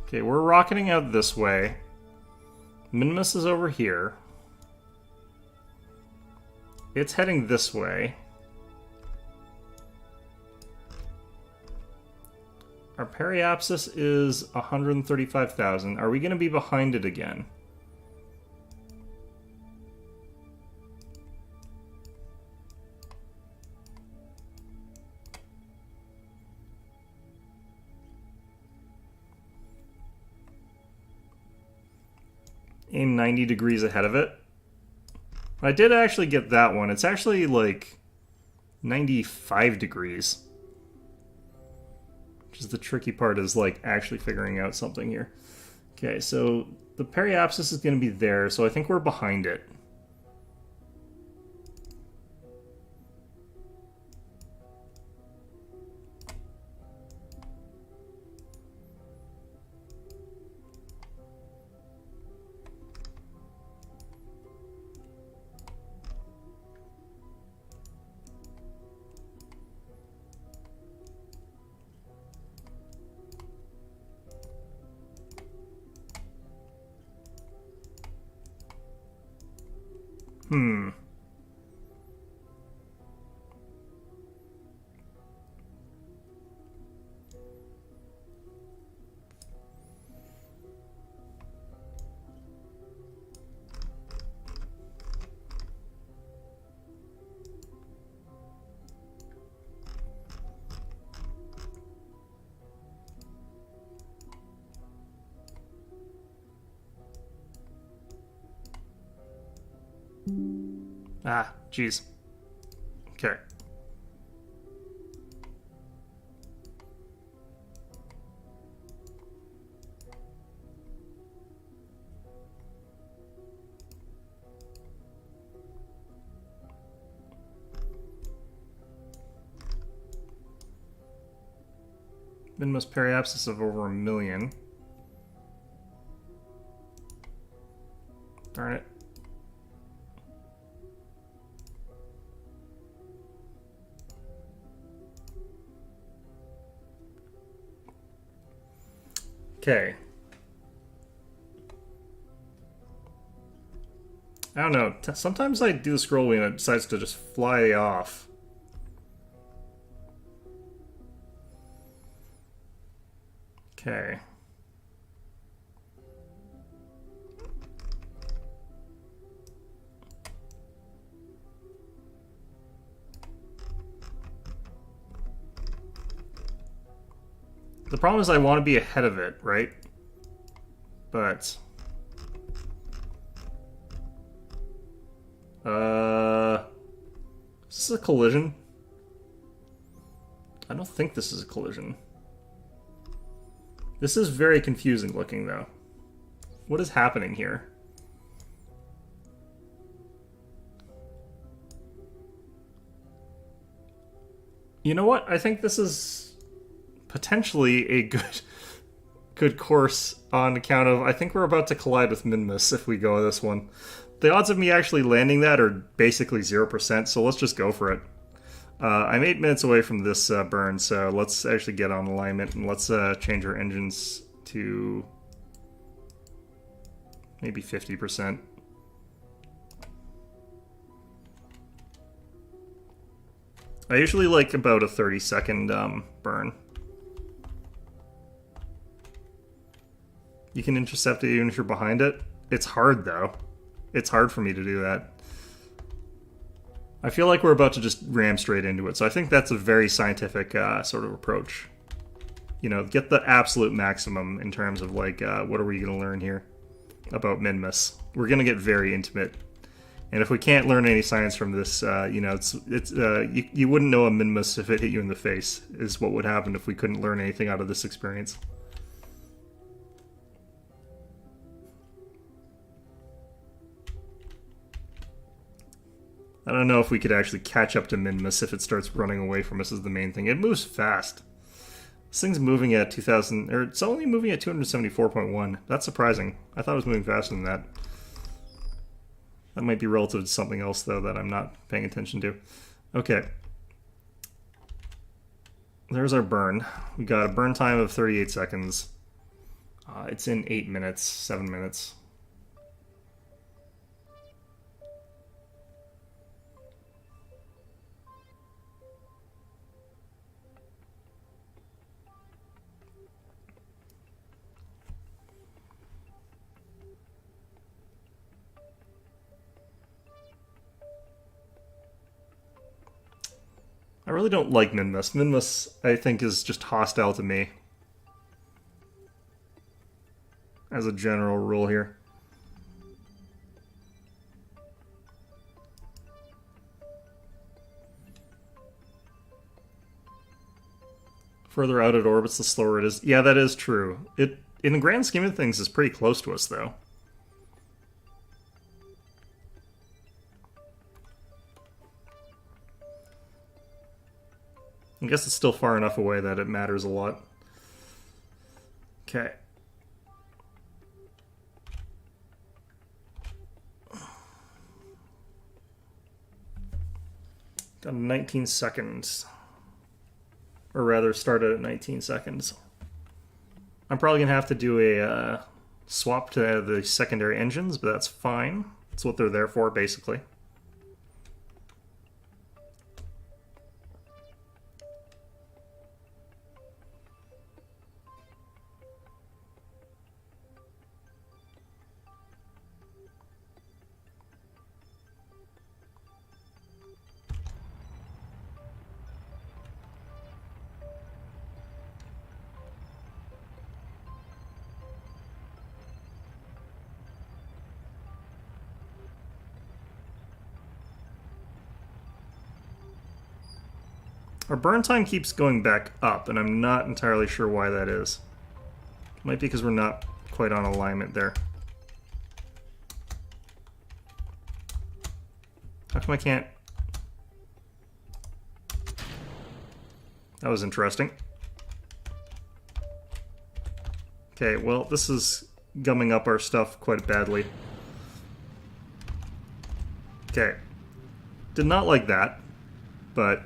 Okay, we're rocketing out this way. Minmus is over here. It's heading this way. Our periapsis is 135,000. Are we going to be behind it again? Aim 90 degrees ahead of it. I did actually get that one. It's actually like 95 degrees. Which is the tricky part, is like actually figuring out something here. Okay, so the periapsis is going to be there, so I think we're behind it. Ah, jeez. Okay. Minmus periapsis of over 1 million. Darn it. Okay. I don't know. Sometimes I do the scroll wheel and it decides to just fly off. Okay. The problem is I want to be ahead of it, right? But... Is this a collision? I don't think this is a collision. This is very confusing looking, though. What is happening here? You know what? I think this is potentially a good course on account of I think we're about to collide with Minmus if we go this one. The odds of me actually landing that are basically 0%, so let's just go for it. I'm 8 minutes away from this burn, so let's actually get on alignment and let's change our engines to maybe 50%. I usually like about a 30-second burn. You can intercept it even if you're behind it. It's hard, though. It's hard for me to do that. I feel like we're about to just ram straight into it, so I think that's a very scientific sort of approach. You know, get the absolute maximum in terms of, like, what are we going to learn here about Minmus? We're going to get very intimate. And if we can't learn any science from this, you know, you wouldn't know a Minmus if it hit you in the face, is what would happen if we couldn't learn anything out of this experience. I don't know if we could actually catch up to Minmus if it starts running away from us is the main thing. It moves fast. This thing's moving at 2000, or it's only moving at 274.1. That's surprising. I thought it was moving faster than that. That might be relative to something else, though, that I'm not paying attention to. Okay. There's our burn. We got a burn time of 38 seconds. It's in 8 minutes, 7 minutes. I really don't like Minmus. Minmus, I think, is just hostile to me. As a general rule here. Further out it orbits, the slower it is. Yeah, that is true. It, in the grand scheme of things, is pretty close to us, though. I guess it's still far enough away that it matters a lot. Okay. Got 19 seconds. Or rather, started at 19 seconds. I'm probably going to have to do a swap to the secondary engines, but that's fine. That's what they're there for, basically. Our burn time keeps going back up, and I'm not entirely sure why that is. Might be because we're not quite on alignment there. How come I can't? That was interesting. Okay, well, this is gumming up our stuff quite badly. Okay. Did not like that, but...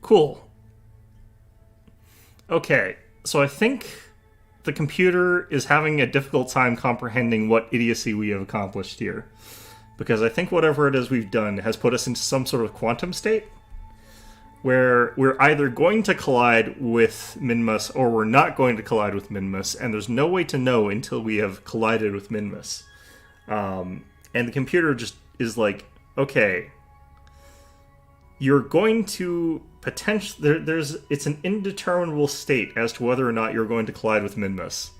Cool. Okay, so I think the computer is having a difficult time comprehending what idiocy we have accomplished here. Because I think whatever it is we've done has put us into some sort of quantum state where we're either going to collide with Minmus or we're not going to collide with Minmus, and there's no way to know until we have collided with Minmus. And the computer just is like, okay, you're going to potentially... it's an indeterminable state as to whether or not you're going to collide with Minmus.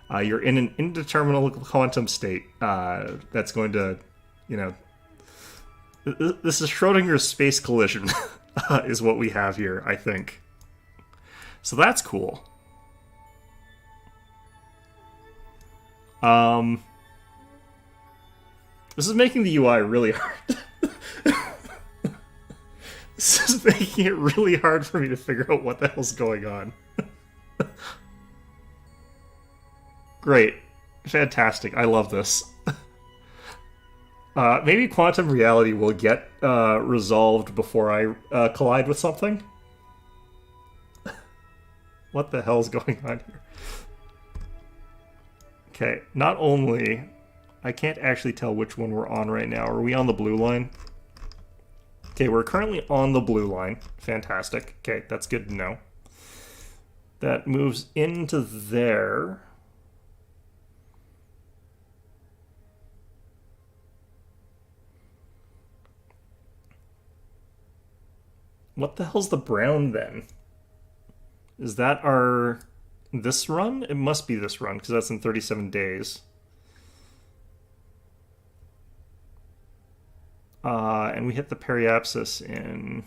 You're in an indeterminable quantum state that's going to, this is Schrodinger's space collision, is what we have here, I think. So that's cool. This is making the UI really hard. This is making it really hard for me to figure out what the hell's going on. Great. Fantastic. I love this. Maybe quantum reality will get resolved before I collide with something. What the hell's going on here? Okay, not only... I can't actually tell which one we're on right now. Are we on the blue line? Okay, we're currently on the blue line. Fantastic. Okay, that's good to know. That moves into there. What the hell's the brown then? Is that our... this run? It must be this run, because that's in 37 days. And we hit the periapsis in...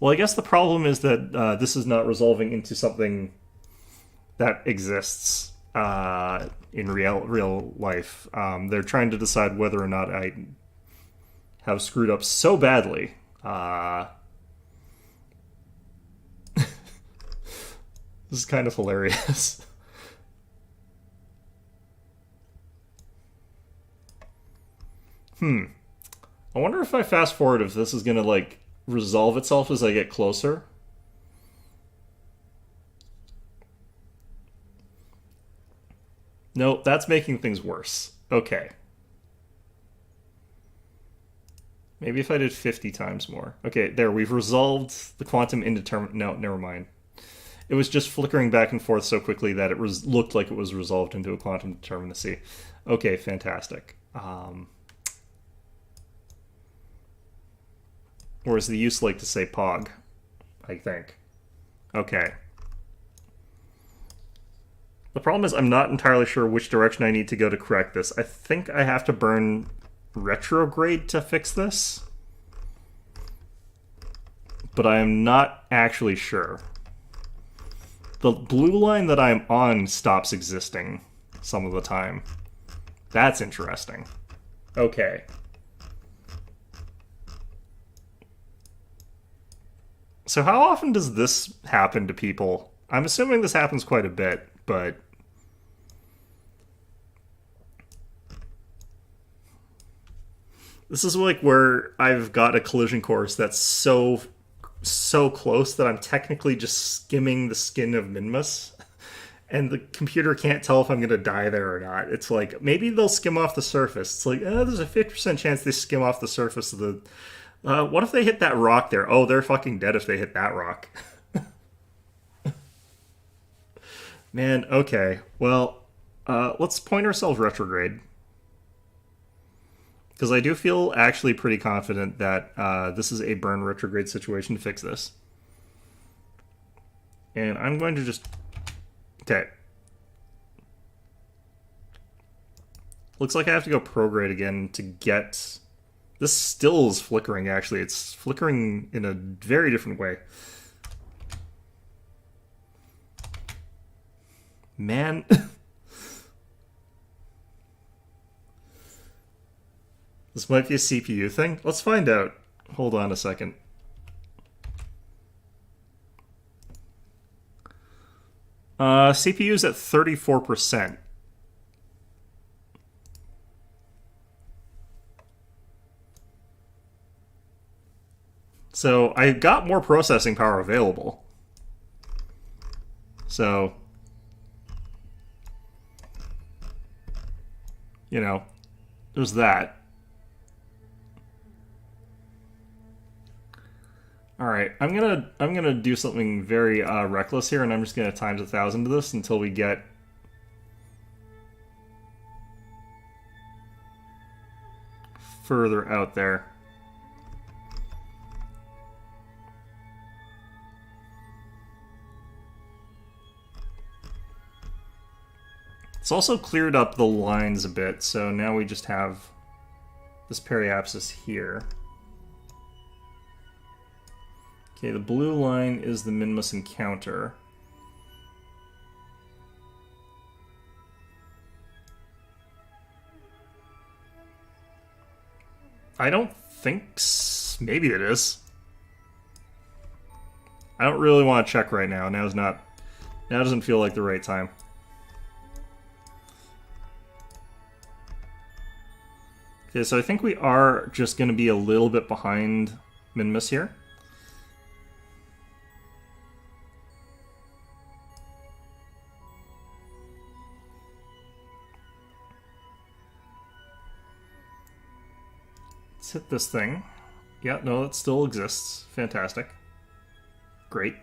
Well, I guess the problem is that this is not resolving into something that exists in real life. They're trying to decide whether or not I have screwed up so badly. This is kind of hilarious. I wonder if I fast forward if this is gonna, like, resolve itself as I get closer. No, that's making things worse. Okay. Maybe if I did 50 times more. Okay, there, we've resolved the quantum indeterminate... No, never mind. It was just flickering back and forth so quickly that it looked like it was resolved into a quantum determinacy. Okay, fantastic. Or as the use like to say, POG, I think. Okay. The problem is I'm not entirely sure which direction I need to go to correct this. I think I have to burn retrograde to fix this. But I am not actually sure. The blue line that I'm on stops existing some of the time. That's interesting. Okay. So how often does this happen to people? I'm assuming this happens quite a bit, but... This is like where I've got a collision course that's so close that I'm technically just skimming the skin of Minmus, and the computer can't tell if I'm going to die there or not. It's like, maybe they'll skim off the surface. It's like, there's a 50% chance they skim off the surface of the... what if they hit that rock there? Oh, they're fucking dead if they hit that rock. Man, okay. Well, let's point ourselves retrograde. Because I do feel actually pretty confident that this is a burn retrograde situation to fix this. And I'm going to just... Okay. Looks like I have to go prograde again to get... This still is flickering, actually. It's flickering in a very different way. Man. This might be a CPU thing. Let's find out. Hold on a second. CPU's at 34%. So I got more processing power available. So, you know, there's that. All right, I'm gonna do something very reckless here, and I'm just gonna times 1,000 to this until we get further out there. It's also cleared up the lines a bit, so now we just have this periapsis here. Okay, the blue line is the Minmus encounter. I don't think... Maybe it is. I don't really want to check right now. Now doesn't feel like the right time. Okay, so I think we are just going to be a little bit behind Minmus here. Let's hit this thing. Yeah, no, it still exists. Fantastic. Great.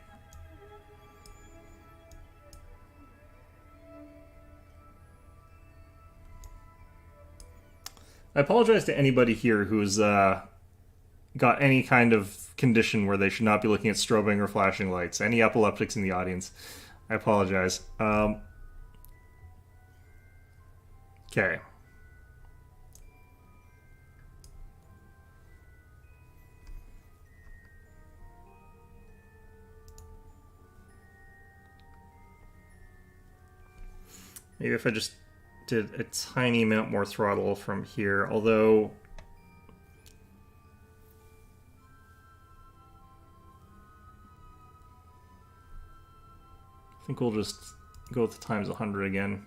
I apologize to anybody here who's got any kind of condition where they should not be looking at strobing or flashing lights. Any epileptics in the audience, I apologize. Okay. Maybe if I just did a tiny amount more throttle from here, although I think we'll just go with the times 100 again.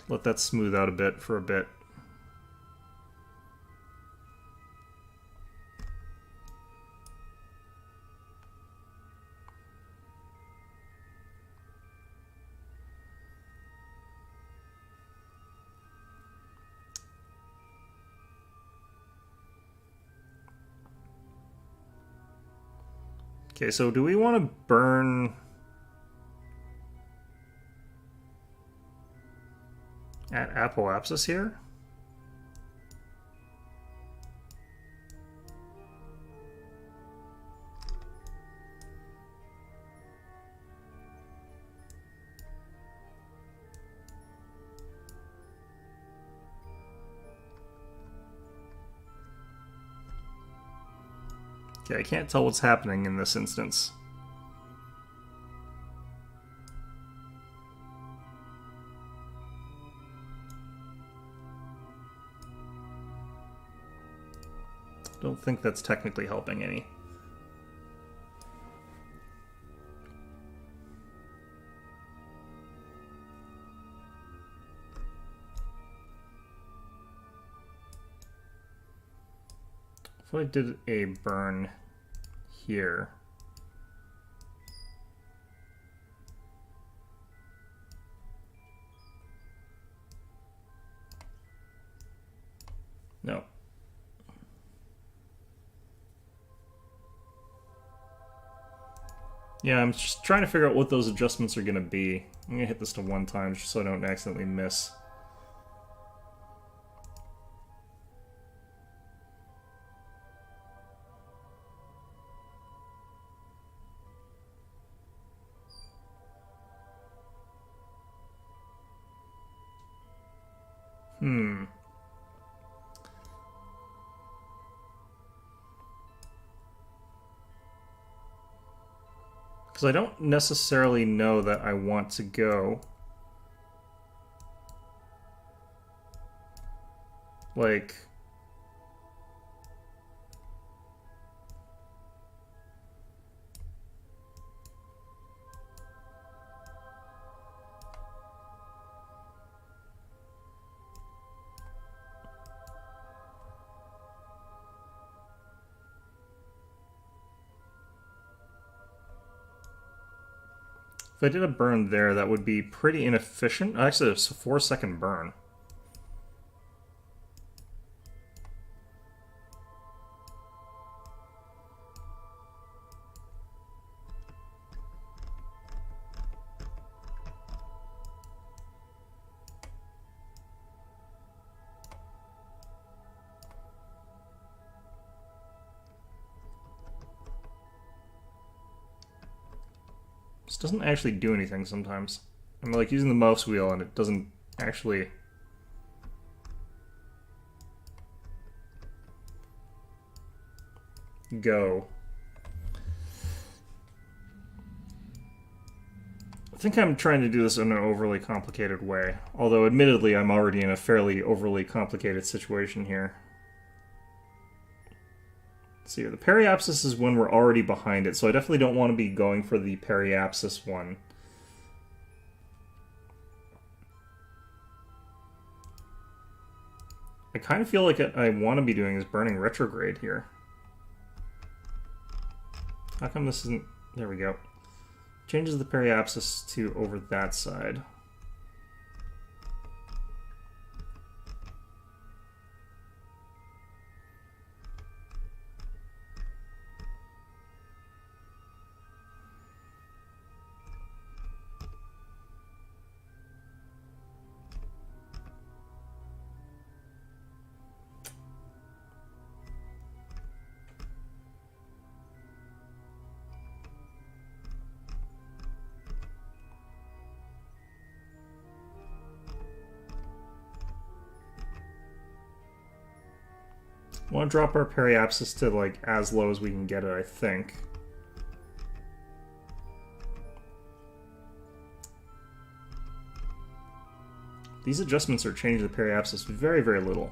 Let that smooth out a bit for a bit. Okay, so do we want to burn at apoapsis here? Okay, I can't tell what's happening in this instance. Don't think that's technically helping any. If I did a burn here, no. Yeah, I'm just trying to figure out what those adjustments are going to be. I'm going to hit this to 1 time just so I don't accidentally miss. Because I don't necessarily know that I want to go like If I did a burn there, that would be pretty inefficient. Actually, it's a 4-second burn. This doesn't actually do anything sometimes. I'm like using the mouse wheel and it doesn't actually... go. I think I'm trying to do this in an overly complicated way. Although, admittedly, I'm already in a fairly overly complicated situation here. Let's see, the periapsis is when we're already behind it, so I definitely don't want to be going for the periapsis one. I kind of feel like I want to be doing is burning retrograde here. How come this isn't... There we go. Changes the periapsis to over that side. I want to drop our periapsis to like as low as we can get it, I think. These adjustments are changing the periapsis very, very little.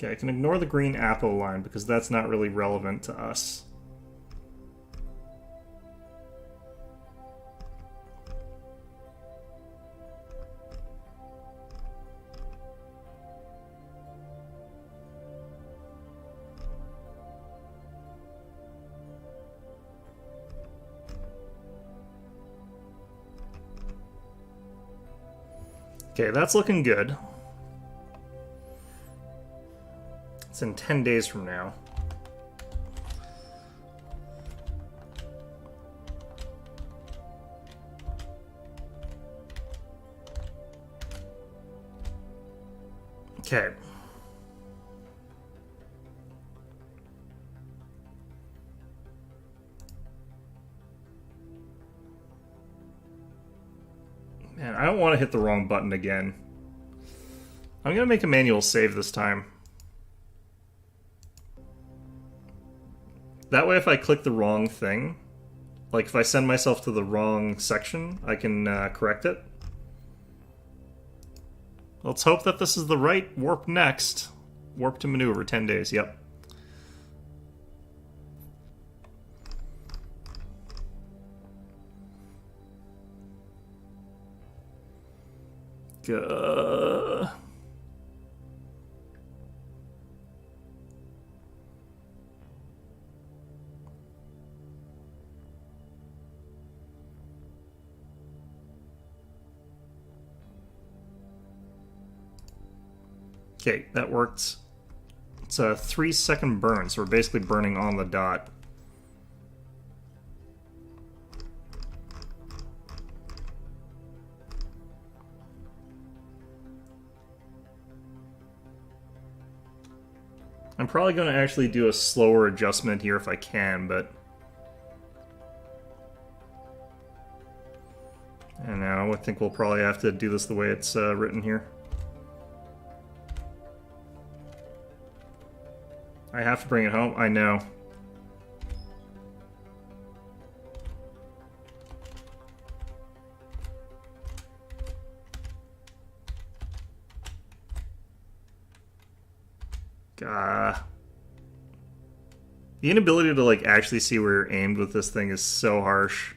Okay, I can ignore the green apple line because that's not really relevant to us. Okay, that's looking good. It's in 10 days from now. Okay. Man, I don't want to hit the wrong button again. I'm going to make a manual save this time. That way if I click the wrong thing, like if I send myself to the wrong section, I can correct it. Let's hope that this is the right warp next. Warp to maneuver, 10 days, yep. Okay, that worked. It's a 3-second burn, so we're basically burning on the dot. I'm probably going to actually do a slower adjustment here if I can, but... And now I think we'll probably have to do this the way it's written here. I have to bring it home, I know. The inability to like actually see where you're aimed with this thing is so harsh.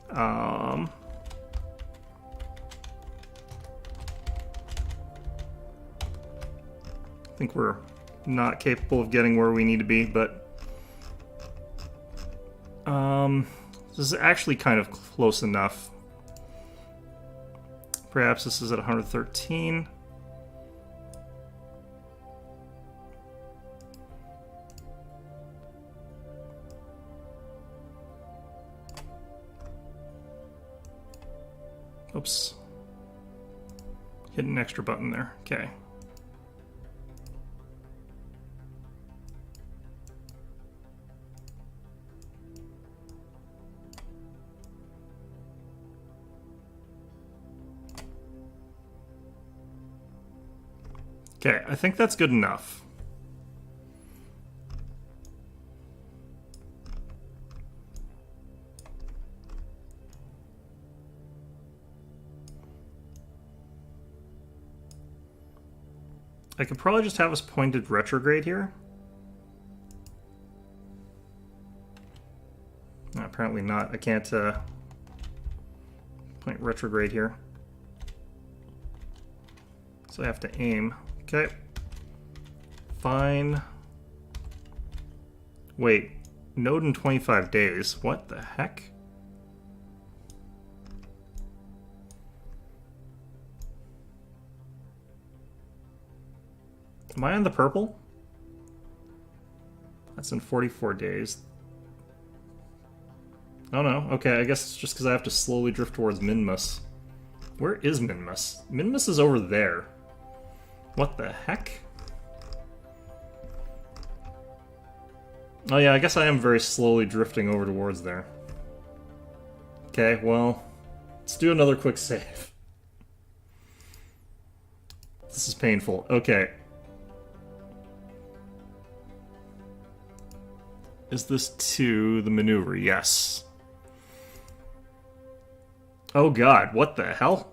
I think we're not capable of getting where we need to be, but this is actually kind of close enough. Perhaps this is at 113. Oops. Hit an extra button there. Okay. Okay, I think that's good enough. I could probably just have us pointed retrograde here. No, apparently not. I can't point retrograde here. So I have to aim. Okay. Fine. Wait. Node in 25 days. What the heck? Am I on the purple? That's in 44 days. Oh no. Okay, I guess it's just because I have to slowly drift towards Minmus. Where is Minmus? Minmus is over there. What the heck? Oh yeah, I guess I am very slowly drifting over towards there. Okay, well, let's do another quick save. This is painful. Okay. Is this to the maneuver? Yes. Oh god, what the hell?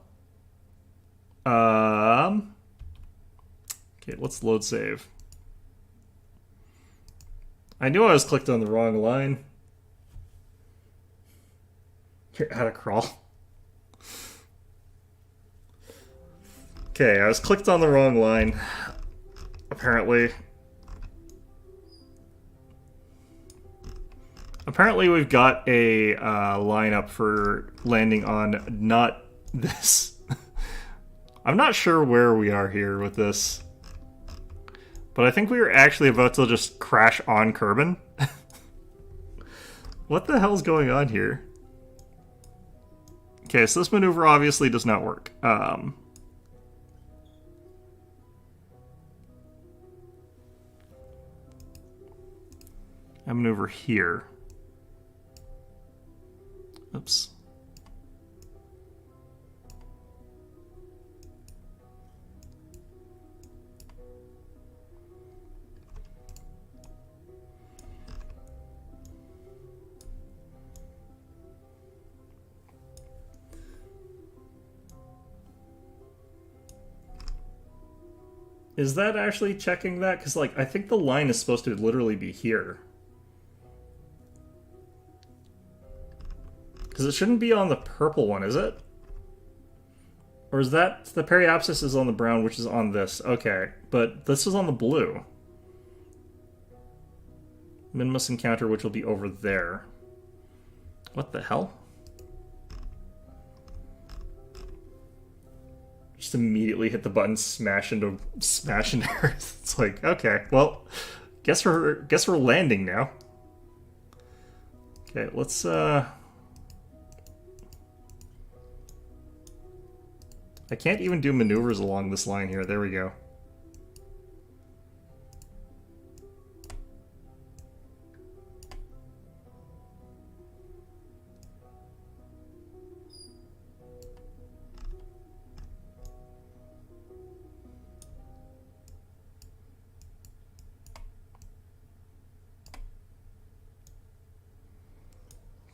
Okay, let's load save. I knew I was clicked on the wrong line. You're out of crawl. Okay, I was clicked on the wrong line. Apparently. Apparently we've got a lineup for landing on not this. I'm not sure where we are here with this. But I think we were actually about to just crash on Kerbal. What the hell's going on here? Okay, so this maneuver obviously does not work. I maneuver here. Oops. Is that actually checking that? Because, like, I think the line is supposed to literally be here. Because it shouldn't be on the purple one, is it? Or is that... The periapsis is on the brown, which is on this. Okay, but this is on the blue. Minmus encounter, which will be over there. What the hell? Just immediately hit the button, smash into Earth. It's like, okay, well, Guess we're landing now. Okay, let's I can't even do maneuvers along this line here. There we go.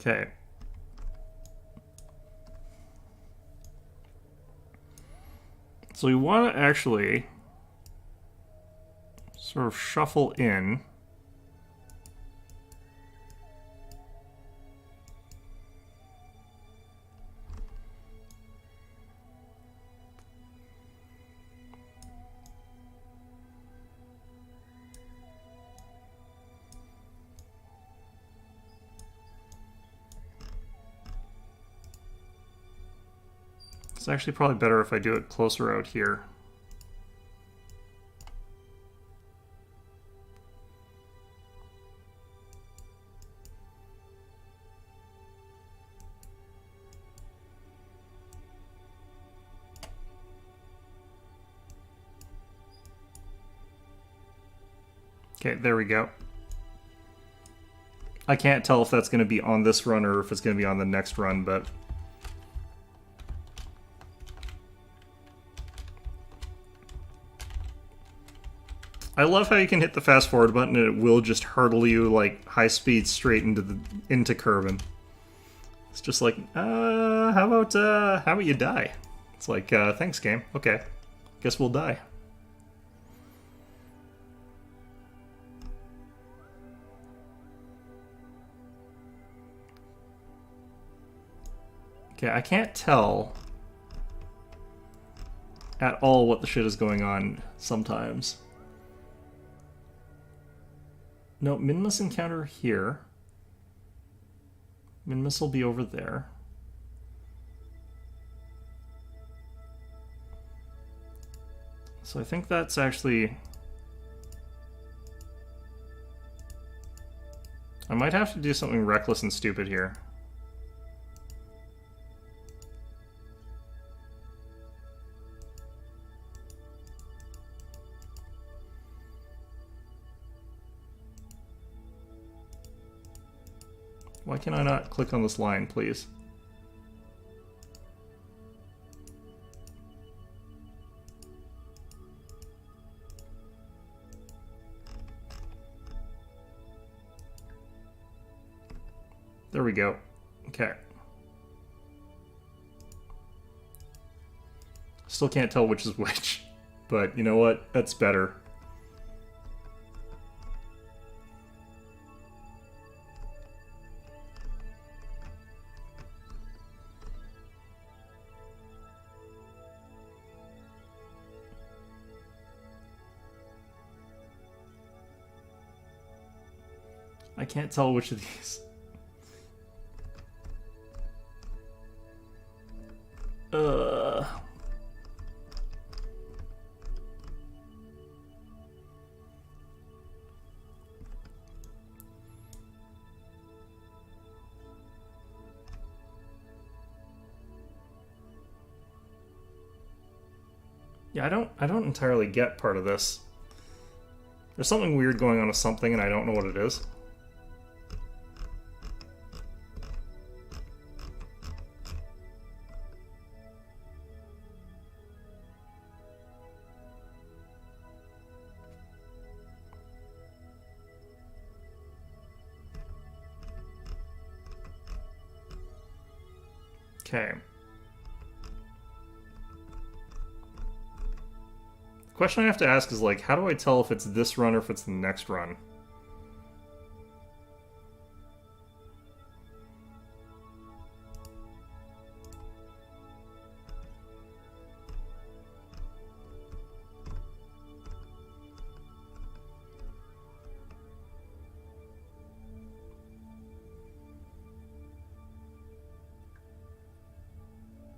Okay. So we want to actually sort of shuffle in. It's actually probably better if I do it closer out here. Okay, there we go. I can't tell if that's going to be on this run or if it's going to be on the next run, but... I love how you can hit the fast forward button and it will just hurtle you like high speed straight into Kerbal. It's just like, how about you die? It's like, thanks game. Okay, guess we'll die. Okay, I can't tell at all what the shit is going on sometimes. No, Minmus encounter here. Minmus will be over there. So I think that's actually... I might have to do something reckless and stupid here. Why can I not click on this line, please? There we go. Okay. Still can't tell which is which, but you know what? That's better. I can't tell which of these. Yeah, I don't entirely get part of this. There's something weird going on with something and I don't know what it is. Okay. The question I have to ask is, like, how do I tell if it's this run or if it's the next run?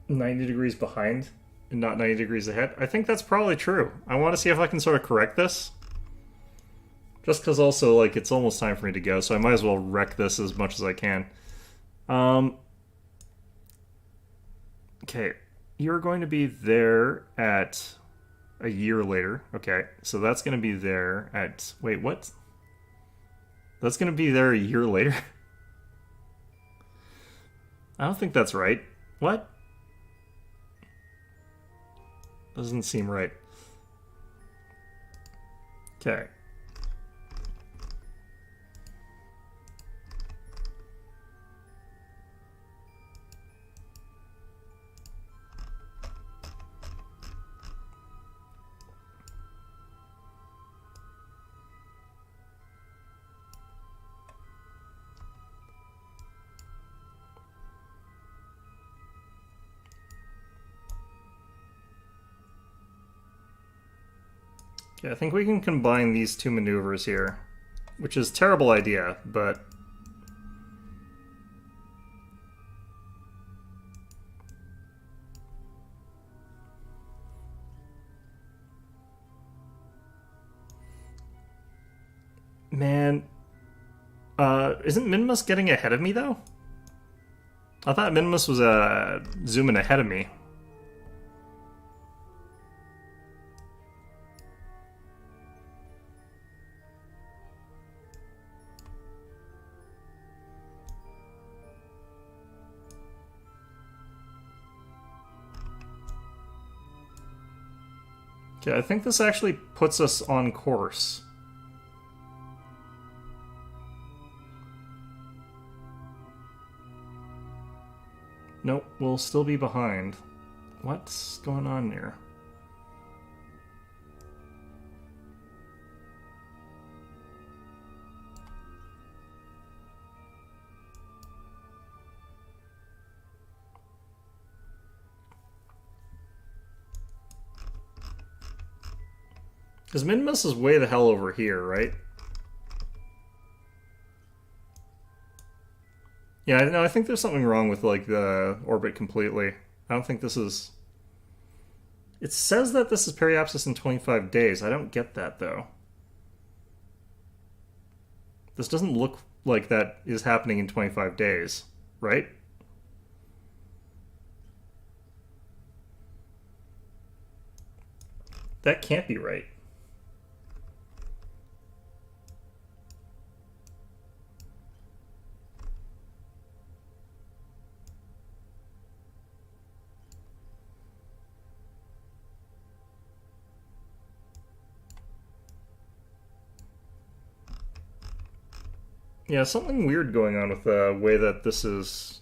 .90 degrees behind and not 90 degrees ahead. I think that's probably true. I want to see if I can sort of correct this. Just because also, like, it's almost time for me to go, so I might as well wreck this as much as I can. Um, okay, you're going to be there at a year later. Okay, so that's going to be there at. Wait, what? That's going to be there a year later? I don't think that's right. What? Doesn't seem right. Okay. Okay, I think we can combine these two maneuvers here, which is a terrible idea, but man, isn't Minimus getting ahead of me though? I thought Minimus was zooming ahead of me. Okay, I think this actually puts us on course. Nope, we'll still be behind. What's going on there? Because Minimus is way the hell over here, right? Yeah, no, I think there's something wrong with, like, the orbit completely. I don't think this is... It says that this is periapsis in 25 days. I don't get that, though. This doesn't look like that is happening in 25 days, right? That can't be right. Yeah, something weird going on with the way that this is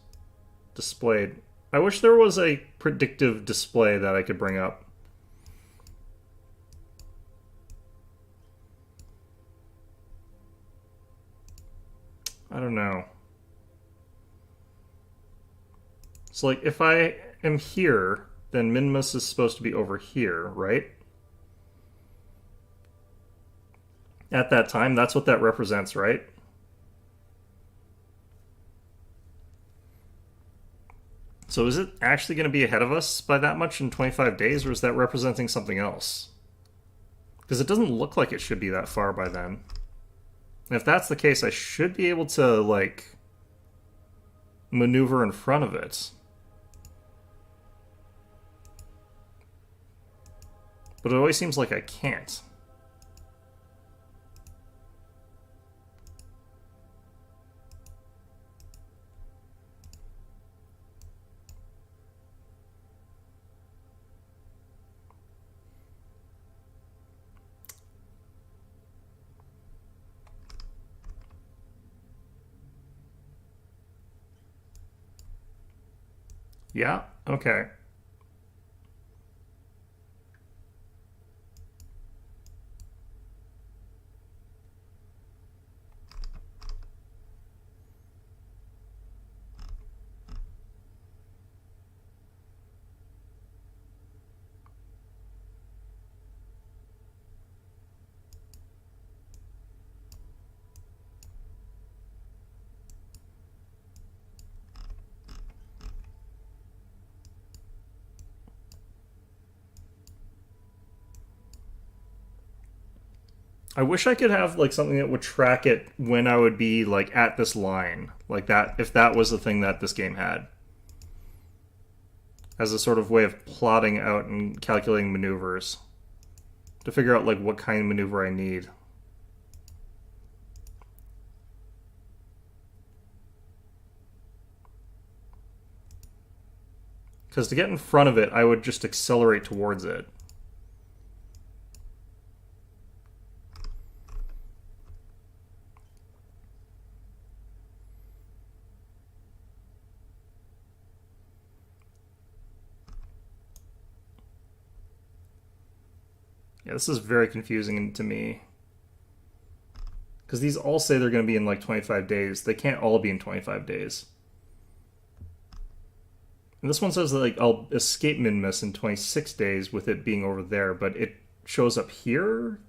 displayed. I wish there was a predictive display that I could bring up. I don't know. So, like, if I am here, then Minimus is supposed to be over here, right? At that time, that's what that represents, right? So is it actually going to be ahead of us by that much in 25 days, or is that representing something else? Because it doesn't look like it should be that far by then. And if that's the case, I should be able to, like, maneuver in front of it. But it always seems like I can't. Yeah? Okay. I wish I could have like something that would track it when I would be like at this line, like that if that was the thing that this game had, as a sort of way of plotting out and calculating maneuvers to figure out like what kind of maneuver I need. Because to get in front of it, I would just accelerate towards it. Yeah, this is very confusing to me. Because these all say they're going to be in like 25 days. They can't all be in 25 days. And this one says that like I'll escape Minmus in 26 days with it being over there, but it shows up here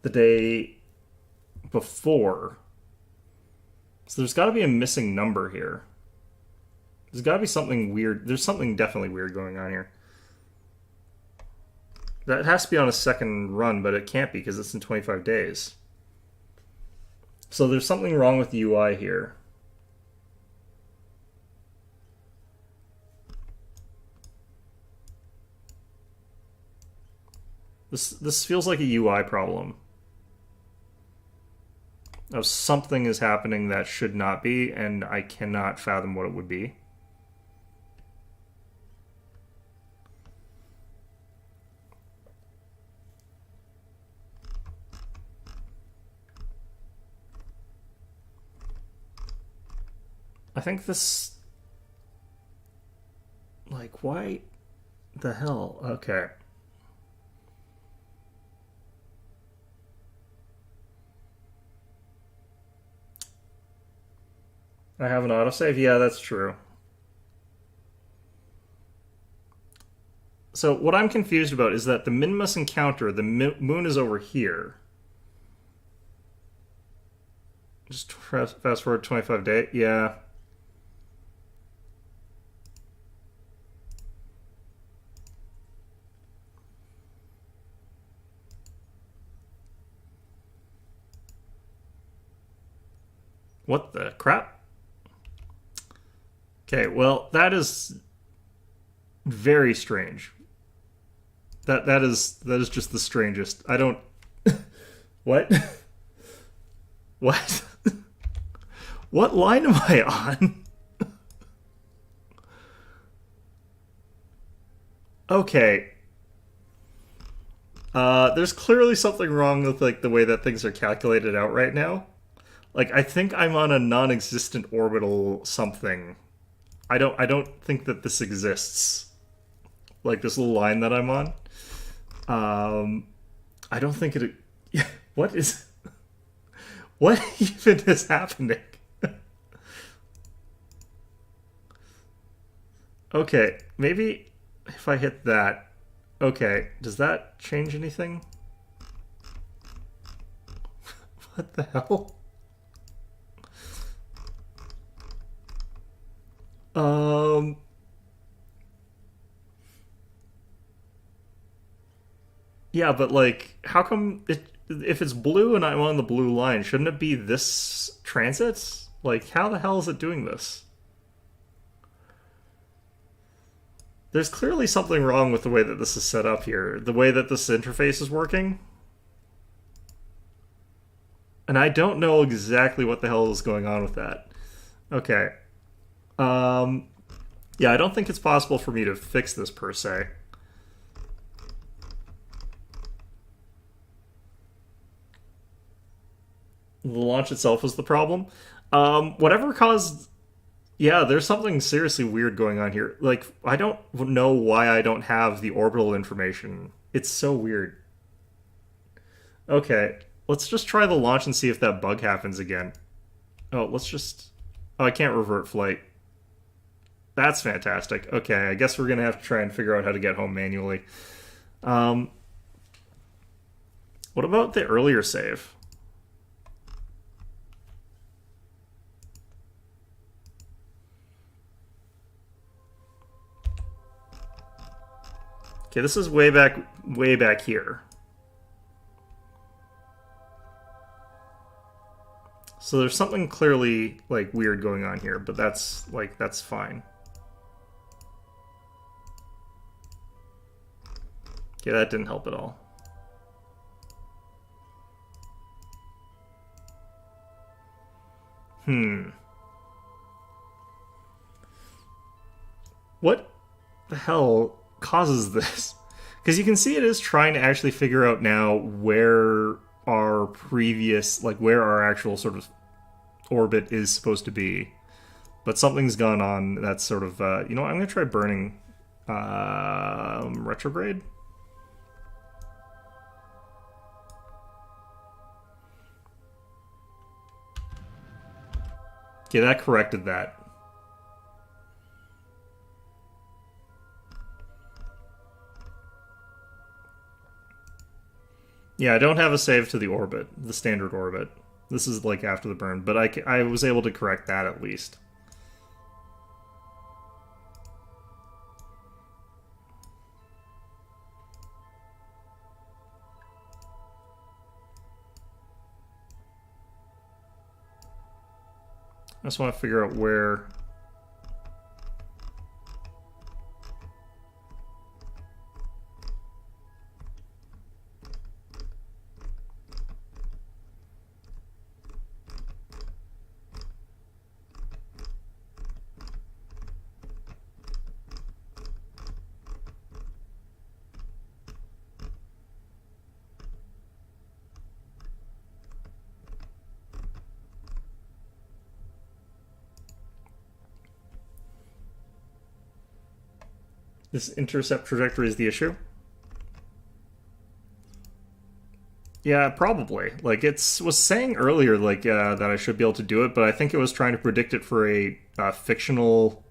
the day before. So there's got to be a missing number here. There's got to be something weird. There's something definitely weird going on here. That has to be on a second run, but it can't be because it's in 25 days. So there's something wrong with the UI here. This feels like a UI problem. Of something is happening that should not be, and I cannot fathom what it would be. I think this... Like, why the hell? Okay. I have an autosave? Yeah, that's true. So what I'm confused about is that the Minmus encounter, the moon is over here. Just fast forward 25 days. Yeah. What the crap? Okay, well, that is very strange. That is just the strangest. I don't what? What? What line am I on? Okay. There's clearly something wrong with like the way that things are calculated out right now. Like I think I'm on a non-existent orbital something. I don't think that this exists. Like this little line that I'm on. I don't think it. What is? What even is happening? Okay, maybe if I hit that. Okay, does that change anything? What the hell? Um. Yeah, but like, how come it? If it's blue and I'm on the blue line, shouldn't it be this transit? Like, how the hell is it doing this? There's clearly something wrong with the way that this is set up here. The way that this interface is working. And I don't know exactly what the hell is going on with that. Okay. Yeah, I don't think it's possible for me to fix this per se. The launch itself was the problem. Whatever caused... Yeah, there's something seriously weird going on here. Like, I don't know why I don't have the orbital information. It's so weird. Okay, let's just try the launch and see if that bug happens again. Oh, let's just... Oh, I can't revert flight. That's fantastic. Okay, I guess we're going to have to try and figure out how to get home manually. What about the earlier save? Okay, this is way back here. So there's something clearly, like, weird going on here, but that's, like, that's fine. Okay, that didn't help at all. What the hell causes this? Because you can see it is trying to actually figure out now where our previous, like, where our actual sort of orbit is supposed to be. But something's gone on that's sort of, you know what, I'm going to try burning retrograde. Okay, that corrected that. Yeah, I don't have a save to the orbit, the standard orbit. This is like after the burn, but I was able to correct that at least. I just want to figure out where... This intercept trajectory is the issue? Yeah, probably. Like, it was saying earlier, like, that I should be able to do it, but I think it was trying to predict it for a fictional...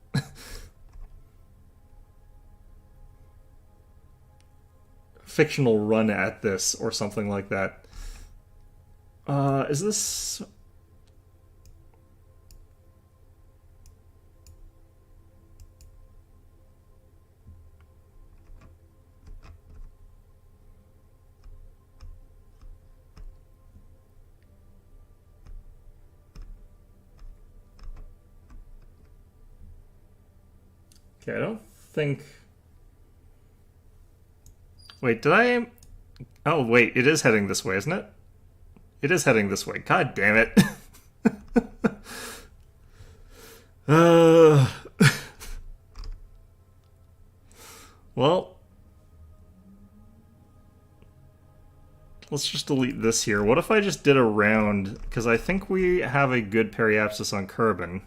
fictional run at this, or something like that. Is this... Okay, I don't think... Wait, did I... Oh, wait, it is heading this way, isn't it? It is heading this way. God damn it. uh... Well... Let's just delete this here. What if I just did a round? Because I think we have a good periapsis on Kerbal.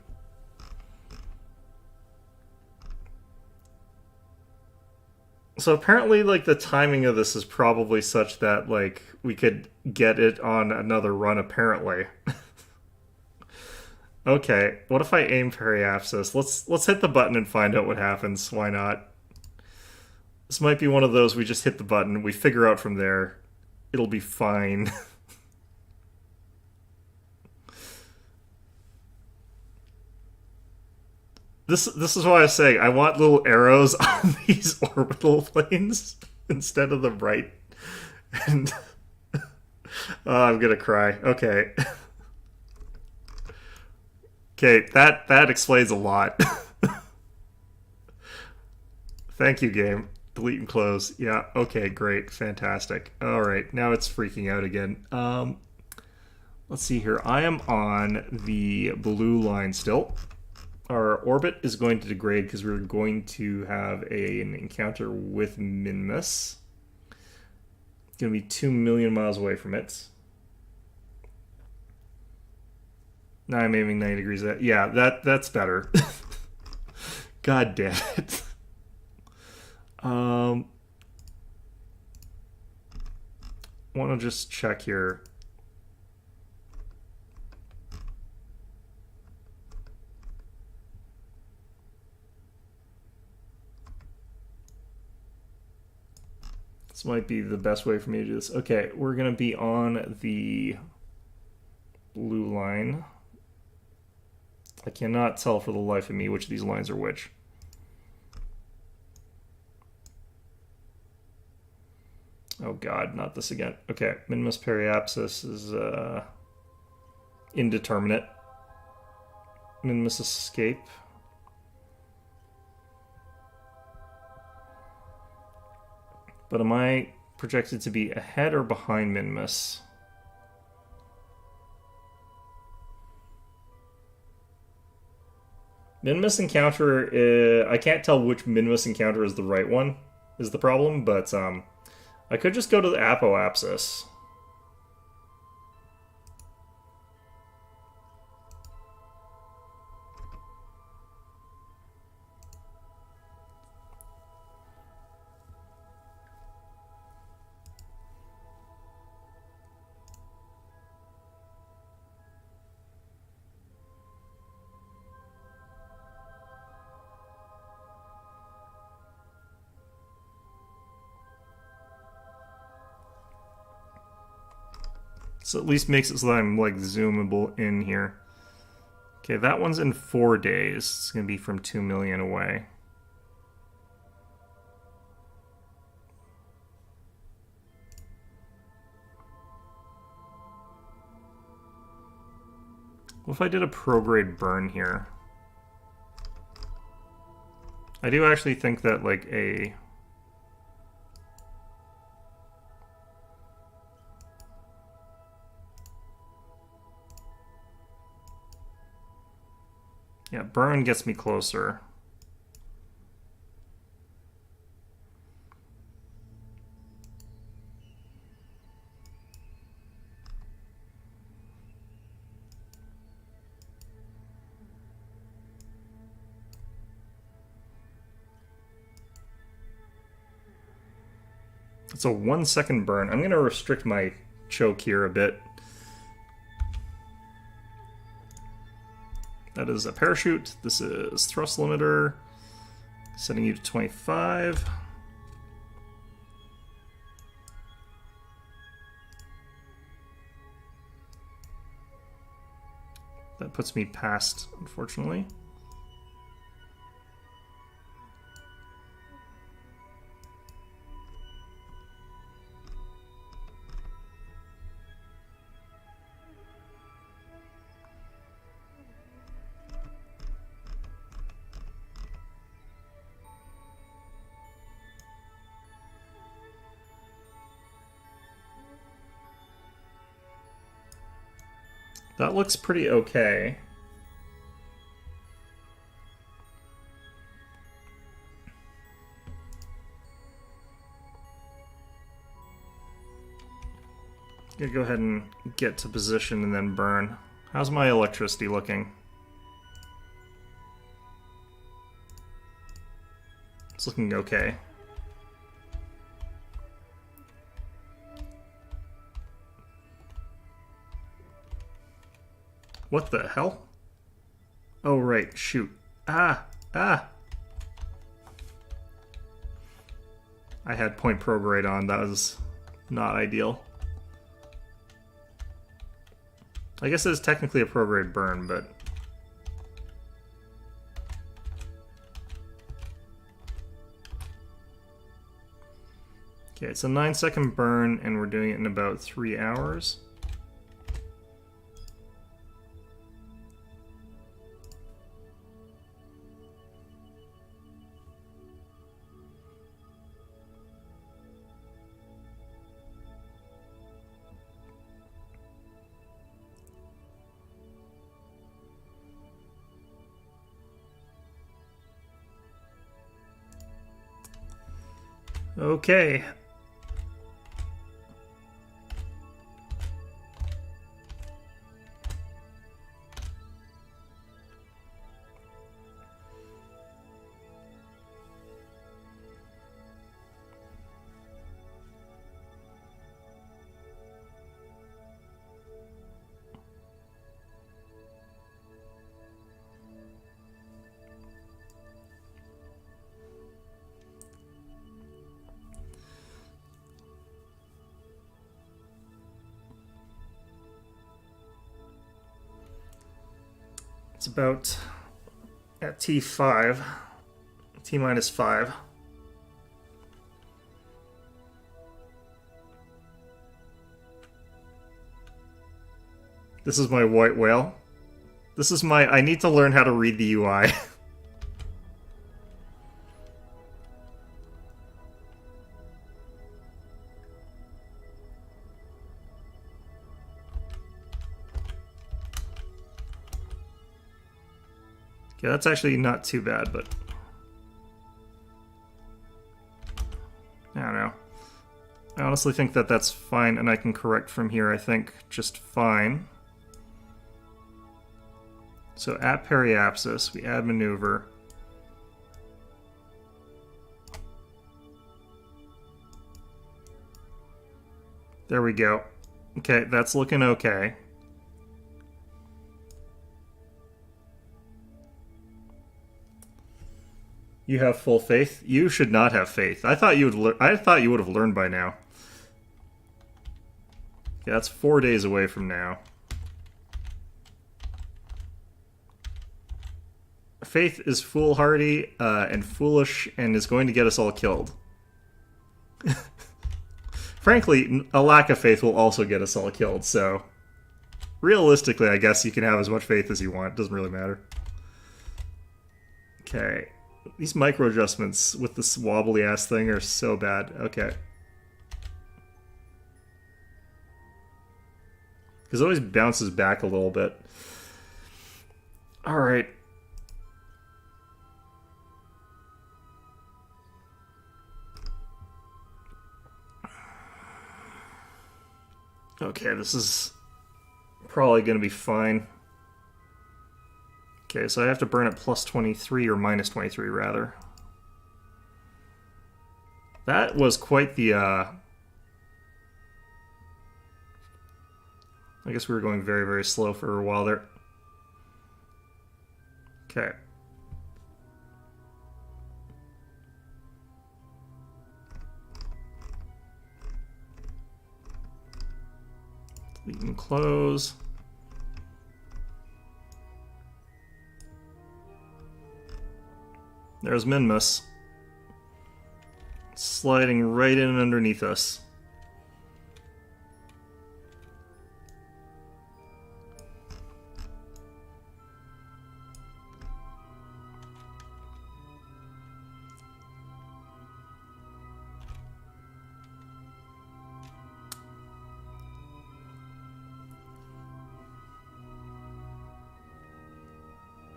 So apparently, like, the timing of this is probably such that, like, we could get it on another run, apparently. Okay, what if I aim periapsis? Let's hit the button and find out what happens. Why not? This might be one of those we just hit the button, we figure out from there. It'll be fine. This is why I was saying I want little arrows on these orbital planes instead of the right. And I'm gonna cry. Okay. Okay, that explains a lot. Thank you, game. Delete and close. Yeah, okay, great. Fantastic. Alright, now it's freaking out again. Let's see here. I am on the blue line still. Our orbit is going to degrade because we're going to have an encounter with Minmus. It's going to be 2 million miles away from it. Now I'm aiming 90 degrees. Yeah, that's better. God damn it. Want to just check here. This might be the best way for me to do this. Okay, we're going to be on the blue line. I cannot tell for the life of me which of these lines are which. Oh god, not this again. Okay, Minmus periapsis is indeterminate. Min-miss escape. But am I projected to be ahead or behind min-miss? Min-miss encounter, I can't tell which min-miss encounter is the right one, is the problem, but I could just go to the apoapsis. So at least makes it so that I'm like zoomable in here. Okay, that one's in 4 days. It's gonna be from 2 million away. What if I did a prograde burn here? I do actually think that like a yeah, burn gets me closer. It's a 1-second burn. I'm going to restrict my choke here a bit. That is a parachute. This is thrust limiter. Setting you to 25. That puts me past, unfortunately. That looks pretty okay. Gonna go ahead and get to position and then burn. How's my electricity looking? It's looking okay. What the hell? Oh, right. Shoot. Ah! Ah! I had point prograde on. That was not ideal. I guess it's technically a prograde burn, but... Okay, it's a 9-second burn, and we're doing it in about 3 hours. Okay. It's about at T5, T minus 5. This is my white whale. This is my... I need to learn how to read the UI. Okay, that's actually not too bad, but... I don't know. I honestly think that that's fine, and I can correct from here, I think, just fine. So at periapsis, we add maneuver. There we go. Okay, that's looking okay. You have full faith? You should not have faith. I thought you would. I thought you would have learned by now. Okay, that's 4 days away from now. Faith is foolhardy and foolish and is going to get us all killed. Frankly, a lack of faith will also get us all killed, so... Realistically, I guess you can have as much faith as you want. It doesn't really matter. Okay. These micro adjustments with this wobbly ass thing are so bad. Okay. Because it always bounces back a little bit. Alright. Okay, this is probably going to be fine. Okay, so I have to burn at plus 23, or minus 23, rather. That was quite the, I guess we were going very, very slow for a while there. Okay. Delete and close. There's Minmus. Sliding right in underneath us.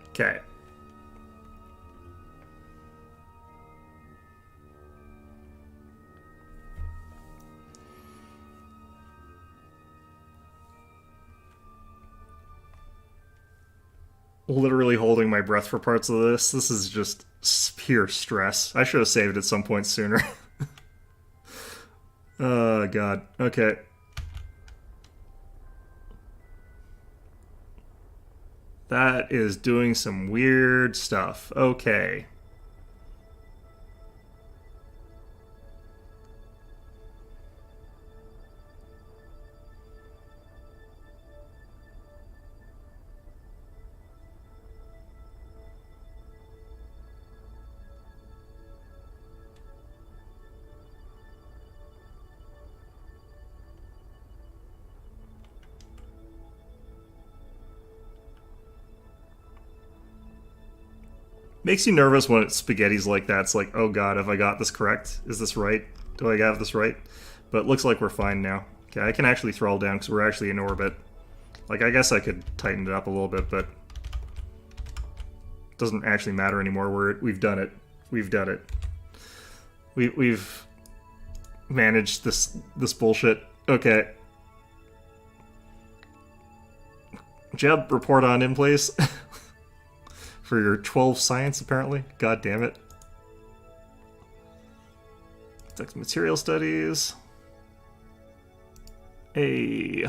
Okay. Literally holding my breath for parts of this. This is just pure stress. I should have saved at some point sooner. Oh, God. Okay. That is doing some weird stuff. Okay. Makes you nervous when it's spaghettis like that. It's like, oh god, have I got this correct? Is this right? Do I have this right? But it looks like we're fine now. Okay, I can actually throttle down because we're actually in orbit. Like, I guess I could tighten it up a little bit, but it doesn't actually matter anymore. We've done it. We've done it. We've managed this bullshit. Okay. Jeb, report on in place. For your 12 science, apparently. God damn it. Text material studies. Hey.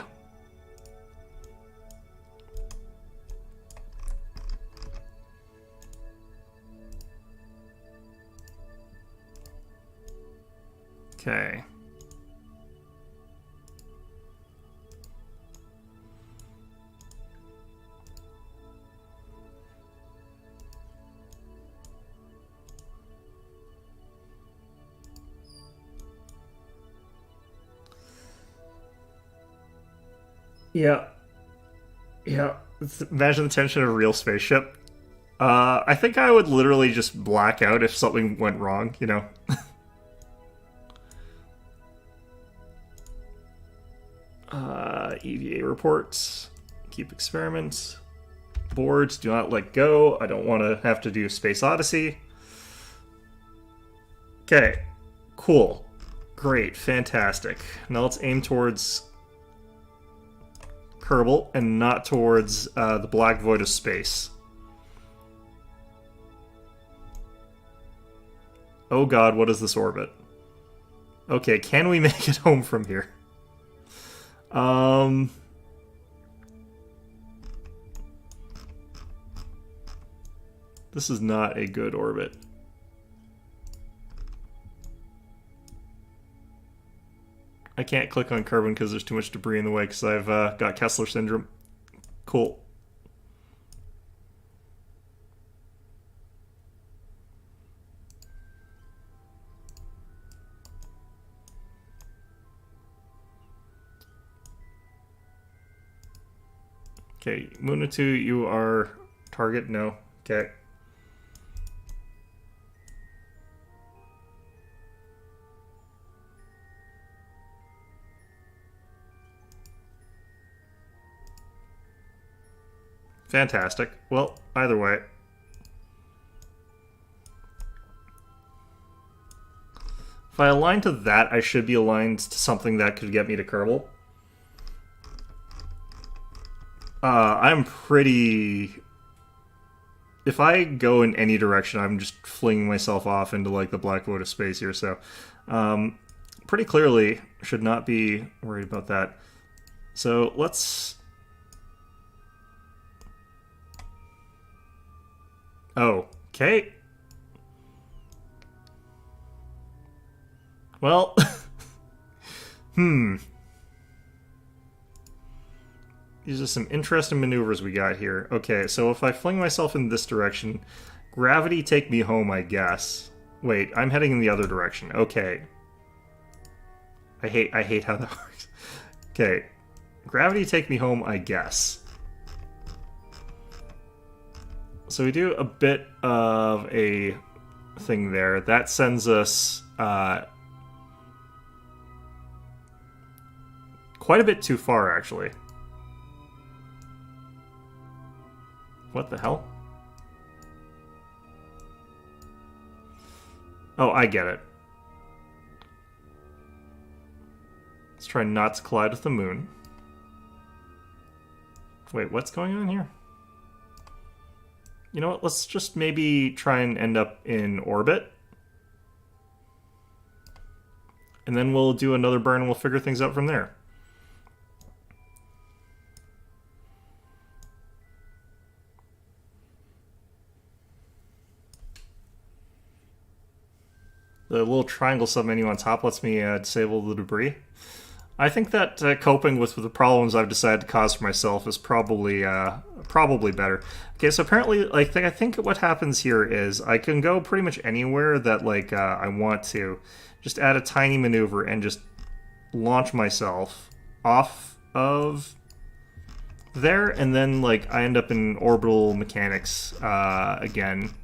Okay. Yeah. Yeah, imagine the tension of a real spaceship. I think I would literally just black out if something went wrong, you know? EVA reports. Keep experiments. Boards, do not let go. I don't want to have to do Space Odyssey. Okay, cool. Great, fantastic. Now let's aim towards Kerbal and not towards the black void of space. Oh god, what is this orbit? Okay, can we make it home from here? This is not a good orbit. I can't click on Kerbal because there's too much debris in the way because I've got Kessler syndrome. Cool. Okay, Munatu, you are target? No. Okay. Fantastic. Well, either way. If I align to that, I should be aligned to something that could get me to Kerbal. I'm pretty... If I go in any direction, I'm just flinging myself off into, like, the black void of space here, so... pretty clearly, should not be worried about that. So, let's... Oh, okay. Well... These are some interesting maneuvers we got here. Okay, so if I fling myself in this direction, gravity take me home, I guess. Wait, I'm heading in the other direction. Okay. I hate how that works. Okay. Gravity take me home, I guess. So we do a bit of a thing there. That sends us quite a bit too far, actually. What the hell? Oh, I get it. Let's try not to collide with the moon. Wait, what's going on here? You know what? Let's just maybe try and end up in orbit. And then we'll do another burn and we'll figure things out from there. The little triangle submenu on top lets me disable the debris. I think that coping with the problems I've decided to cause for myself is probably better. Okay, so apparently, like, I think what happens here is I can go pretty much anywhere that I want to. Just add a tiny maneuver and just launch myself off of there, and then I end up in orbital mechanics again.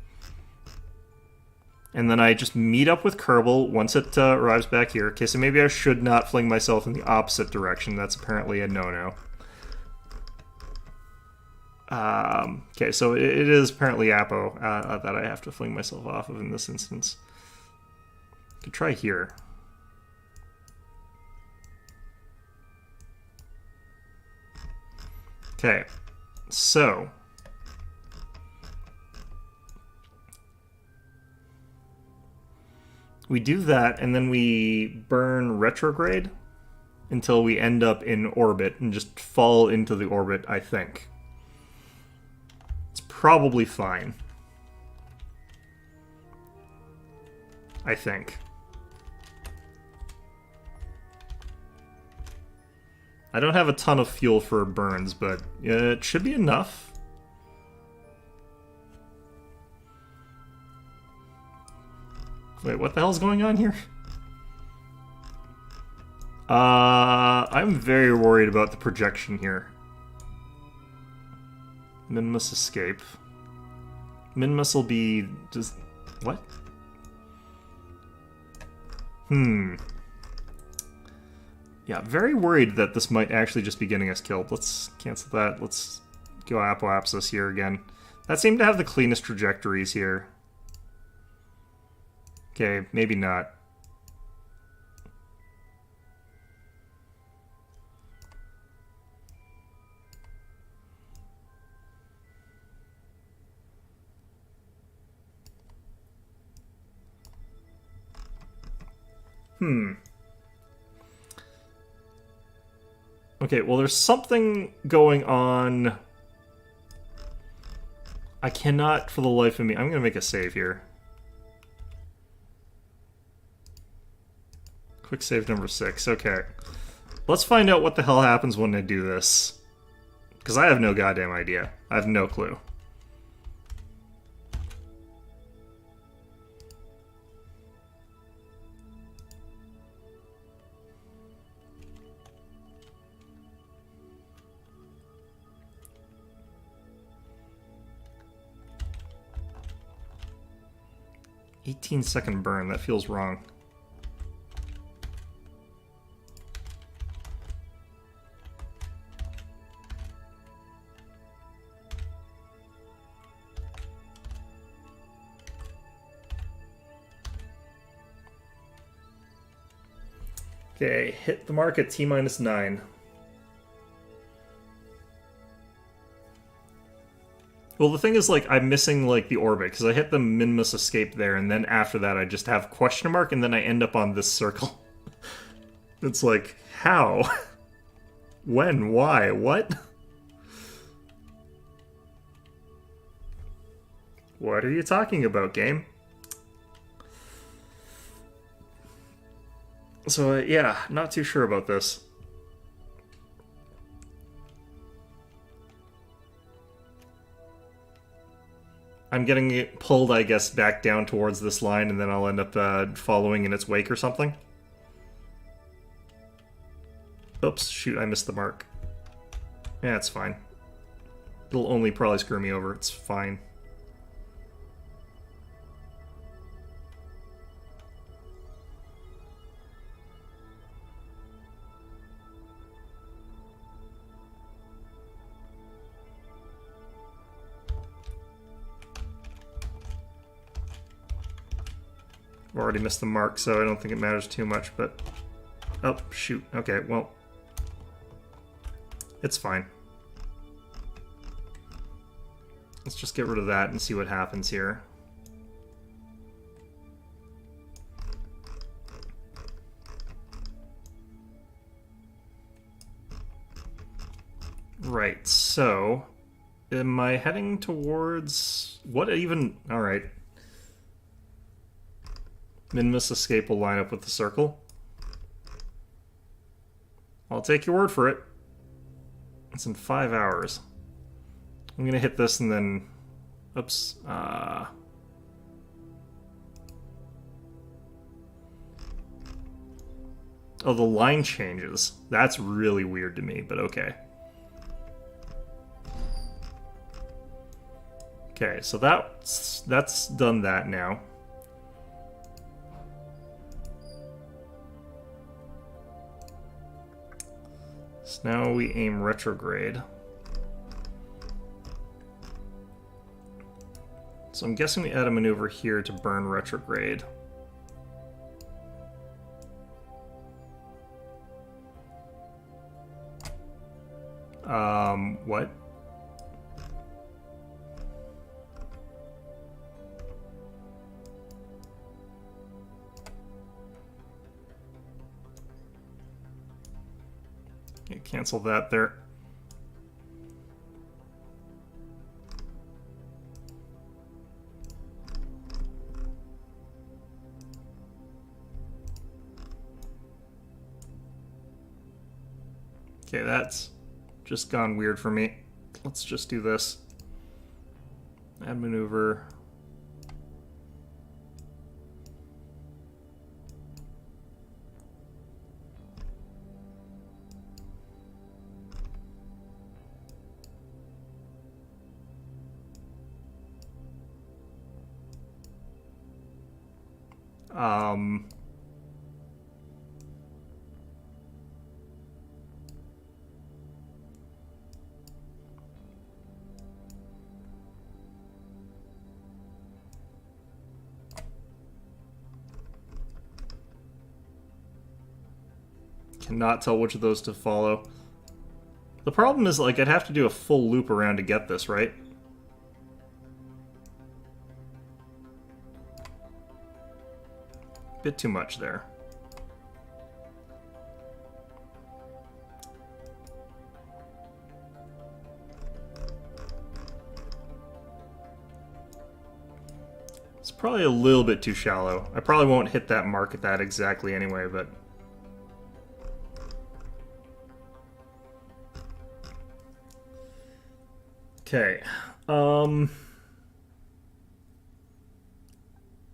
And then I just meet up with Kerbal once it arrives back here. Okay, so maybe I should not fling myself in the opposite direction. That's apparently a no-no. Okay, so it is apparently Apo that I have to fling myself off of in this instance. Could try here. Okay, so... we do that, and then we burn retrograde until we end up in orbit and just fall into the orbit, I think. It's probably fine. I think. I don't have a ton of fuel for burns, but it should be enough. Wait, what the hell's going on here? I'm very worried about the projection here. Minmus escape. Minmus will be... Just... What? Yeah, very worried that this might actually just be getting us killed. Let's cancel that. Let's go Apoapsis here again. That seemed to have the cleanest trajectories here. Okay, maybe not. Okay, well, there's something going on. I cannot, for the life of me... I'm going to make a save here. Quick save number 6. Okay. Let's find out what the hell happens when I do this. Because I have no goddamn idea. I have no clue. "18-second burn." That feels wrong. Okay, hit the mark at T-9. Well, the thing is, like, I'm missing, like, the orbit, because I hit the Minmus escape there, and then after that I just have question mark, and then I end up on this circle. It's like, how? When? Why? What? What are you talking about, game? So, yeah, not too sure about this. I'm getting it pulled, I guess, back down towards this line, and then I'll end up following in its wake or something. Oops, shoot, I missed the mark. Yeah, it's fine. It'll only probably screw me over, it's fine. I've already missed the mark, so I don't think it matters too much, but... Oh, shoot. Okay, well... It's fine. Let's just get rid of that and see what happens here. Right, so... Am I heading towards... What even... Alright. Minmus escape will line up with the circle. I'll take your word for it. It's in 5 hours. I'm gonna hit this and then... Oops. Oh, the line changes. That's really weird to me, but okay. Okay, so that's done that now. So now we aim retrograde. So I'm guessing we add a maneuver here to burn retrograde. What? Okay, cancel that there. Okay, that's just gone weird for me. Let's just do this. Add maneuver. Um, cannot tell which of those to follow. The problem is, like, I'd have to do a full loop around to get this, right? Bit too much there. It's probably a little bit too shallow. I probably won't hit that mark at that exactly anyway, but... Okay.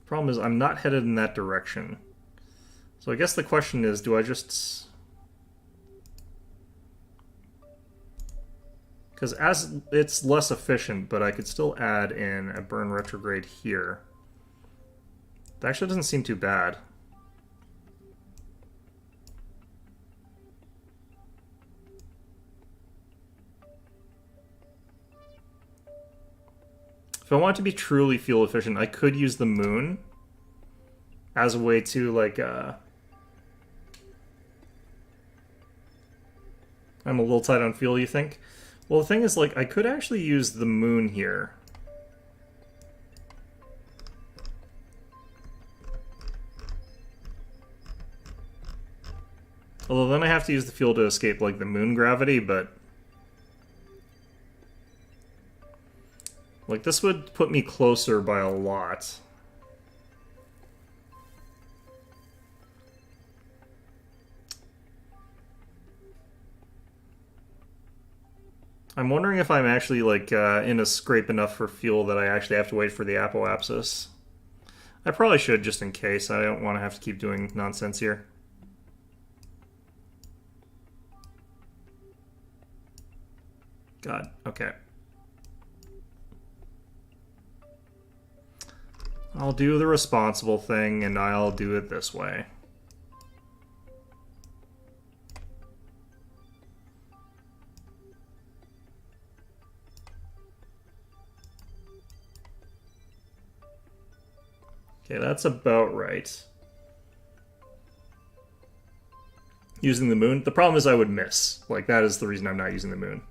Problem is, I'm not headed in that direction. So I guess the question is, do I just... Because as it's less efficient, but I could still add in a burn retrograde here. That actually doesn't seem too bad. If I want to be truly fuel efficient, I could use the moon as a way to, like, I'm a little tight on fuel, you think? Well, the thing is, like, I could actually use the moon here. Although then I have to use the fuel to escape, like, the moon gravity, but... Like, this would put me closer by a lot. I'm wondering if I'm actually, like, in a scrape enough for fuel that I actually have to wait for the apoapsis. I probably should, just in case. I don't want to have to keep doing nonsense here. God, okay. I'll do the responsible thing, and I'll do it this way. Okay, that's about right. Using the moon. The problem is I would miss. Like, that is the reason I'm not using the moon.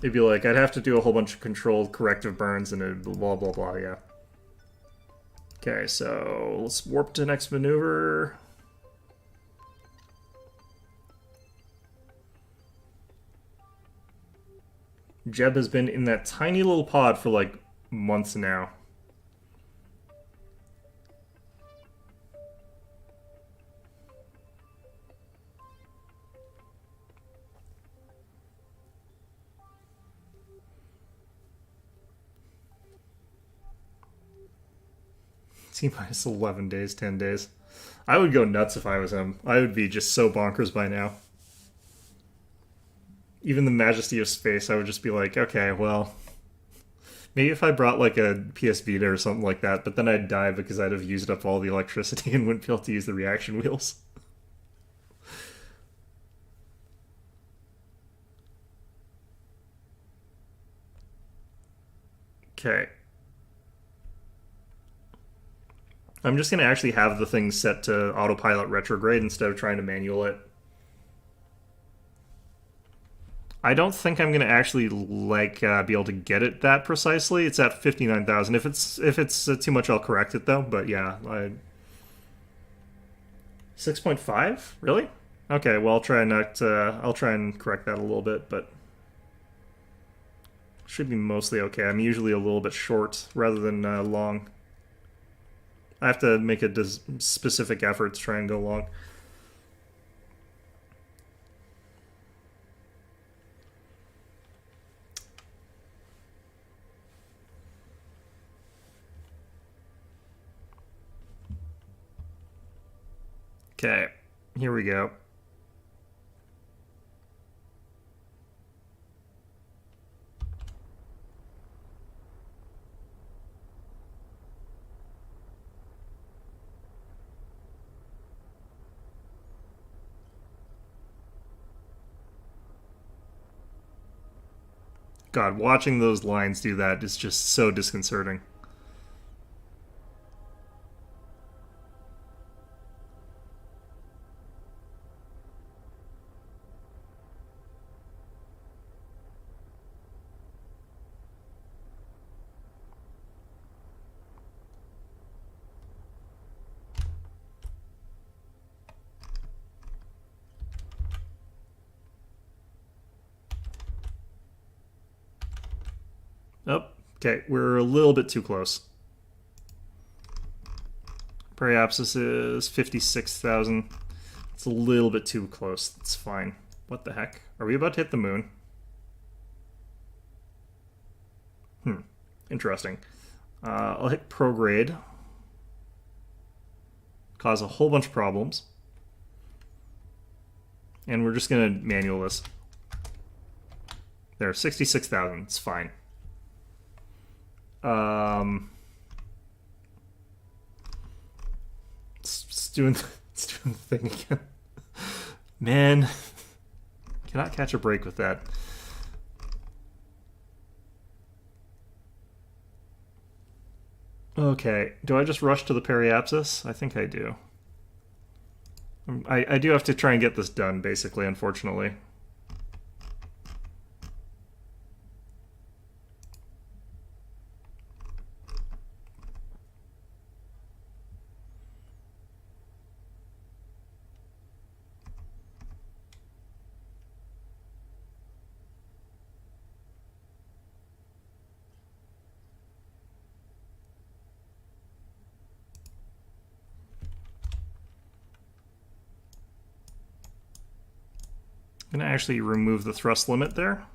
It'd be like, I'd have to do a whole bunch of controlled corrective burns and it'd blah blah blah, yeah. Okay, so let's warp to next maneuver. Jeb has been in that tiny little pod for like months now. T-minus 11 days, 10 days. I would go nuts if I was him. I would be just so bonkers by now. Even the majesty of space, I would just be like, okay, well... Maybe if I brought like a PS Vita or something like that, but then I'd die because I'd have used up all the electricity and wouldn't be able to use the reaction wheels. Okay. I'm just going to actually have the thing set to autopilot retrograde instead of trying to manual it. I don't think I'm going to actually like be able to get it that precisely. It's at 59,000. If it's too much, I'll correct it though. But yeah, 6.5? Really? Okay, well I'll try and correct that a little bit, but should be mostly okay. I'm usually a little bit short rather than long. I have to make a specific effort to try and go long. Okay, here we go. God, watching those lines do that is just so disconcerting. Oh, okay, we're a little bit too close. Periapsis is 56,000. It's a little bit too close. It's fine. What the heck? Are we about to hit the moon? Interesting. I'll hit prograde. Cause a whole bunch of problems. And we're just going to manual this. There, 66,000. It's fine. It's doing the thing again. Man, cannot catch a break with that. Okay, do I just rush to the periapsis? I think I do. I do have to try and get this done, basically, unfortunately. I'm going to actually remove the thrust limit there.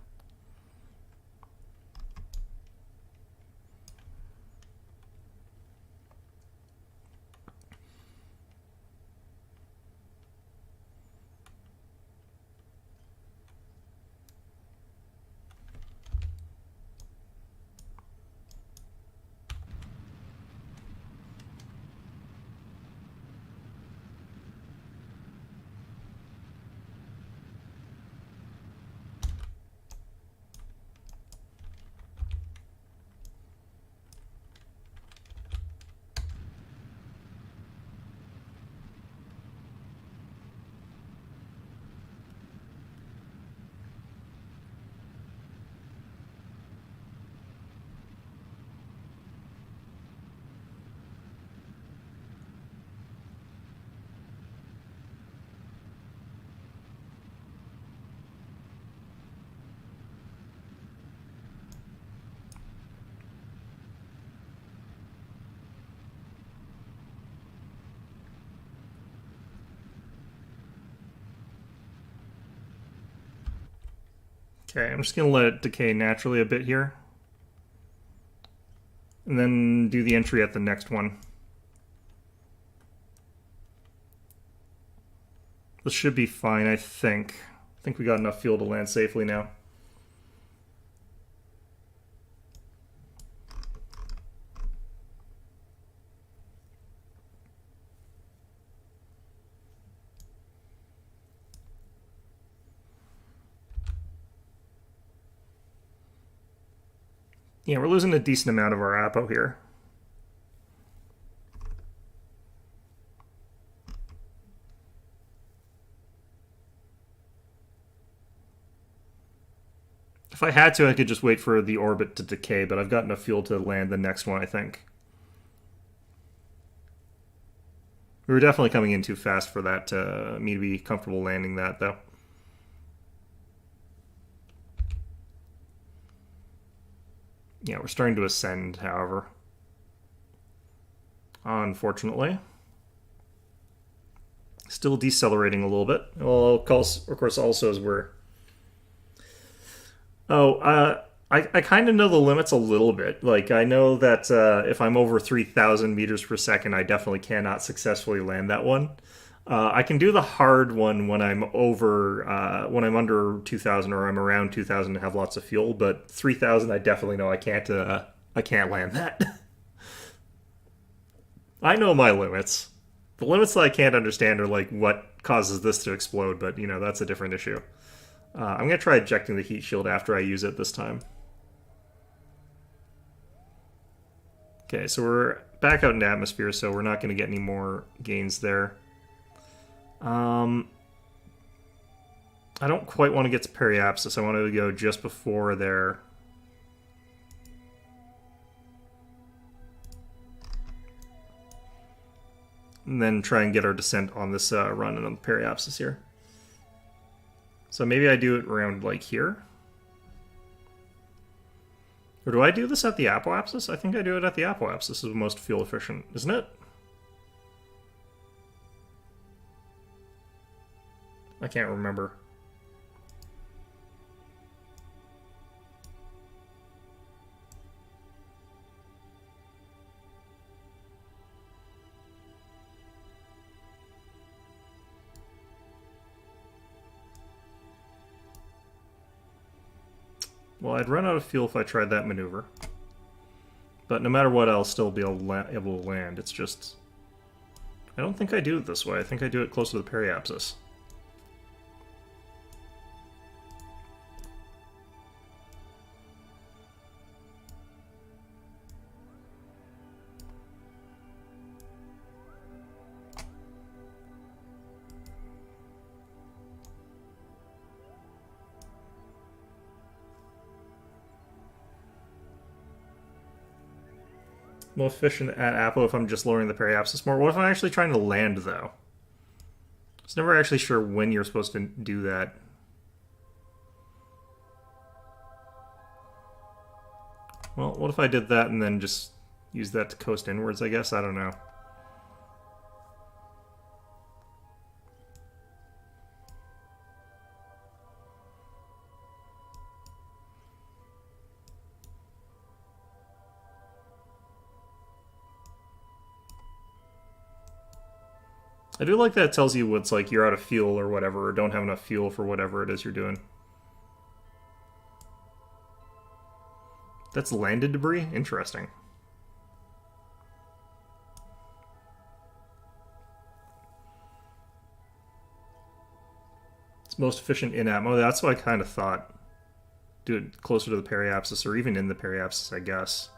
Okay, I'm just going to let it decay naturally a bit here. And then do the entry at the next one. This should be fine, I think. I think we got enough fuel to land safely now. Yeah, we're losing a decent amount of our APO here. If I had to, I could just wait for the orbit to decay, but I've got enough fuel to land the next one, I think. We were definitely coming in too fast for that, me to be comfortable landing that, though. Yeah, we're starting to ascend, however. Unfortunately. Still decelerating a little bit. Well, of course, also as we're... I kind of know the limits a little bit. Like, I know that if I'm over 3,000 meters per second, I definitely cannot successfully land that one. I can do the hard one when I'm under 2,000 or I'm around 2,000 and have lots of fuel, but 3,000 I definitely know I can't land that. I know my limits. The limits that I can't understand are like what causes this to explode, but that's a different issue. I'm going to try ejecting the heat shield after I use it this time. Okay, so we're back out into atmosphere, so we're not going to get any more gains there. I don't quite want to get to periapsis. I want to go just before there. And then try and get our descent on this run and on the periapsis here. So maybe I do it around like here. Or do I do this at the apoapsis? I think I do it at the apoapsis. This is the most fuel efficient, isn't it? I can't remember. Well, I'd run out of fuel if I tried that maneuver. But no matter what, I'll still be able to land. It's just... I don't think I do it this way. I think I do it closer to the periapsis. More efficient at Apo if I'm just lowering the periapsis more. What if I'm actually trying to land, though? I was never actually sure when you're supposed to do that. Well, what if I did that and then just use that to coast inwards, I guess? I don't know. I do like that it tells you what's like you're out of fuel or whatever, or don't have enough fuel for whatever it is you're doing. That's landed debris? Interesting. It's most efficient in atmo. That's what I kind of thought. Do it closer to the periapsis, or even in the periapsis, I guess.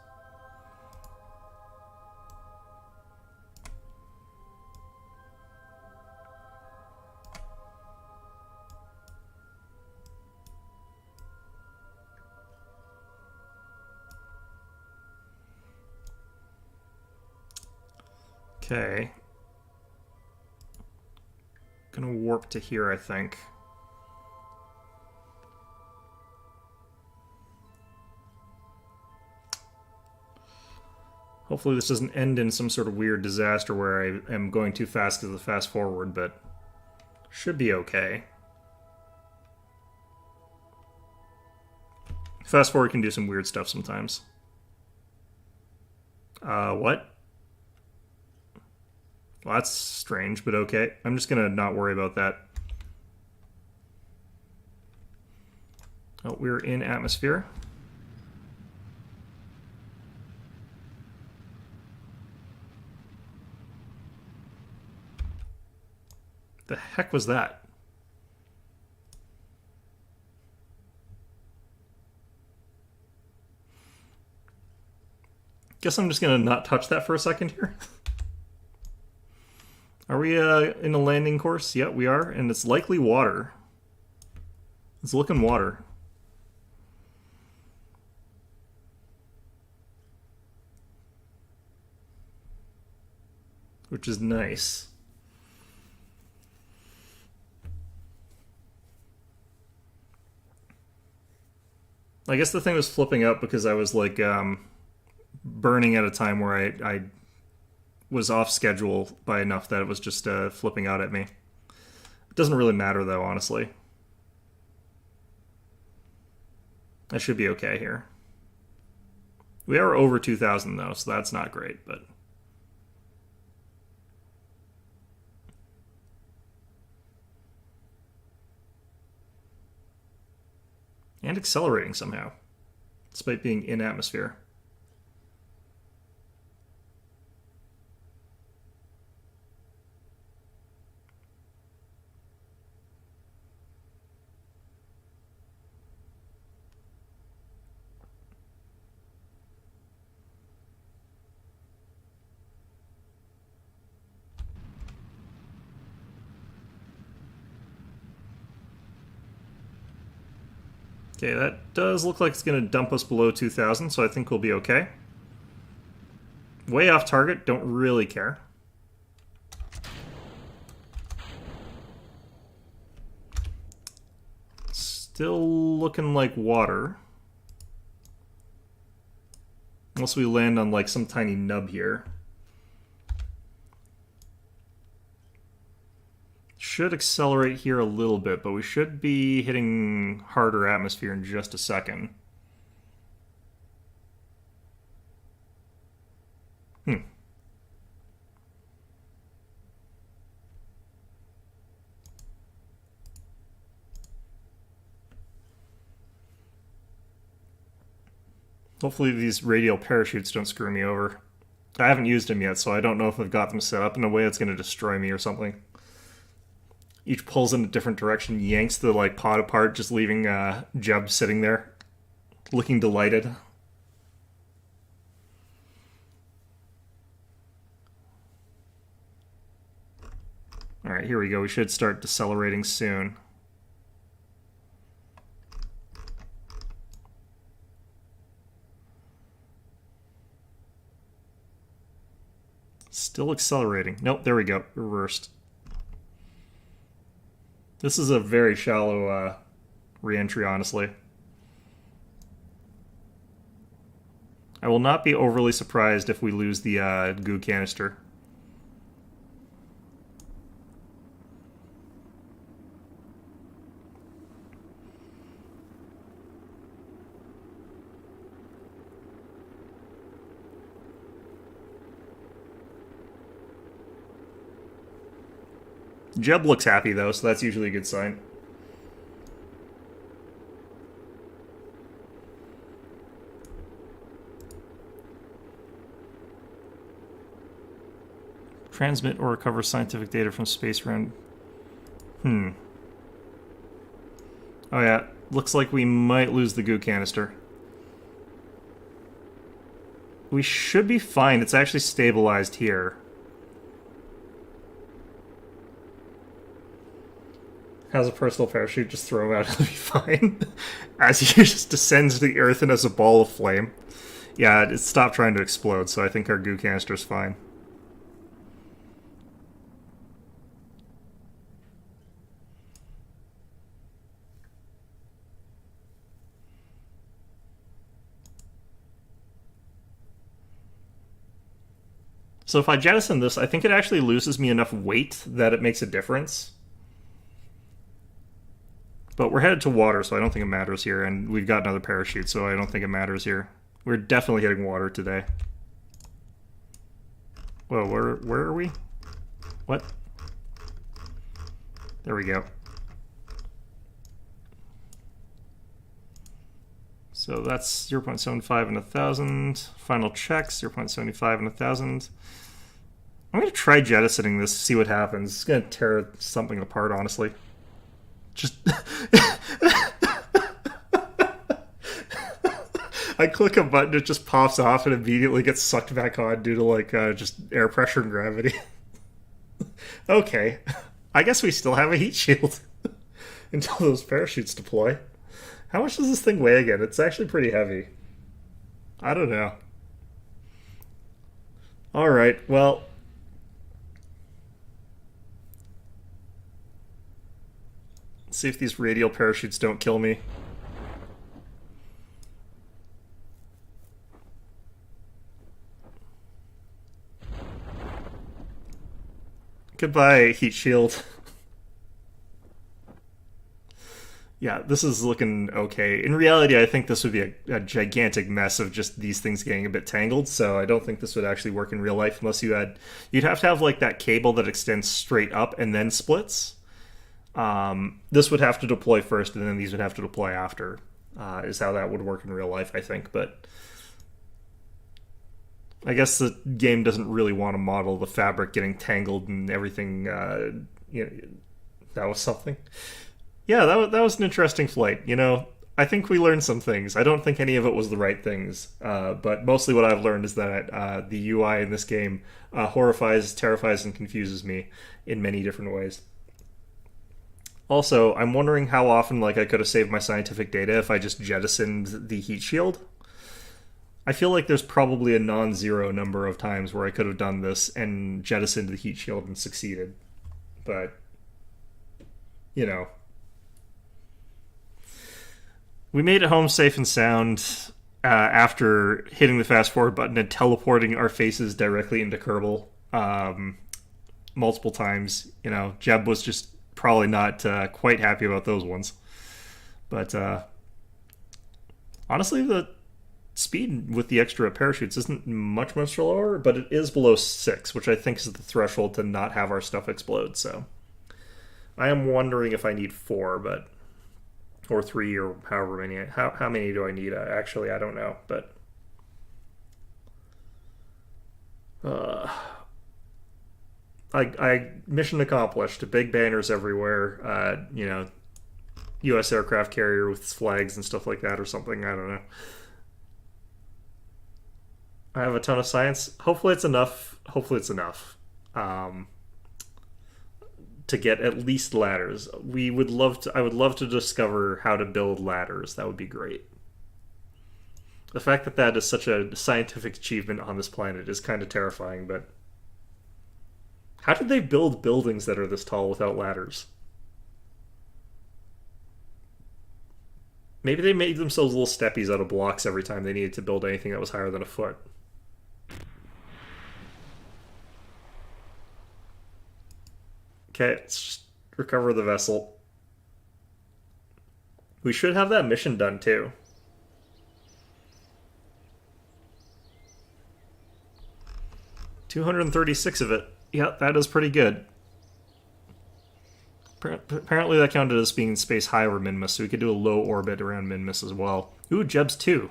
Okay. Gonna warp to here, I think. Hopefully this doesn't end in some sort of weird disaster where I am going too fast to the fast forward, but should be okay. Fast forward can do some weird stuff sometimes. What? Well, that's strange, but okay. I'm just gonna not worry about that. Oh, we're in atmosphere. The heck was that? Guess I'm just gonna not touch that for a second here. Are we in a landing course? Yeah, we are, and it's likely water. It's looking water. Which is nice. I guess the thing was flipping up because I was like burning at a time where I was off schedule by enough that it was just flipping out at me. It doesn't really matter though, honestly. I should be okay here. We are over 2,000 though, so that's not great, but... And accelerating somehow, despite being in atmosphere. Okay, that does look like it's going to dump us below 2,000, so I think we'll be okay. Way off target, don't really care. Still looking like water. Unless we land on like some tiny nub here. Should accelerate here a little bit, but we should be hitting harder atmosphere in just a second. Hopefully these radial parachutes don't screw me over. I haven't used them yet, so I don't know if I've got them set up in a way that's going to destroy me or something. Each pulls in a different direction, yanks the like pod apart, just leaving Jeb sitting there, looking delighted. Alright, here we go. We should start decelerating soon. Still accelerating. Nope, there we go. Reversed. This is a very shallow re-entry, honestly. I will not be overly surprised if we lose the goo canister. Jeb looks happy, though, so that's usually a good sign. Transmit or recover scientific data from space around... Oh yeah, looks like we might lose the goo canister. We should be fine. It's actually stabilized here. Has a personal parachute, just throw him out, it'll be fine. As he just descends to the earth and as a ball of flame. Yeah, it stopped trying to explode, so I think our goo canister's fine. So if I jettison this, I think it actually loses me enough weight that it makes a difference. But we're headed to water, so I don't think it matters here. And we've got another parachute, so I don't think it matters here. We're definitely hitting water today. Whoa, where are we? What? There we go. So that's 0.75 in 1,000. Final checks, 0.75 in 1,000. I'm going to try jettisoning this, see what happens. It's going to tear something apart, honestly. Just... I click a button, it just pops off and immediately gets sucked back on due to, like, just air pressure and gravity. Okay. I guess we still have a heat shield until those parachutes deploy. How much does this thing weigh again? It's actually pretty heavy. I don't know. Alright, well... Let's see if these radial parachutes don't kill me. Goodbye, heat shield. Yeah, this is looking okay. In reality, I think this would be a gigantic mess of just these things getting a bit tangled, so I don't think this would actually work in real life unless you had... You'd have to have, like, that cable that extends straight up and then splits. This would have to deploy first, and then these would have to deploy after, is how that would work in real life, I think, but... I guess the game doesn't really want to model the fabric getting tangled and everything, you know, that was something. Yeah, that was an interesting flight, you know. I think we learned some things. I don't think any of it was the right things, but mostly what I've learned is that the UI in this game horrifies, terrifies, and confuses me in many different ways. Also, I'm wondering how often like I could have saved my scientific data if I just jettisoned the heat shield. I feel like there's probably a non-zero number of times where I could have done this and jettisoned the heat shield and succeeded. But you know, we made it home safe and sound after hitting the fast forward button and teleporting our faces directly into Kerbal multiple times. You know, Jeb was just probably not quite happy about those ones. But honestly, the speed with the extra parachutes isn't much lower, but it is below 6, which I think is the threshold to not have our stuff explode. So I am wondering if I need 4, but or 3 or however many. How many do I need? Actually, I don't know, but I mission accomplished. Big banners everywhere. You know, U.S. aircraft carrier with flags and stuff like that, or something. I don't know. I have a ton of science. Hopefully, it's enough. Hopefully, it's enough. To get at least ladders. We would love to. I would love to discover how to build ladders. That would be great. The fact that that is such a scientific achievement on this planet is kind of terrifying. But how did they build buildings that are this tall without ladders? Maybe they made themselves little steppies out of blocks every time they needed to build anything that was higher than a foot. Okay, let's just recover the vessel. We should have that mission done too. 236 of it. Yeah, that is pretty good. Apparently that counted as being space high over Minmus, so we could do a low orbit around Minmus as well. Ooh, Jeb's 2.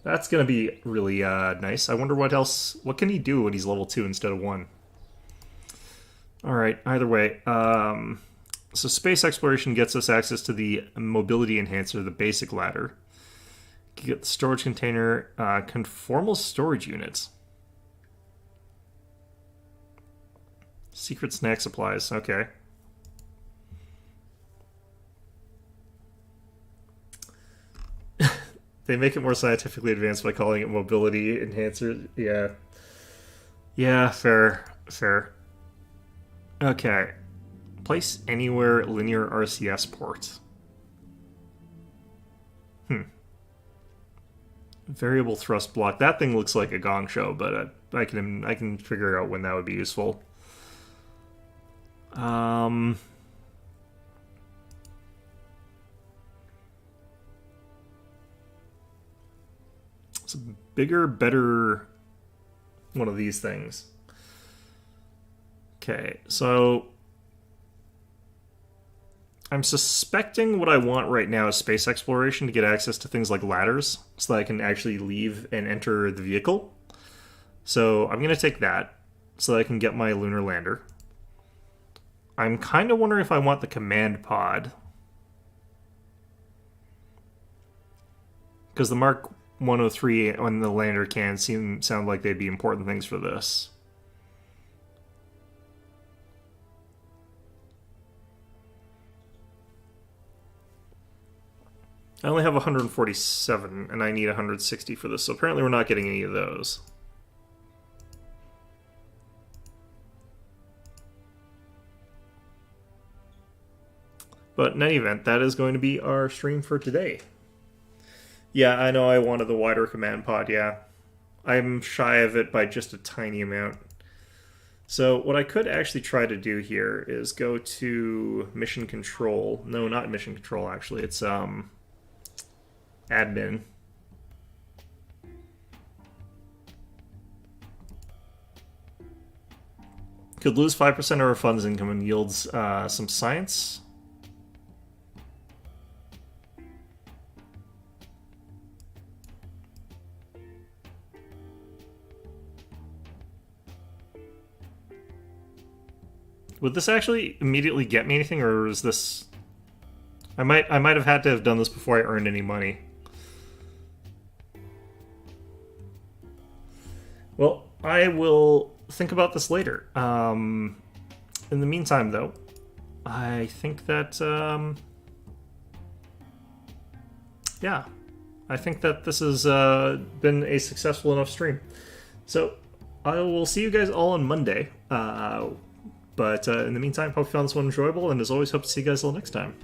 That's going to be really nice. I wonder what else... What can he do when he's level 2 instead of 1? Alright, either way. So space exploration gets us access to the mobility enhancer, the basic ladder. You get the storage container, conformal storage units. Secret snack supplies, okay. They make it more scientifically advanced by calling it mobility enhancer. Yeah. Yeah, fair. Okay. Place anywhere linear RCS port. Variable thrust block. That thing looks like a gong show, but I can figure out when that would be useful. It's a bigger, better one of these things. Okay, so I'm suspecting what I want right now is space exploration to get access to things like ladders so that I can actually leave and enter the vehicle. So I'm going to take that so that I can get my lunar lander. I'm kind of wondering if I want the command pod. Because the Mark 103 and the lander can sound like they'd be important things for this. I only have 147, and I need 160 for this, so apparently we're not getting any of those. But in any event, that is going to be our stream for today. Yeah, I know I wanted the wider command pod, yeah. I'm shy of it by just a tiny amount. So what I could actually try to do here is go to mission control. No, not mission control, actually. It's admin. Could lose 5% of our funds income and yields some science. Would this actually immediately get me anything, or is this... I might have had to have done this before I earned any money. Well, I will think about this later. In the meantime, though, I think that, yeah, I think that this has been a successful enough stream. So I will see you guys all on Monday. But in the meantime, hope you found this one enjoyable, and as always, hope to see you guys all next time.